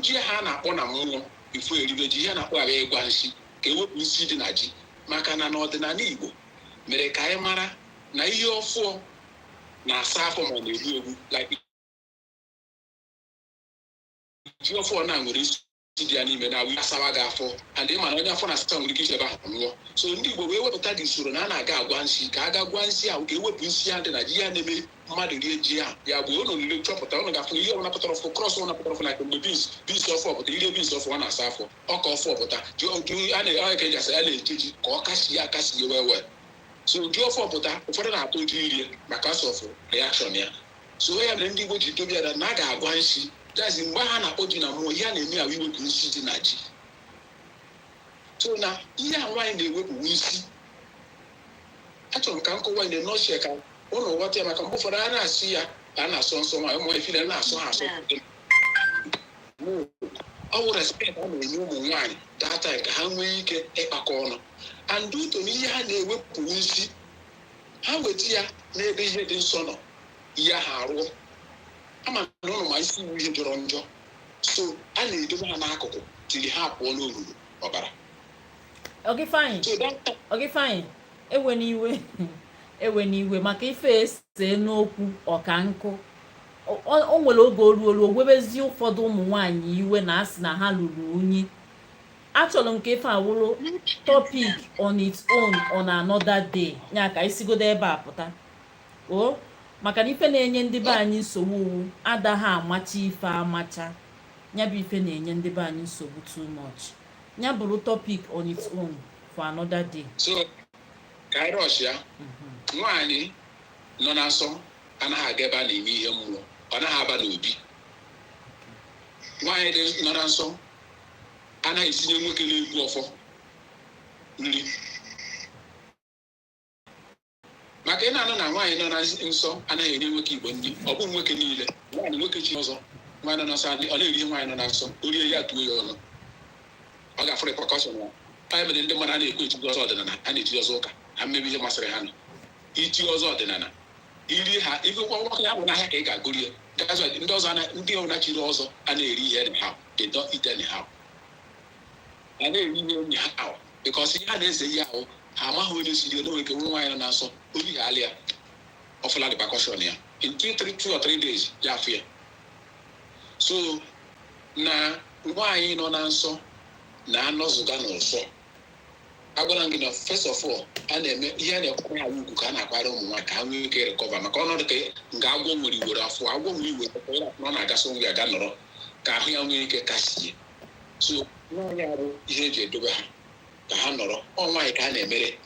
A: ji ha na-akpọ na mmụọ ifo eribe ji ihe na-akpọ abịa ịgwa nsị ka ewepụ isi dị na ji maka na n'ọdịnala Igbo mere ka anyị mara na ihe ọfụọ na-asa afọ ma ọ na-egbu egbu ji ọfụọ na nwere isi dị ya n'ime na asawa gị afọ adị ma na onye afọ na-asata nwere ike isi ebe ahụ nwụọ. So ndị Igbo wee wepụta dị usoro na a na-aga agwa nsị ka a ga gwa nsị ahụ ka ewepụ nsị ya dị na ji ya na-eme mmadụ rie ji ahụ ya gbuo ụlọ olile chọpụta ụnụ ga-afụ ihe ọbụla pụtara ọfụ krọs ọbụla pụtara ọfụ na mgbe bins ọfụ ọpụta ire bins ọfụ ọ na-asa afọ ọka ọfụ ọpụta a na-eke eji asa ya na-eche ji ka ọ kasị ya akasị ya wee. So ji ọfụ ọpụta ụfọdụ na-atọ ụjọ irie maka asọfụ reakshọn ya. So ya mere ndị Igbo ji dobe ya na a ga-agwa nsị jazi mgbe ha na-akpọ ji na mmụọ ihe a na-eme ahụ iwepụ nsị dị na ji. So na ihe a nwaanyị na-ewepụ isi achọrọ m ka nkọwa ndị nọchie ka ụlọ ghọta ya maka mgbe ụfọdụ a na-asị ya ka a na-asọ nsọ nwaanyị ụmụ efile na-asọ ha asọ. Ọ bụ respekt a na-enye ụmụ nwaanyị data ka ha nwee ike ịkpakọ ọnụ and uto na ihe ha na-ewepụ isi ha weta ya n'ebe ihe dị nsọ nọ ihe ha arụọ ama na ụlọ ma isi iwu ihe jọrọ njọ. So a na-edobe ha n'akụkụ tiri ha pụọ n'olulu ọbara.
B: Oge fine ewe n'iwe maka ife ese n'okwu ọka nkụ o nwere oge olu ogwebezi ụfọdụ ụmụ nwaanyị iwe na asị na ha lụrụ unyi. Achọrọ m ka ife awụrụ topic on its own on another day ya ka isigodo ebe a pụta o maka na ife na-enye ndị be anyị nsogbu adaghị amacha ife amacha ya bụ ife na-enye ndị be anyị nsogbu too much ya bụrụ topic on its own for another day.
A: So ka anyị rọsh ya nwaanyị nọ na nsọ anaghị aga ebe a na-eme ihe mmụọ ọ naghị aba n'obi. Nwaanyị dị nọ na nsọ anaghị etinye nwoke na-egbu ọfọ nri maka ị na-anụ na nwaanyị nọ na nsọ anaghị enye nwoke Igbo nri ọ bụ nwoke niile nwaanyị nwoke chi ọzọ nwaanyị nọ na nsọ ọ na-eri nwaanyị nọ na nsọ o rie ya tuo ya ọnụ ọ ga-afụrụ prekọshọn ya. Anyị mere ndị mmadụ a na-ekwe eti ọzọ ọdịnala a na-eti ọzọ ụka ha mmebe ihe masịrị ha nọ iti ọzọ ọdịnala iri ha ifekwa nwoke ya bụ n'ahịa ka ị ga-agụrụ ya ndị ọzọ ndị ọbụla chiri ọzọ a na-eri ihe anyhow they don't eat anyhow a na-eri ihe onye ha ahụ because ihe a na-eze ihe ahụ ha amaghị onye siri n'onwe nke nwe nwaanyị nọ na nsọ obi ha alị ya ọfụla dịbakọshọn ya in 2 or 3 days ya afụ ya. So na nwaanyị nọ na nsọ na-anọzụga n'ụsọ agwara gị na first of all a na-eme ihe a na-ekwe ha ugwu ka a na-akwara ụmụ nwaanyị ka ha nwee ike rekọva maka ọnọdụ ka nga agwọ nwere iwere afọ agwọ nwere iwere ọ na-agasị nri aga nọrọ ka ahụ ya nwee ike kasie. So nwaanyị arụ ihe eji edobe ha ka ha nọrọ ọ nwaanyị ka a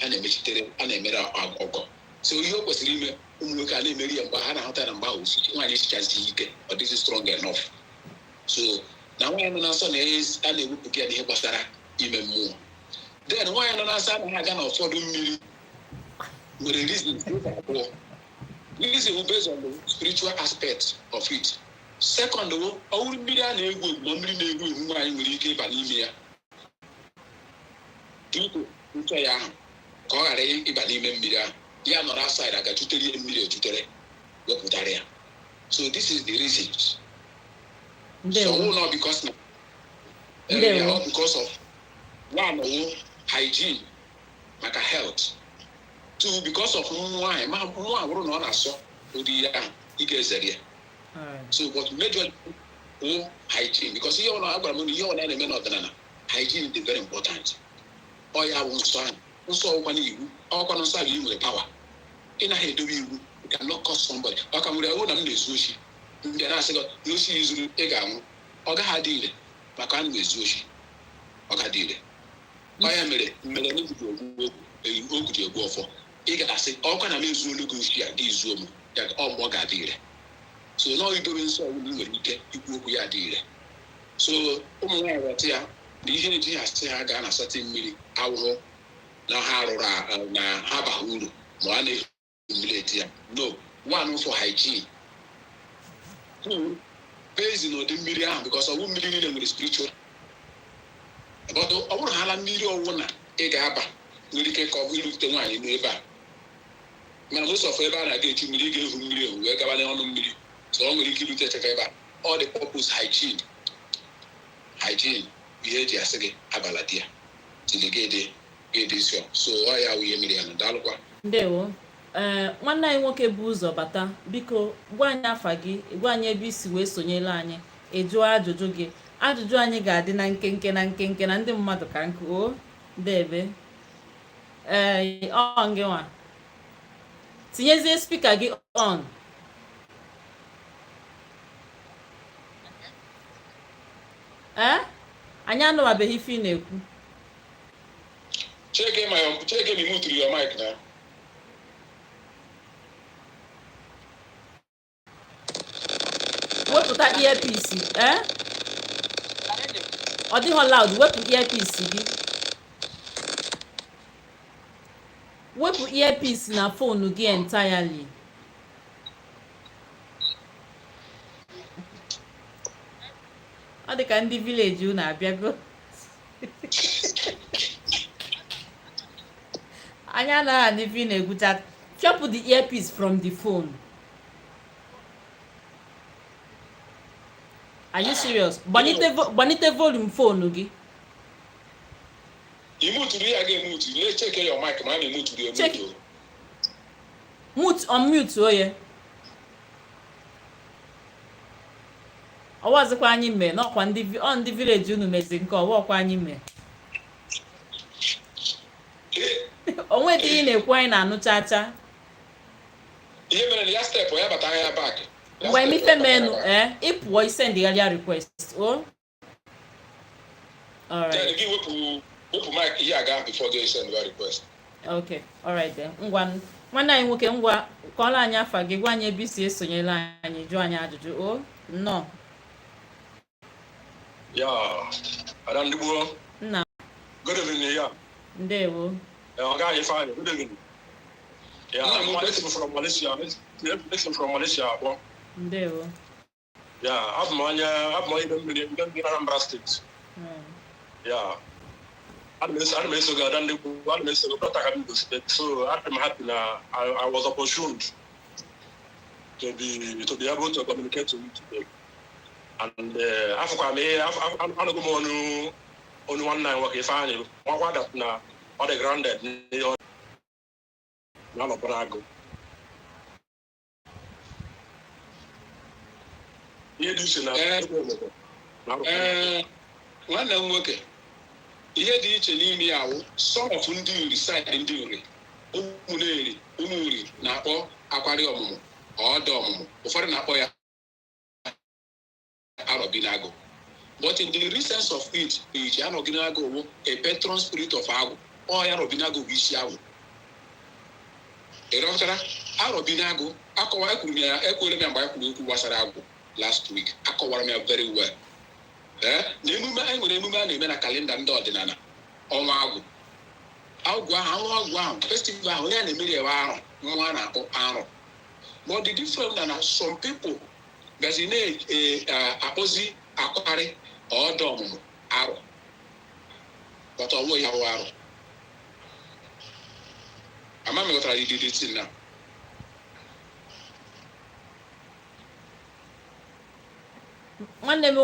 A: na-emechitere a na-emere ọgọ. So ihe o kwesịrị ime ụmụ nwoke a na-emeri ya mgbe ha na-ahụta na mgbe ahụ nwaanyị esichazi ike ọ dịzi strong enough. So na nwaanyị nọ na nsọ a na-ewepụta ya n'ihe gbasara ime mmụọ. Then nwaanyị nọ na nsọ anaghị aga na ụfọdụ mmiri nwere reasons abụọ. Reason bụ based on the spiritual aspect of it. Second bụ ọwụrụ mmiri a na-egwu egwu ma mmiri na-egwu egwu nwaanyị nwere ike ịba n'ime ya dịka ntọ ya ahụ ka ọ ghara ịba n'ime mmiri ahụ ya nọrọ aside aga chutere ihe mmiri echutere wepụtara ya. So this is the reasons. So not because of one hygiene maka health, 2 because of nwaanyị ma nwa bụrụ na ọ na-asọ ụdị ya ị ga-ezere ya. So but majorly hygiene because ihe ọna agwara m na ihe ọna na-eme n'ọdịnala hygiene is very important. Ọ ya bụ nsọ ahụ nsọ ọkwa n'iwu ọkwa nsọ ahụ ị nwere power ị naghị edobe iwu you cannot cause somebody ọ ka nwere ahụ na m na-ezu ochi ndị na-asị gị ochi izuru ị ga-anwụ ọ gaghị adị ire maka a na-ezu ochi ọ ga-adị ire. Ọ ya mere ogwu ji egbu ọfọ ị ga-asị ọkwa na m ezuolu gị ochi a gị izuo m ya ọ mgbe ọ ga-adị ire. So nọọ idobe nsọ ọbụla nwere ike ikwu okwu ya dị ire. So ụmụ nwaanyị ghọta ya na ihe eji ha asị ha gaa na sati mmiri awụhụ na ha rụrụ na ha baha uru ma a na humiliate ya. No, one for hygiene. Two, based on the mmiri ahụ because ọwụ mmiri niile nwere spiritual. But ọ bụrụ ha ala mmiri ọwụ na ị ga-aba nwere ike ka ọ bụ irute nwaanyị n'ebe a. Mana most of ebe a na-aga echi mmiri ị ga-ehu mmiri ehu wee gaba n'ọnụ mmiri. So ọ nwere ike irute cheka ebe a. All the purpose hygiene. Hygiene ihe eji asị gị abala di ya. Tiligede edisio. So ọ ya wụ ihe mmiri ya na daalụkwa.
B: Ndewo. Nwanne anyị nwoke bụ ụzọ bata biko gwa anyị afa gị gwa anyị ebe isi wee sonyela anyị ịjụọ ajụjụ gị ajụjụ anyị ga-adị na nkenke na ndị mmadụ ka nkụ o debe ọ gị nwa tinyezie spika gị on anyị anụwabeghị ife ị na-ekwu
A: Cheke me mute your mic now.
B: wepụta earpiece ọ dịghọ loud wepụ earpiece gị wepụ earpiece na fonu gị entirely ọ dị ka ndị village unu abịago anya anaghị anị ife ị na-egwucha chọpụ the earpiece from the phone. Are you serious? Gbanite volume phone gị.
A: You mute to again mute. Let's check your mic, man. You mute to the
B: check. Mute unmute oye. Ọwazikwa anyị mee n'ọkwa ndị village unu mezi nke ọwọkwa anyị mee. Onwe dị ị na-ekwu anyị na-anụ chacha.
A: Ihe mere ya step ya bata ya back.
B: Mgbe emife menu ịpụọ send earlier request o alright
A: then give wepụ mic here aga before they send the request.
B: Okay, alright then ngwa nwanne anyị nwoke ngwa kọọrọ anyị afa gị gwa anyị ebe isi esonyela anyị jụọ anyị ajụjụ o nnọọ
H: ya ada ndị gboo
B: nna
H: good evening ya
B: ndewo
H: ọ gaghị fine good evening ya I'm from Malaysia from Malaysia akpọ
B: ndewo
H: ya abụ m onye ibe mmiri Anambra steeti ya ana m eso gị ada ndị gboo ana m eso gị brọta ka m steeti so I'm happy na I was opportuned to be able to communicate to you today and afọkwa m ihe anụgo m ọnụ nwanne anyị nwoke ife anyị nwakwa dat na ọ dị grounded n'ihe na-anọkwa agụ ihe dị iche na
A: nwanne m nwoke ihe dị iche n'ime ya wụ some of ndị nri side ndị nri ụmụ nri na-akpọ akwari ọmụmụ ọdọ ọmụmụ ụfọdụ na-akpọ ya arọbinago but in the recent of it iji arọbinago wụ a patron spirit of agụ ọ ya arọbinago bụ isi agụ ịrọtara arọbinago akọwa ekwuru ya ekwere m ya mgbe ekwuru okwu gbasara agụ last week akọwara m ya very well na emume anyị nwere emume a na-eme na kalenda ndị ọdịnala ọnwa agụ ahụ festival ahụ onye a na-emeri ewe arụ nwa a na-akpọ arụ but the difference na some people gazi na-akpọzi akwarị ọdọ ọmụmụ arụ but ọwụ ya wụ arụ ama m ghọtara idide tin na
B: nwanne m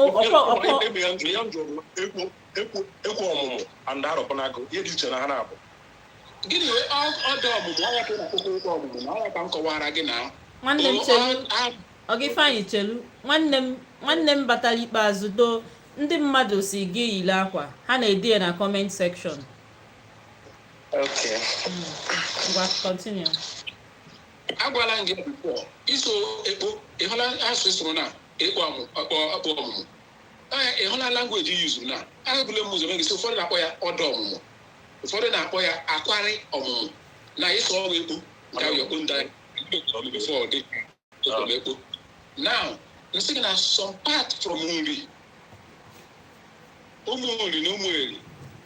H: ekwu ọmụmụ and arọbinago ihe dị iche na ha na-abụ
A: gịnị ọdọ ọmụmụ ọya ka na-akpọkọ ekwe ọmụmụ na ọya ka m kọwara gị na
B: nwanne m chelu ọ gị fanyị chelu nwanne m batara ikpeazụ doo ndị mmadụ si gị yile akwa ha na-ede ya na comment section.
H: Okay.
B: Ngwa continue.
A: Agwala m gị before iso ekpo ịhụla asụsụ na ekpo ọmụmụ ịhụla language yuzuru na agụbụla m ụzọ megisi ụfọdụ na-akpọ ya ọdọ ọmụmụ ụfọdụ na-akpọ ya akwari ọmụmụ na ịsọ ọrụ ekpo nke ahụ before dị ekpo now nsị gị na some part from nri ụmụ nri na ụmụ eri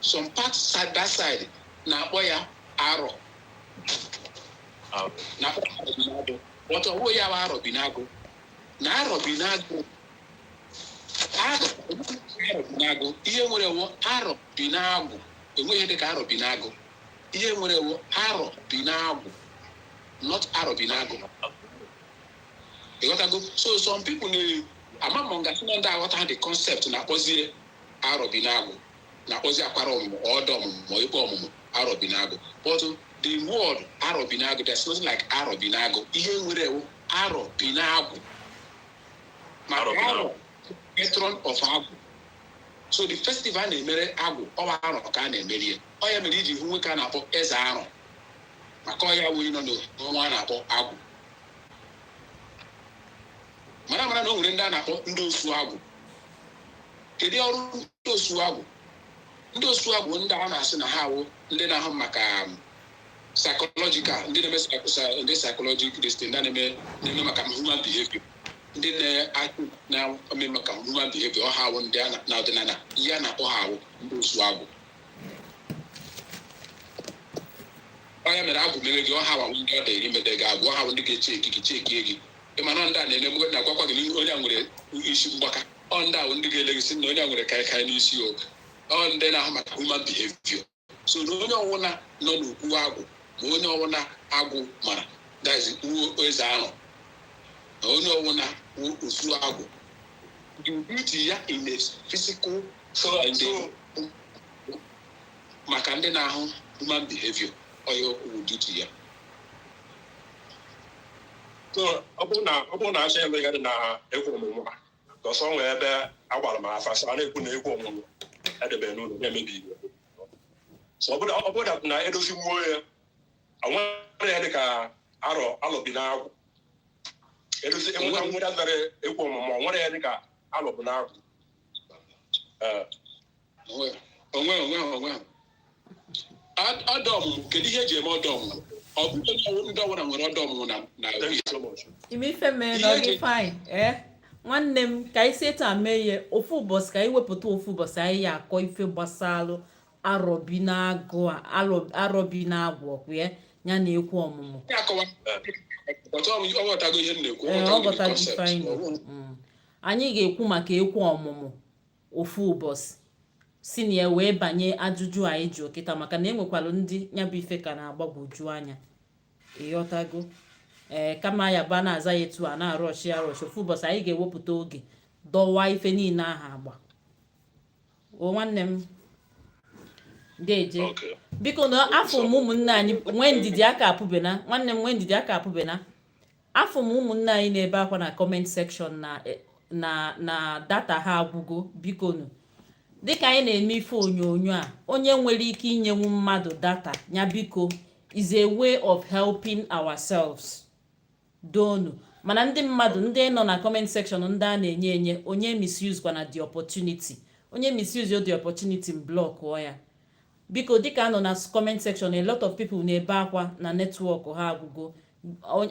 A: some part side that side na-akpọ ya arọ na arọbinago but ọ bụghị ya bụ arọbinago na arọbinago ihe nwere ewu arọbinago enweghị dịka arọbinago ihe nwere ewu arọbinago not arọbinago ịghọtago so some people amamọnga sị na ndị aghọta the concept na-akpọzie arọbinago na-akpọzi akwara ọmụmụ ọdọ ọmụmụ ma ikpe ọmụmụ arọbinago but the word arọbinago there's nothing like arọbinago ihe nwere ewu arọbinago ma patron of agwụ so the festival na-emere agwụ ọwa arọ ka a na-emerie ọ ya mere iji hụ nwoke a na-akpọ eze arọ maka ọ ya wee nọ n'ọnwa a na-akpọ agwụ mara na o nwere ndị a na-akpọ ndị osu agwụ kedu ọrụ ndị osu agwụ ndị osu agwụ ndị a na-asị na ha awụ ndị na-ahụ maka psychological ndị na-eme ndị psychological ndị na-eme maka human behavior ndị na-eme maka human behavior ọha awụ ndị na ọdịnala ihe a na-akpọ ha awụ ndị osu agwụ onye mere agwụ mere gị ọha awụ ndị ọ dịrị imede gị agwụ ọha awụ ndị ga-echeki gị ịmana ndị a na-enye na-agwakwa gị onye a nwere isi mgbaka ọ ndị ahụ ndị ga-ele gị sị na onye a nwere karịkarị n'isi ọ ndị na-ahụ maka human behavior so na onye ọwụna nọ n'okwu agwụ ma onye ọwụna agwụ mara dazi uwe eze ahụ na onye ọwụna osu agwụ the beauty ya in a physical maka ndị na-ahụ human behavior ọya okwu duty ya
H: so ọ bụrụ na achọ emegharị na ekwu ọmụmụ ha ka ọsọ nwee ebe a gbara m afa so a na-ekwu na ekwu ọmụmụ edebere n'ụlọ na-emebi igwe so ọ bụrụ na edozi gbuo ya nwere ya dịka alọbi n'agwụ edozi enweta nwere zara ekwu ọmụmụ nwere ya dịka alọbi n'agwụ
A: onwe ọdọ ọmụmụ kedu ihe eji eme ọdọ ọmụmụ ọ bụrụ ndị ọbụla nwere ọdọ ọmụmụ na
B: ime ife mere na ọ gị fine nwanne m ka anyị si taa mee ihe ofu ụbọchị ka anyị wepụta ofu ụbọchị anyị ya akọ ife gbasara arọbinagụ ọkụ ya na ekwu ọmụmụ ọghọtago ife anyị anyị ga-ekwu maka ekwu ọmụmụ ofu ụbọchị si na ya wee banye ajụjụ anyị ji okịta maka na enwekwara ndị nyabụ ife ka na-agbagwoju anya ịghọtago kama ya ba na-aza ya etu a na-arọchi ofu ụbọchị anyị ga-ewepụta oge dọwa ife niile ahụ agba nwanne m deje biko na afọ m ụmụnne anyị nwee ndidi aka apụbena nwanne m nwee ndidi aka apụbena afọ m ụmụnne anyị na-ebe akwa na comment section na data ha agwụgo bikonu dịka anyị na-eme ife onyonyo a onye nwere ike inyenwu mmadụ data ya biko is a way of helping ourselves donu mana ndị mmadụ ndị nọ na comment section ndị a na-enye onye misuse kwa na the opportunity onye misuse the opportunity block ya biko dịka anọ na comment section a lot of people na-ebe akwa na netwọk ha agwụgo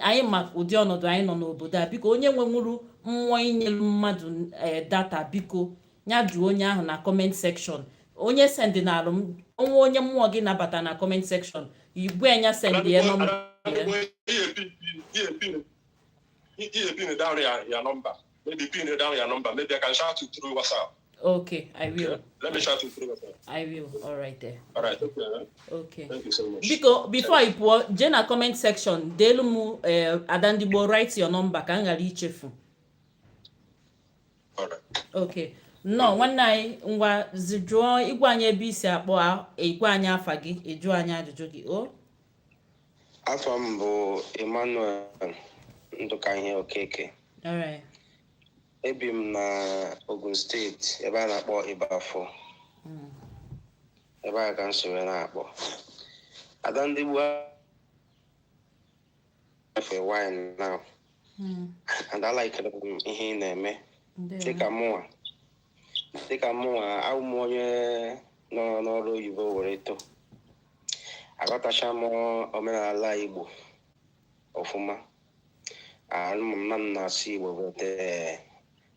B: anyị ma ụdị ọnọdụ anyị nọ n'obodo a biko onye nwenwuru mmụọ inyelu mmadụ data biko ya jụọ onye ahụ na comment section onye sendị na alụ onwe onye mmụọ gị nabata na comment section igwe anya sendị ya nọmba
H: pin down your number. Maybe pin down your number. Maybe I can shout you through WhatsApp.
B: Okay, I will.
H: Okay. Let me shout you through WhatsApp.
B: I will. All right there.
H: All right. Okay.
B: Okay.
H: Thank you so much.
B: Before I put Jenna comment section, delu mu adandigbo write your number ka ngara ichefu.
H: All right.
B: Okay. No, nwanne anyị ngwa jụọ igwe anyị ebe isi akpọ igwe anyị afa gị eju anyị ajụjụ gị o.
I: Afa m bụ Emmanuel Nduka ihe Okeke.
B: All right.
I: Ebi m na Ogun State ebe a na-akpọ Ibafo. Ebe a ka m soro na-akpọ. Ada ndị Igbo for a while now. And I like ihe ị na-eme. Dịka mụnwa awụ m onye nọ n'ọrụ oyibo were to. Aghọtacha m omenala Igbo ọfụma. Nna m na-asụ Igbo but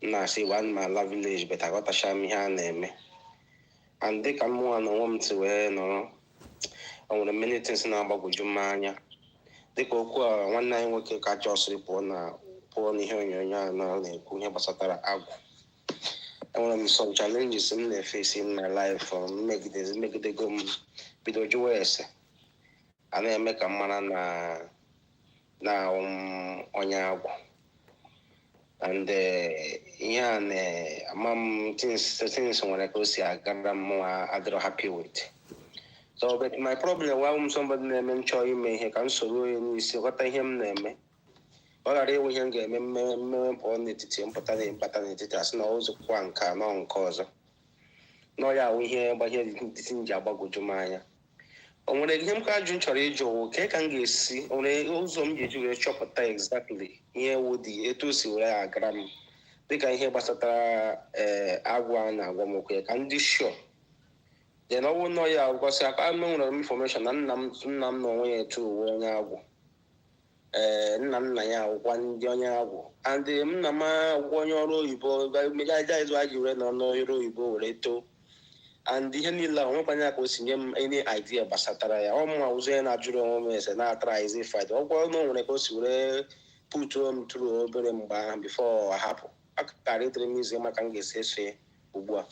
I: na-asụ Igbo ana m ala village but aghọtacha m ihe a na-eme. And dịka mụnwa na onwe m si wee nọrọ o nwere many things na-agbagwoju m anya dịka okwu a nwanne anyị nwoke kacha ọsịrị pụọ n'ihe onyonyo a na-ekwu ihe gbasatara agwụ. Enwere m some challenges m na-efesi na life megidego m bido jụwa ese a na-eme ka m mara na onye agwụ and ihe a na-ama m things nwere ka o si agara m adịrọ happy with. So but my problem while somebody na-eme nchọ ime ihe ka m soro onye n'isi ghọta ihe m na-eme ọ ghara ịwụ ihe m ga-eme mmewe pụọ n'etiti mpụta n'etiti asị na ụzọkwa nke a nọ nke ọzọ nọ ya awụ ihe gbanye dị m ji agbagwoju m anya. O nwere ihe m ka ajụ chọrọ ịjụ wụ ka m ga-esi o nwere ụzọ m ga-eji were chọpụta exactly ihe wụ dị etu o si were agara m dịka ihe gbasatara agwụ a na-agwa m okwu ya ka ndị sure then ọwụ nọ ya gosi aka nwere m information na nna m na onwe ya etu uwe onye agwụ nna ya agwụkwa ndị onye agwụ and nna m agwụkwọ onye ọrụ oyibo megaja ịzụ aji were nọ n'ọrụ oyibo were too and ihe niile a onwekwanye ka o si nye m any idea gbasatara ya ọ mma ụzọ ya na-ajụrụ onwe m ese na-atara izi fight ọgwọ na o nwere ka o si were putuo m tụrụ obere mgbe ahụ before ahapụ akara ịdịrị m izi maka m ga-esi eso ya ugbu a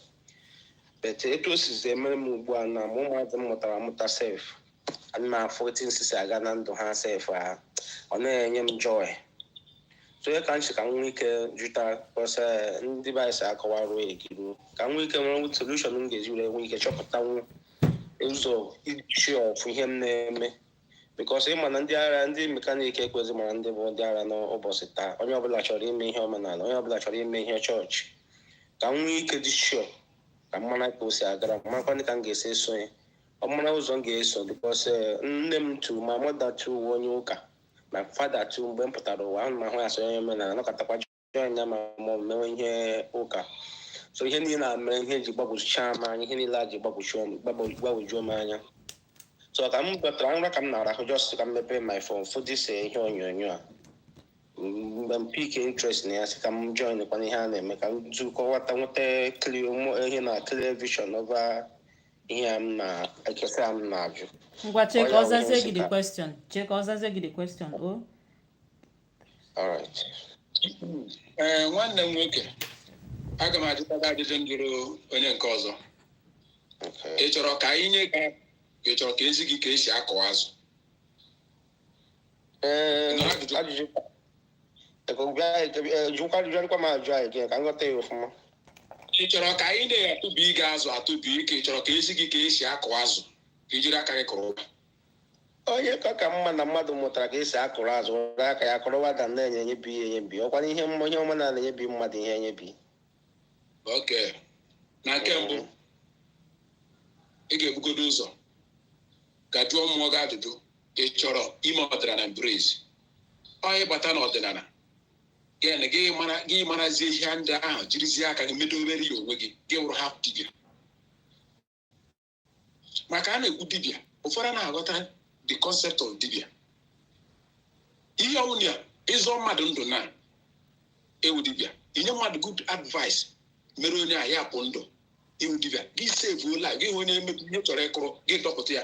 I: but etu o sizi emere m ugbu a na ụmụazị m mụtara amụta sef na 14 sisi aga na ndụ ha sef ọ na-enye m joy. So ya ka nchi ka nwee ike jụta kọsa ndị baịs akọwarụ egiru ka nwee ike nwere solution m ga-eji were nwee ike chọpụtanwu ụzọ ichi ọfụ ihe m na-eme because ịma na ndị agha ndị mekaniki ekwezi mara ndị bụ ndị agha n'ụbọchị taa onye ọbụla chọrọ ime ihe omenala onye ọbụla chọrọ ime ihe chọọchị ka m nwee ike dị sure ka mmana ka o si agara m makwanị ka m ga-esi esonye ọmara ụzọ m ga-eso because nne m tu ma mother tu onye ụka my father tu mgbe m pụtara ụwa ahụ ma ahụ ya so onye omenala nọkọtakwa join ya ma mewe ihe ụka so ihe niile na-mere ihe eji gbagwojucha m anya ihe niile a ji gbagwojuo m anya so ka m batara nra ka m na-arahụ just ka m mepee my phone fụ dịse ihe onyonyo a mgbe m pik interest na ya sị ka m join kwana ihe a na-eme ka m kọwata nweta ihe na clear vision over ihe a m na-ekesa m na-ajụ.
B: Ngwa check ọzazie gị the question. Check ọzazie gị the question. Oh.
I: All right.
A: Nwanne m nwoke aga m ajụta ajụjụ njụrụ onye nke ọzọ. Ị chọrọ ka anyị nye gị ị chọrọ ka ezi gị ka esi akọ azụ? Ị chọrọ ka anyị na-atụbi gị azụ atụbi ka ị chọrọ ka ezi gị ka esi akọ azụ ka ijiri aka gị kụrụ ụba?
I: Onye ka mma na mmadụ mụtara ka esi akụrụ azụ were aka ya kụrụwa ga na-enye bi ọkwa ihe ọma na-enye bi mmadụ ihe enye bi.
A: Okay. Na nke mbụ ị ga-ebugodo ụzọ ga jụọ mmụọ gị ajụjụ ị chọrọ ime ọdịnala embrace onye bata n'ọdịnala gị marazie ihe ndị ahụ jirizie aka gị medobere ya onwe gị gị wụrụ ha dibịa maka a na-ekwu dibịa ụfọdụ na-aghọta the concept of dibịa ihe ọnwụ ya ịzọ mmadụ ndụ na ewu dibịa inye mmadụ good advice mere onye a ya pụ ndụ ewu dibịa gị sevuola gị onye emebi ihe chọrọ ịkụrụ gị dọpụta ya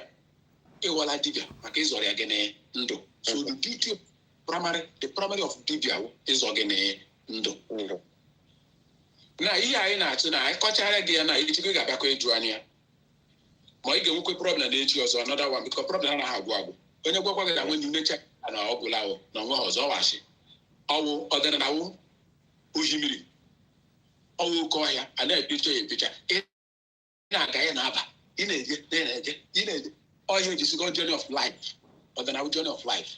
A: ịghọla dibịa maka ịzọrọ ya gị na ndụ so the primary of dibịa ịzọ gị na ndụ na ihe anyị na-achụ na anyị kọchara gị ya na echigo ga-abịakọ ịjụ anya ma ị ga-enwekwe problem na-echi ọzọ another one because problem anaghị agwụ onye gwakwa gị na nwe nnecha na ọgwụla ahụ na onwe ọzọ ọwachi ọwụ ọdịnala ohi mmiri ọwụ oke ọhịa a na-epecha ya epecha ị na-aga ya na-aba ị na-eje ọhịa ejisigo journey of life ọdịnala journey of life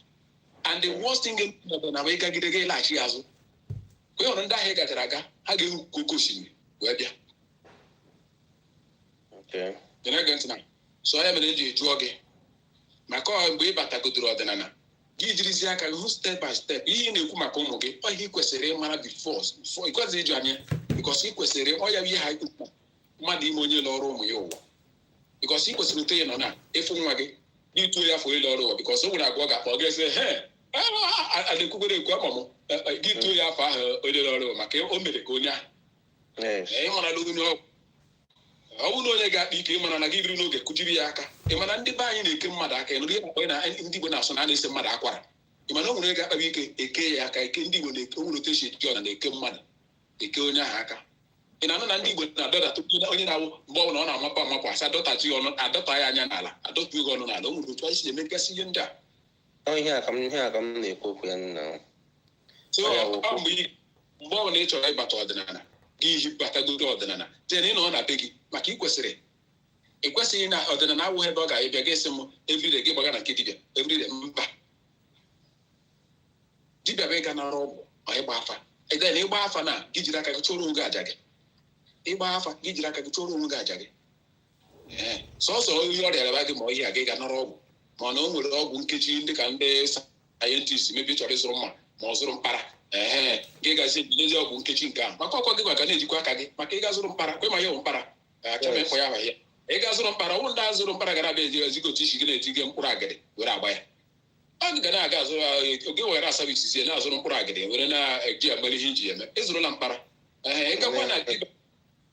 A: and the worst thing ọdịnala ịgagide gị ịlaghachi azụ ka ịhụrụ ndị ahịa gachara aga ha ga-ewu oke osimiri wee bịa ege ntị na so ya mere eji jụọ gị maka mgbe ị batagodoro ọdịnala gị jirizie aka hụ step by step ihe ị na-ekwu maka ụmụ gị ọ ihe ị kwesịrị ịmara before ị kwesịrị ịjụ anya because ị kwesịrị ọ ya ihe ha ikwu mmadụ ime onye lụọ ọrụ ụmụ ya ụwa because ị kwesịrị ụtọ ya nọ na ịfụ nwa gị gị tụọ ya afọ ịlụ ọrụ ụwa because o nwere agwa ọ ga-akpọ gị sị a na-ekwugbere ekwu ọmụmụ gị tụọ ya afọ ahụ onye lụọ ọrụ ụwa maka o mere ka onye ahụ ịmarala onye ọgwụ ọ bụrụ na onye ga-akpa ike ịmana na gị biri n'oge kụjiri ya aka ịmana ndị be anyị na-eke mmadụ aka ịnụrụ ihe na-akpọ na ndị Igbo na-asụ na a na-ese mmadụ akwara ịmana o nwere onye ga-akpabi ike eke ya aka eke ndị Igbo na-eke nwere otu esi eji ọna na-eke mmadụ eke onye ahụ aka ị na-anụ na ndị Igbo na-adọta onye na-awụ mgbe ọ bụla ọ na-amapụ amapụ asị adọtachi ọnụ adọta ya anya n'ala adọta ego ọnụ n'ala o nwere otu anyị si emegasị ihe ndị a
I: ihe a ka m na-ekwu okwu ya nna
A: so mgbe ọ bụla ị chọrọ ịbata ọdịnala gị hibatagodo ọdịnala jee na ị nọ na be gị maka ị kwesịghị na ọdịnala awụghị ebe ọ ga-abịa gị sị m everyday gị gbaga na nke dibịa everyday mba dibịa bụ ịga nara ọgwụ ma ịgba afa ede na ịgba afa na gị jiri aka gị chụrụ onwe gị aja gị ịgba afa gị jiri aka gị chụrụ onwe gị aja gị sọsọ ihe ọrịa rịaba gị ma ihe a gị ga nara ọgwụ mana o nwere ọgwụ nkechi ndị ka ndị sayentist mebi chọrọ ịzụrụ mma ma ọ zụrụ mkpara gị gazi ejilezi ọgwụ nkechi nke ahụ maka ọkọ gị maka na-ejikwa aka gị maka ịga zụrụ mkpara kwe ma ya bụ mkpara achọghị ịkpọ ya ahụ ya ịga zụrụ mkpara ọnwụ ndị azụrụ mkpara gara abịa eji ezigotu isi gị na-etige mkpụrụ agịdị were agba ya ọ gị ga na-aga azụ oge were asabisizie na-azụrụ mkpụrụ agịdị were na-eji ya mere ihe iji eme ịzụrụla mkpara ịgakwa na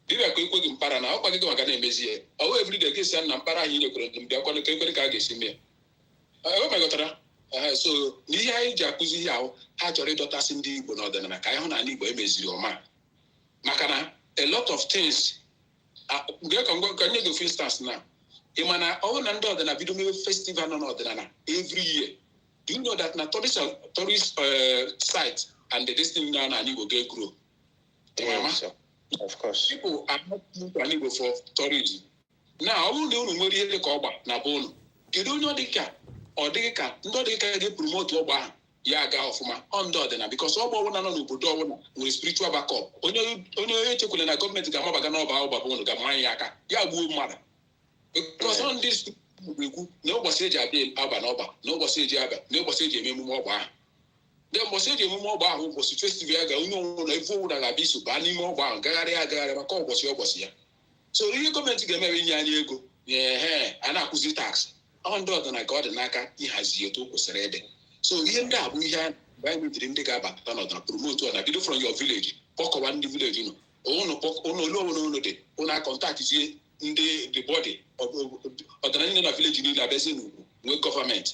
A: dibịa ka ekwe gị mkpara na ọkwa gị maka na-emezi ya ọwụ everyday gị si na mkpara ahụ ị nyekwere ndị mbịa kwanụ ka ekwere ka a ga-esi mee emegọtara so n'ihe anyị ji akụzi ihe ahụ ha chọrọ ịdọtasị ndị Igbo n'ọdịnala ka anyị hụ na ala Igbo emeziri ọma maka na a lot of things ka nye gị for instance na ị ma na ọ bụrụ na ndị ọdịnala bido mewe festival nọ n'ọdịnala every year do you know that na tourist site and the destiny now na Igbo ga grow
I: of course
A: people are not looking Igbo for tourism now ọ bụrụ na unu nwere ihe dị ka ọgba na be unu kedu onye ọ dị ka ndị ọ dị ka ga-epromote ọgba ahụ ya aga ọfụma ndị ọdịnala because ọgba ọbụla nọ n'obodo ọbụla nwere spiritual backup onye echekwere na gọọmenti ga-amabaga n'ọba ọba bụ unu ga-amanye ya aka ya gbuo mmadụ because ndị ekwu na ụbọchị eji abịa aba n'ọba na ụbọchị eji abịa na ụbọchị eji eme emume ọgba ahụ ndị ụbọchị eji emume ọgba ahụ ụbọchị festival ya ga onye ọnwụrụ na ife ọbụla ga-abịa iso baa n'ime ọgba ahụ gagharịa maka ụbọchị ya so ihe gọọmenti ga-emere inye anyị ego a na-akwụzi taksị ndị ọdịnala ka ọ dị n'aka ịhazi etu o kwesịrị ịdị so ihe ndị a bụ ihe mgbe anyị mejiri ndị ga-abata n'ọdịnala promote ọdịnala bido from your village kpọkọwa ndị village unu olu onwere unu dị ụnụ akọntaktzie ndị the body ọdịnala niile na village niile abịazie n'ugwu nwee gọọmenti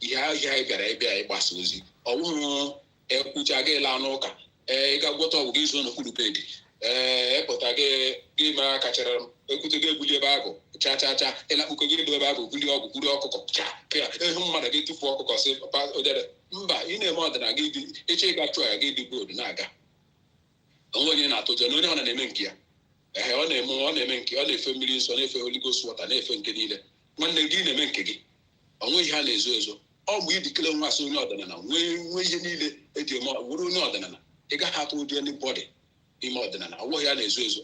A: ihe anyị bịara ịbịa ịgbasa ozi ọ bụghị ekwucha gị laa n'ụka ịga gwọta ọgwụ gị zuo n'okpuru bedi epụta gị ma kachara ekwute gị ebuli ebe agụ cha ịlakpụkọ gị ebe agụ buli ọgwụ buli ọkụkọ ịhụ mmadụ gị tụfuo ọkụkọ sị odere mba ị na-eme ọdịnala gị ịchọ ịga chụọ ya gị dị boodu na-aga onwe onye na-atụ ụjọ na onye ọ na-eme nke ya ọ na-eme nke ọ na-efe mmiri nsọ na-efe Holy Ghost water na-efe nke niile nwanne gị na-eme nke gị onwe ihe a na-ezo ezo ọ bụ idikele nwa asị onye ọdịnala nwee ihe niile eji eme were onye ọdịnala ị gaghị atụ ụdị ndị bọdị ime ọdịnala ọ bụghị ya na-ezo ezo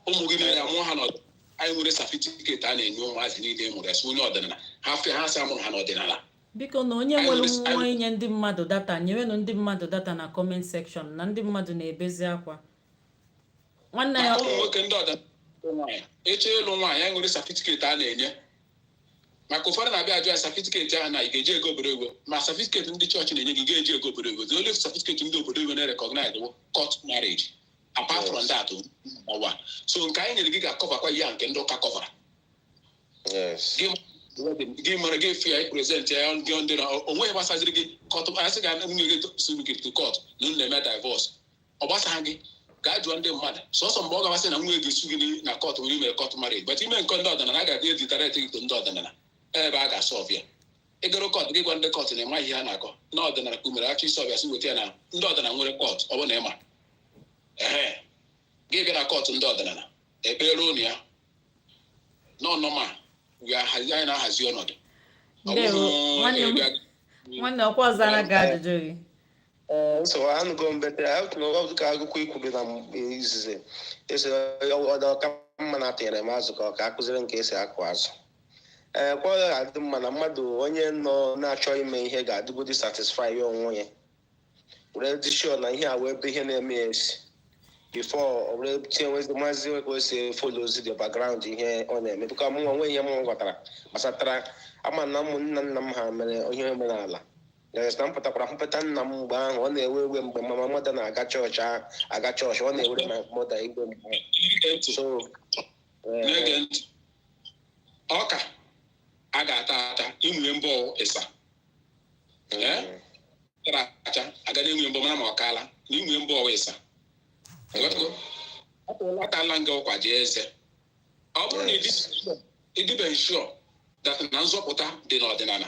A: ụmụ gị niile amụọ ha n'ọdịnala anyị nwere satifiketi a na-enye ụmụazị niile mụrụ esi onye ọdịnala ha sị amụrụ ha n'ọdịnala
B: biko na onye nwere nwa inye ndị mmadụ data nyerenụ ndị mmadụ data na comment section na ndị mmadụ na-ebezi akwa nwanne ya
A: ụmụ nwoke ndị ọdịnala nwaanyị eche ịlụ nwaanyị anyị nwere satifiketi a na-enye maka ụfọdụ na-abịa ajụ ya satifiketi ahụ na ị ga-eji ego obodo ego ma satifiketi ndị chọọchị na-enye gị ga-eji ego obodo ego the only satifiketi ndị obodo ego na-recognize bụ court marriage apart from that ọwa so nke anyị nyere gị ga-akọvakwa ya nke ndị ụka kọvara gị mara gị efe ya iprezent ya ndị na onweghị gbasaziri gị kọt asị ga nwunye gị siri gị to court na unu na-eme divorce ọ gbasaghị gị gaa jụọ ndị mmadụ sọsọ mgbe ọ ga-amasị na nwunye ga-esu gị na kọt nwere imere kọt marriage but ime nke ndị ọdịnala a ga-adị editareti gị to ndị ọdịnala ebe a ga-asọv ya ịgoro kọt gị gwa ndị kọt na ịma ihe a na-akọ na ọdịnala ka umere achọ isi ọbịa si weta ya na ndị ọdịnala nwere kọt ọ bụ na ịma gị bịa na kọt ndị ọdịnala ekpere unu ya n'ọnọma anyị na-ahazi ọnọdụ
B: nwanne ọkwa ọzọ anaghị ajụjụ gị
I: nsogbu anụgo mbete ka agụkọ ikwube na izizi esi ọka mma na atụnyere m azụ ka ọ ka akụziri nke esi akụ azụ kwa ọ ga-adị mma na mmadụ onye nọ na-achọ ime ihe ga-adịgodi satisfai ya onwe ya were dị sure na ihe a wee bụ ihe na-eme ya esi before ọ were tinwezi maazị kwesị follows the background ihe ọ na-eme bụka mụ onwe ihe m gwatara gbasatara ama na ụmụnna nna m ha mere ihe omenala na mpụtakwara mpụta nna m mgbe ahụ ọ na-ewe ewe mgbe mama mọda na-aga chọọchị ọ na-ewere ma mọda igbe mgbe so
A: na-ege ntị ọka a ga-ata ata inwe mbọ ịsa tara acha aga na-enwe mbọ mana ma ọ kaala na inwe mbọ ịsa atala nga ọkwa ji eze ọ bụrụ na ịdịbeghị sure that na nzọpụta dị n'ọdịnala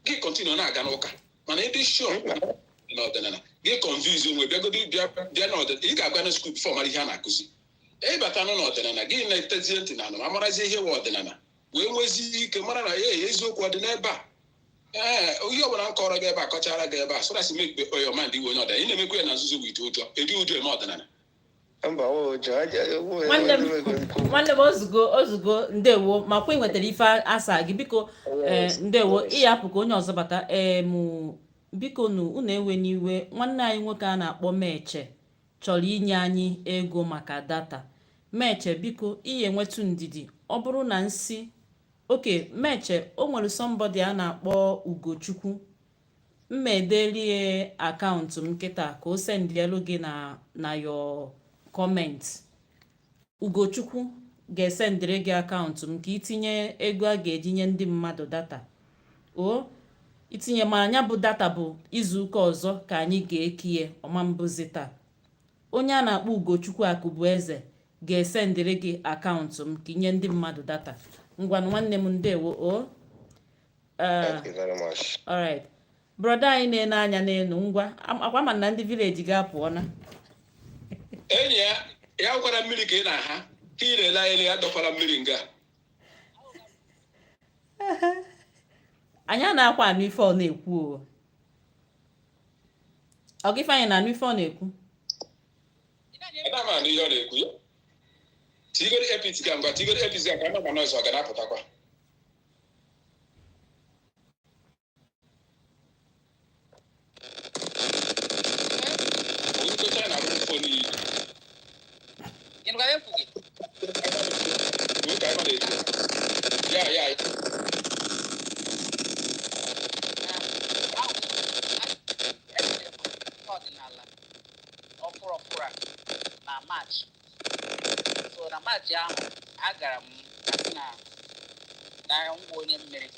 A: gị kọntinu na-aga n'ụka mana ịdị sure dị n'ọdịnala gị convince onwe bịa n'ọdịnala ị ga-agwa na skuul bifọ mara ihe a na-akụzi ịbatanụ n'ọdịnala gị na-etezie ntị na anụ ma marazie ihe wa ọdịnala wee nwezie ike mara na eziokwu ọ dị n'ebe a ihe ọbụla m kọrọ gị ebe a kọchara gị ebe a sọrasị mekpe oyo ma ndị iwe onye ọdịnala ị na-emekwa ya na nzuzo bụ ite ụjọ edi ụjọ eme ọdịnala
B: nwanne m ozugbo ndewo makwa ị nwetara ife asa gị biko ndewo ịyapụ ka onye ọzọ bata biko unu ewe n'iwe nwanne anyị nwoke a na-akpọ Meche chọrọ inye anyị ego maka data. Meche biko ihe enwetu ndidi ọ bụrụ na nsi oke Meche o nwere somebody a na-akpọ Ugochukwu mmedelie akaụntụ m nkịta ka o sendielu gị na yo comment. Ugochukwu ga-esendịrị gị akaụntụ m ka itinye ego a ga-eji nye ndị mmadụ data itinye ma anya bụ data bụ izuụka ọzọ ka anyị ga-ekie ọma mbụzi taa. Onye a na-akpọ Ugochukwu Akụbueze ga-esendịrị gị akaụntụ m ka inye ndị mmadụ data. Ngwanụ nwanne m ndewo
I: Thank you very much.
B: alright broda anyị na-ene anya n'elu ngwa akwa ma na ndị vileji ga-apụọ na
A: enyi ya gwara mmiri ka ị na-aha ka ị na-ele anya ya dọkwara mmiri nga
B: anyị a na-akwa anụ ife ọ na-ekwu ọ gị fanyị na anụ ife ọ na-ekwu
A: ana m anụ ihe ọ na-ekwu ya tigoro epit ga ngwa tigoro epit ga ka ama ma nọọsụ ọ ga na-apụtakwa
J: maachị ahụ agara m na ngwa onye mmiri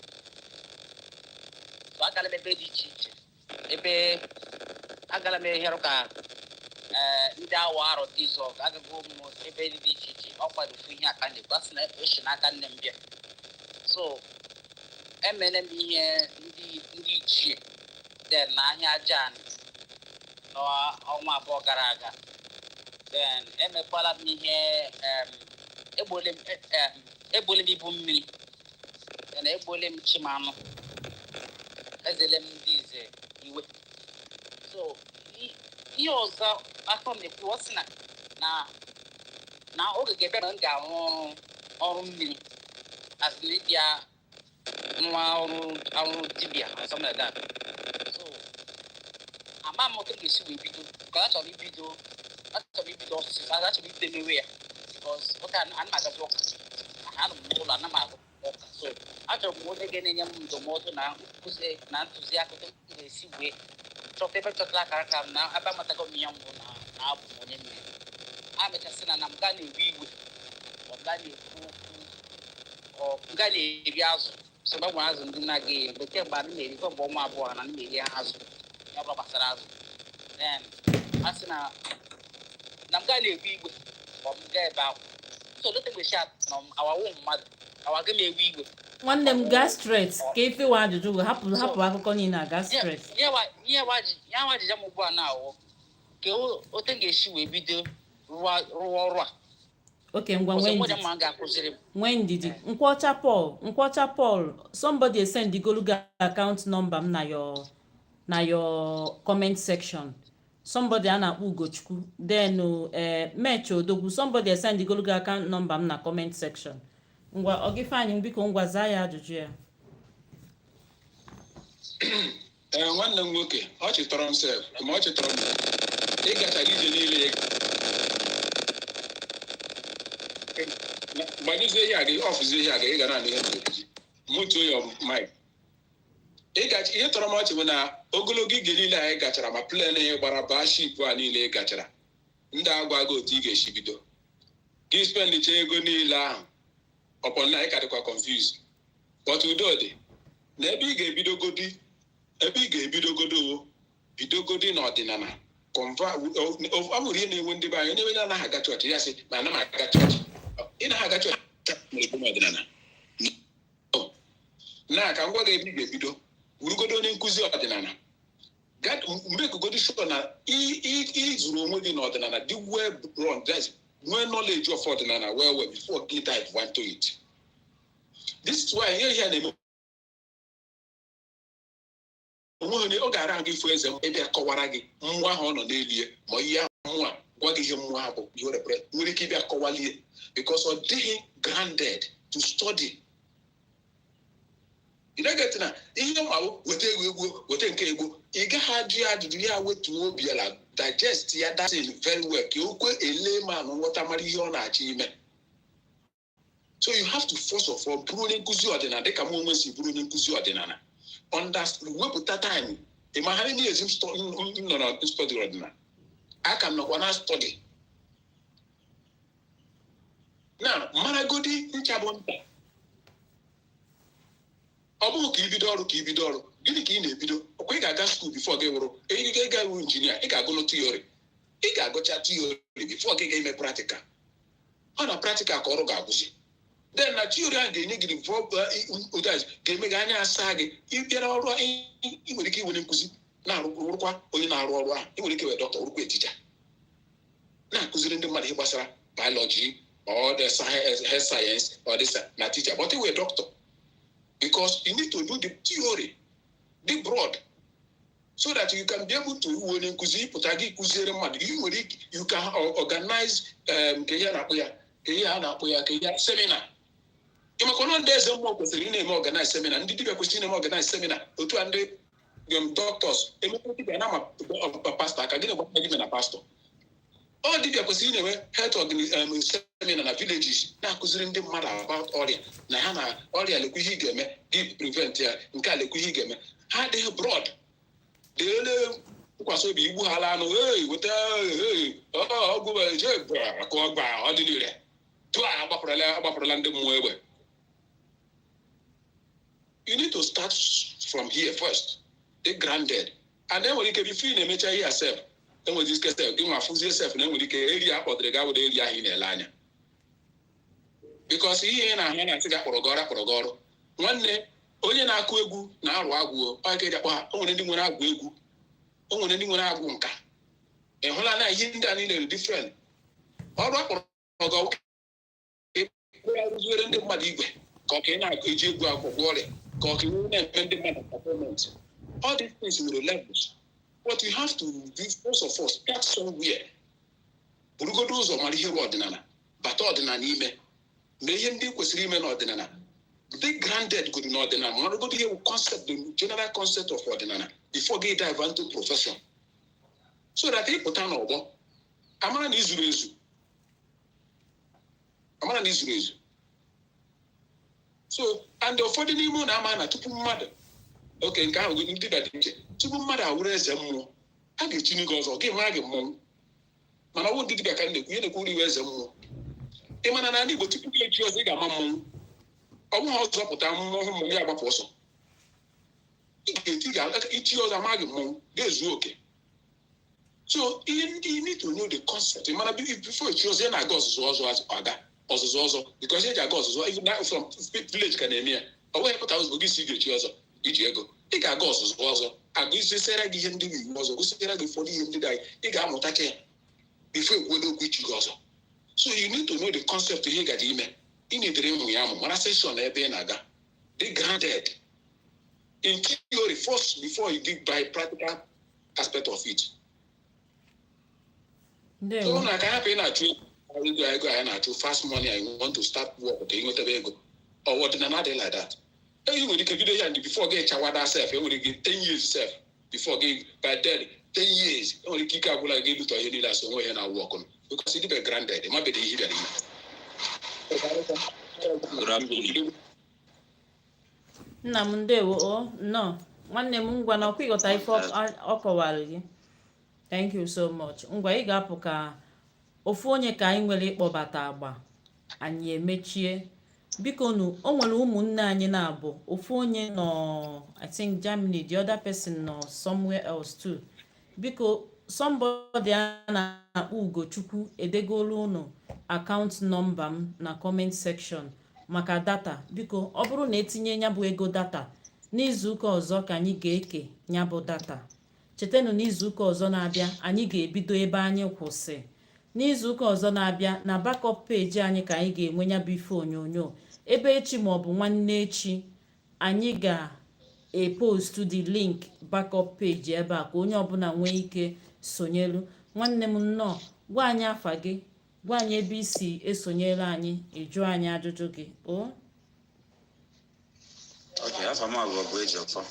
J: so agara m ebe dị iche iche ebe agara m eherụ ka ndị awa arụ dizọg agago m ebe dị iche iche ọ kwadofu ihe aka na-ekwu asị na oshi n'aka nne m bịa so emere m ihe ndị ichie den na ahịa ajan n'ọnwa abụọ gara aga then emekwala m ihe egbole m ibu mmiri na egbole m chimanụ ezele m ndị ize iwe so ihe ọzọ afọ m na-ekwu ọ sị na oge ga-ebe na m ga-arụ ọrụ mmiri azụlibịa nwa ọrụ dibịa or something like that so ama m otu ga-esi wee bido ka achọrọ ibido ọsịsọ achọrọ itemewe ya because oke ana m agazi ụka anọ m n'ụlọ ana m agụ ụka so achọrọ m onye ga-enye m ndụmọdụ na nkụzi na ntụziaka otu m ga-esi wee chọta ebe chọtara akara aka m na ebe amatago m ya mbụ na abụ m onye mmiri a mechasị na m gaa na-ewe igwe ọ gaa na-ekwu okwu ọ gaa na-eri azụ so mgbe nwe azụ ndị na-aga eri kemgbe ana m eri mgbe ọnwa abụọ na m eri azụ ya bụrụ gbasara azụ then a sị na m gaa na-ewe igwe ọ m gaa ebe ahụ so lote mgbe shat na awawu mmadụ awaga m ewe igwe
B: nwanne m gaa straight ka ifewa ajụjụ hapụ akụkọ niile a gaa straight
J: ihe nwa ajịja m ugbu a na-awụ ka ote ga-esi wee bido rụwa ọrụ a
B: oke ngwa nwee ndidi nkwọcha Paul somebody send igolu gị account number m na your comment section somebody a na-akpọ Ugochukwu then Meche Odogwu somebody send igolu gị account number m na comment section ngwa ọ gị fanyị biko ngwa zaa ya ajụjụ ya
A: nwanne m nwoke ọ chịtọrọ m sef ma ọ chịtọrọ m ịgachara ije niile gbanyụzie ihe aga ọfụzie ihe aga ị ga na-anụ ihe na-ekuzi mutuo ya mik ihe tọrọ m ọchị bụ na ogologo ige niile anyị gachara ma plen ya gbara baa ship a niile ị gachara ndị agwa aga otu ị ga-esi bido gị spendicha ego niile ahụ upon na ka dịkwa confused but udo dị na ebe ị ga-ebidogodi bidogodi n'ọdịnala amụrụ ihe na-enwe ndị be anyị onye anaghị aga chọọchị ya sị na ana m aga chọọchị ị naghị aga chọọchị na-ebe n'ọdịnala na ka ngwa ga-ebi ga-ebido wurugodo onye nkụzi ọdịnala mbekogodi shọ na ịzụrụ onwe gị n'ọdịnala dị well run nwee knowledge of ọdịnala well before you dive into it. This is why ihe na-eme onwe ọ ga-ara gị ifo eze ebe akọwara gị mmụọ ahụ ọ nọ n'elie ma ihe mmụọ gwa gị ihe mmụọ ahụ bụ nwere ike ịbịa kọwalie because ọ dịghị grounded to study. ị na-eget na ihe mawụ weta nke egwu ị gaghị ajụ ajụjụ ya wetuo obi ala digest ya datin very well ka okwe ele ma nghọta mara ihe ọ na-achọ ime. So you have to first of all bụrụ onye nkụzi ọdịnala dịka m onwe si bụrụ onye nkụzi ọdịnala wepụta time ịmaghara na ezi nọ na study ọdịnala aka m nọkwa na study na maragodi nchabụ nta ọ bụghị ka ibido ọrụ gịnị ka ị na-ebido ọkwa ị ga-aga skuul bifo gị wụrụ ịga iwu injinia ị ga-agụlụ tiori ị ga-agụcha tiori bifo gị ga-ime practical ọ na practical ka ọrụ ga-agwụzi then na tiori ahụ ga-enye gị ga-eme gị anya asaa gị ịbịara ọrụ ị nwere ike iwere nkụzi na-arụkwa onye na-arụ ọrụ ahụ ị nwere ike were dọkịta ọrụkwa etija na-akụziri ndị mmadụ ihe gbasara biology or the health science or this na teacher but iwe doctor because you need to do the theory the broad so that you can be able to onye nkụzi pụta gị kụziere mmadụ you can organize nke ihe a na-akpụ ya seminar ịmaka na ndị eze mmụọ kwesịrị ị na-eme organize seminar ndị dibịa kwesịrị na-eme organize seminar otu a ndị doctors emekwa dibịa na pastor aka gịnị gwakwa gị na pastor ọ dibịa kwesịrị ị na-enwe health seminar na villages na-akụziri ndị mmadụ about ọrịa na ha na ọrịa lekwa ihe ị ga-eme gị prevent ya nke a lekwa ihe ị ga-eme ha adịghị broad deele nkwasị obi igbu ha ala anụ weta ọgwụ ọgba ọdịnire tụọ agbapụrụla ndị mmụọ egbe. You need to start from here first dị grounded and enwere ike bifo ị na-emecha ihe asef enwere ike sef gị nwa fụzie sef na enwere ike eri akpọdịrị ga were eri ahụ ị na-ele anya because ihe ị na-ahụ na-asị gị akpọrọ gị ọrụ nwanne onye na-akụ egwu na-arụ agwụ ọ ka eji akpọ ha o nwere ndị nwere agwụ egwu o nwere ndị nwere agwụ nka ị hụla na ihe ndị a niile dị different ọrụ akpọrọ gị arụziere ndị mmadụ igwe ka ọ ka ị na-eji egwu akwụkwọ ọrịa ka ọ ka ị na-eme ndị mmadụ performance. All these things will levels. What you have to do first of all, start somewhere. Burugodo ụzọ mara ihe ọdịnala bata ọdịnala ime mee ihe ndị kwesịrị ime n'ọdịnala dị grounded good n'ọdịnala maragodo ihe concept the general concept of ọdịnala before gị dive into profession so that ị pụta n'ọgbọ amara na izuru ezu so and ụfọdụ n'ime na ama na tupu mmadụ oke nke ahụ ndị dịba dị iche tupu mmadụ awụrụ eze mmụọ a ga-echini gị ọzọ gị mara gị mmọnwụ mana ọwụ ndị dịbịa ka na-ekwu ihe na-ekwu iwe eze mmụọ ị mana na ndị Igbo tupu gị echi ọzọ ị ga-ama mmọnwụ ọ bụghị ọzọ pụta mmụọ ya agbapụ ọsọ ị ga-eti ichi ọzọ ama gị mmọnwụ ga-ezu oke so ihe ndị need to know the concept mana before echi ọzọ ị na-aga ọzụzụ ọzọ because eji aga ọzụzụ even from village ka na-eme ya ọ bụghị pụta ozugbo gị si ga-echi ọzọ iji ego ị ga-aga ọzụzụ ọzọ agụzisiere gị ihe ndị iwu ọzọ gụsiere gị ụfọdụ ihe ndị dị ị ga-amụtacha ya bifo ekwuola okwu ichi gị ọzọ so you need to know the concept ihe gaji ime ị na-edere ịmụ ya amụ mara seshọn ebe ị na-aga dị grounded in theory first before you give by practical aspect of it. So na ka hapụ ị na-achụ ego anyị na-achụ fast money I want to start work ka ị nwetebe ego ọdịnala adịghị like that. You nwere ike bido ya ndị before gị echawada sef enwere gị 10 years sef before gị by then 10 years enwere ike agwụla gị lụtọ ihe niile asọ onwe ihe na awụ ọkụ because it be grounded mabede ihe bịara ime.
B: nna m ndewo nnọọ nwanne m ngwa na ọkwa ịghọta ife ọ kọwara gị thank you so much ngwa ị ga-apụ ka ofu onye ka anyị nwere ịkpọbata agba anyị emechie biko nu o nwere ụmụnne anyị na-abụ ofu onye nọ I think Germany, the other person nọ somewhere else too. Biko somebody a na-akpọ Ugochukwu edegolu unu akaụntụ nọmba m na comment section maka data. Biko ọ bụrụ na etinye ya bụ ego data n'izuụka ọzọ ka anyị ga-eke ya bụ data. Chetanụ n'izuụka ọzọ na-abịa anyị ga-ebido ebe anyị kwụsị. N'izuụka ọzọ na-abịa na backup peji anyị ka anyị ga-enwe ya bụ ife onyonyo. Ebe echi maọbụ nwanne echi anyị ga-epostu the link backup peji ebe a ka onye ọbụla nwee ike sonyelu. Nwanne m nnọọ, gwa anyị afa gị, gwa anyị ebe isi esonyere anyị, ịjụ anyị ajụjụ gị.
K: Okay, afa m bụ Ejiofor,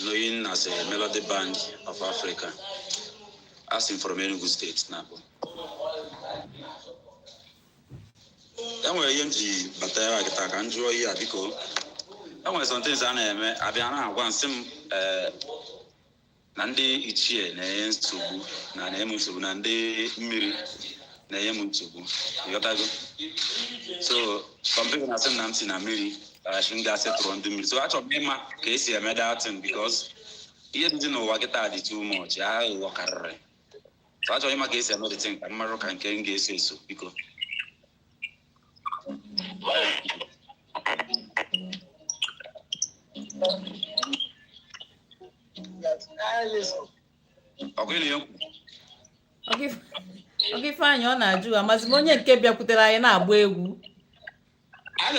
K: known as a melody band of Africa, asking from Enugu State now. Enwere ihe m ji bata ya kịta ka m jụọ ihe a biko. Enwere something a na-eme abịa na-agwa nsị m na ndị ichie na-enye nsogbu na-enye m nsogbu na ndị mmiri na-enye m nsogbu. Ịghọtago? So some people na-asị m na m si na mmiri m ga-asetụrụ ndị mmiri. So achọrọ m ịma ka esi eme that thing because ihe dị n'ụwa kịta dị too much, aghụghọ karịrị. So achọrọ ịma ka esi eme the thing ka mmarụ ka nke m ga-eso eso biko.
B: Oge Ifeanyị ọ na-ajụ amazi m onye nke bịakwutere anyị na-agba egwu.
A: Anyị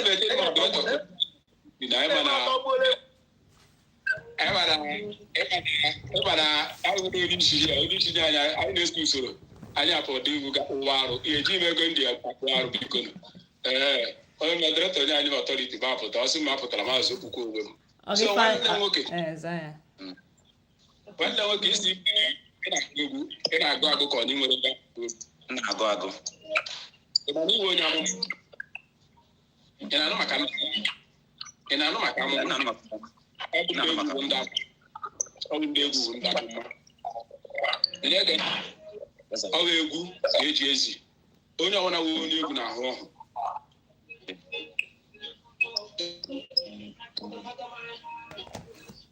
A: na-eso usoro anyị apọdụ iwu ụwa arụ eji m ego ndị akpụ arụ biko. Onye moderator onye anyị ọtọriti ma apụta ọsị m apụtara maazị okpukwe onwe m. Nwanne nwoke isi ị na-agụ agụ ka onye nwere
K: na-agụ agụ
A: iwe onye amụma ị na-anụ maka amụma ọ bụ ndị egwu ndị amụma ọ bụ egwu ga-eji ezi onye ọbụla wee onye egwu na-ahụ ọhụ.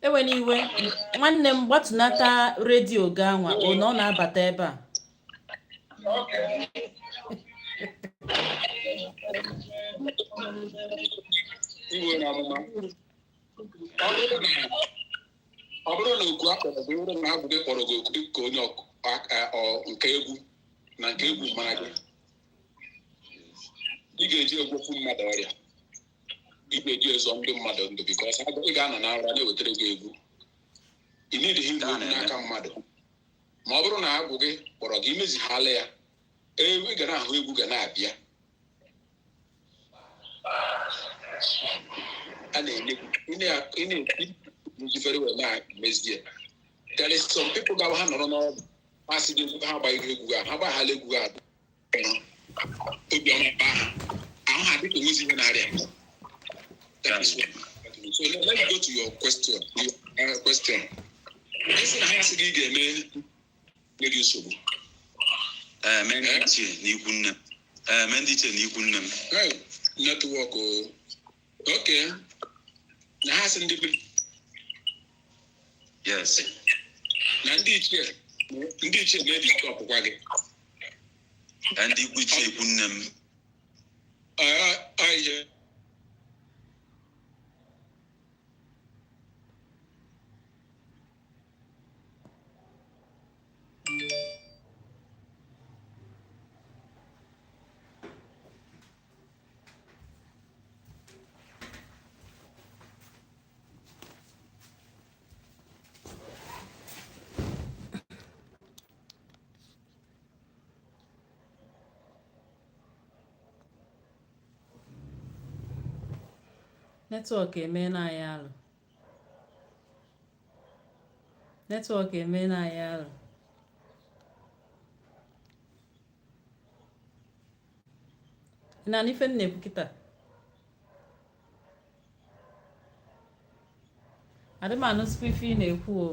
B: Ewe n'iwe nwanne m gbatunata redio ga anwa na ọ na-abata ebe a.
A: Iwe na amụma ọ bụrụ na okwu akpọrọ gị bụrụ na agwụ gị kpọrọ gị okwu ka onye nke egwu na nke egwu mara gị, ị ga-eji egwofu mmadụ ọrịa, ị ga-eji ezo ndị mmadụ ndụ bikọs ị ga-anọ na nra na-ewetara gị egwu. Ị nidịghị igwe n'aka mmadụ. Ma ọ bụrụ na agwụ gị kpọrọ gị imezighala ya, ị ga na-ahụ egwu ga na-abịa. A na-enye very well na-emezie. There is some people that ha nọrọ n'ọrụ masị gị ha agbaghị egwu ha gbaghala egwu ha obiọma kpa ha ahụ ha dịka onwezi ihe na-arịa. So let's go to your question. Isi na ha sị gị ga-eme gị nsogbu.
K: Ndị ichie n'ikwu nne m.
A: Netwọk okay. Na ha sị ndị
K: yes.
A: Na ndị ichie na-edikọ ọpụkwa gị.
K: Ndị ikwu ichie ikwu nne m.
A: Ihe
B: netwọk emeela anyị alụ. Na ife m na-ekwu kịta adịm anụsịkwa ife ị na-ekwu o.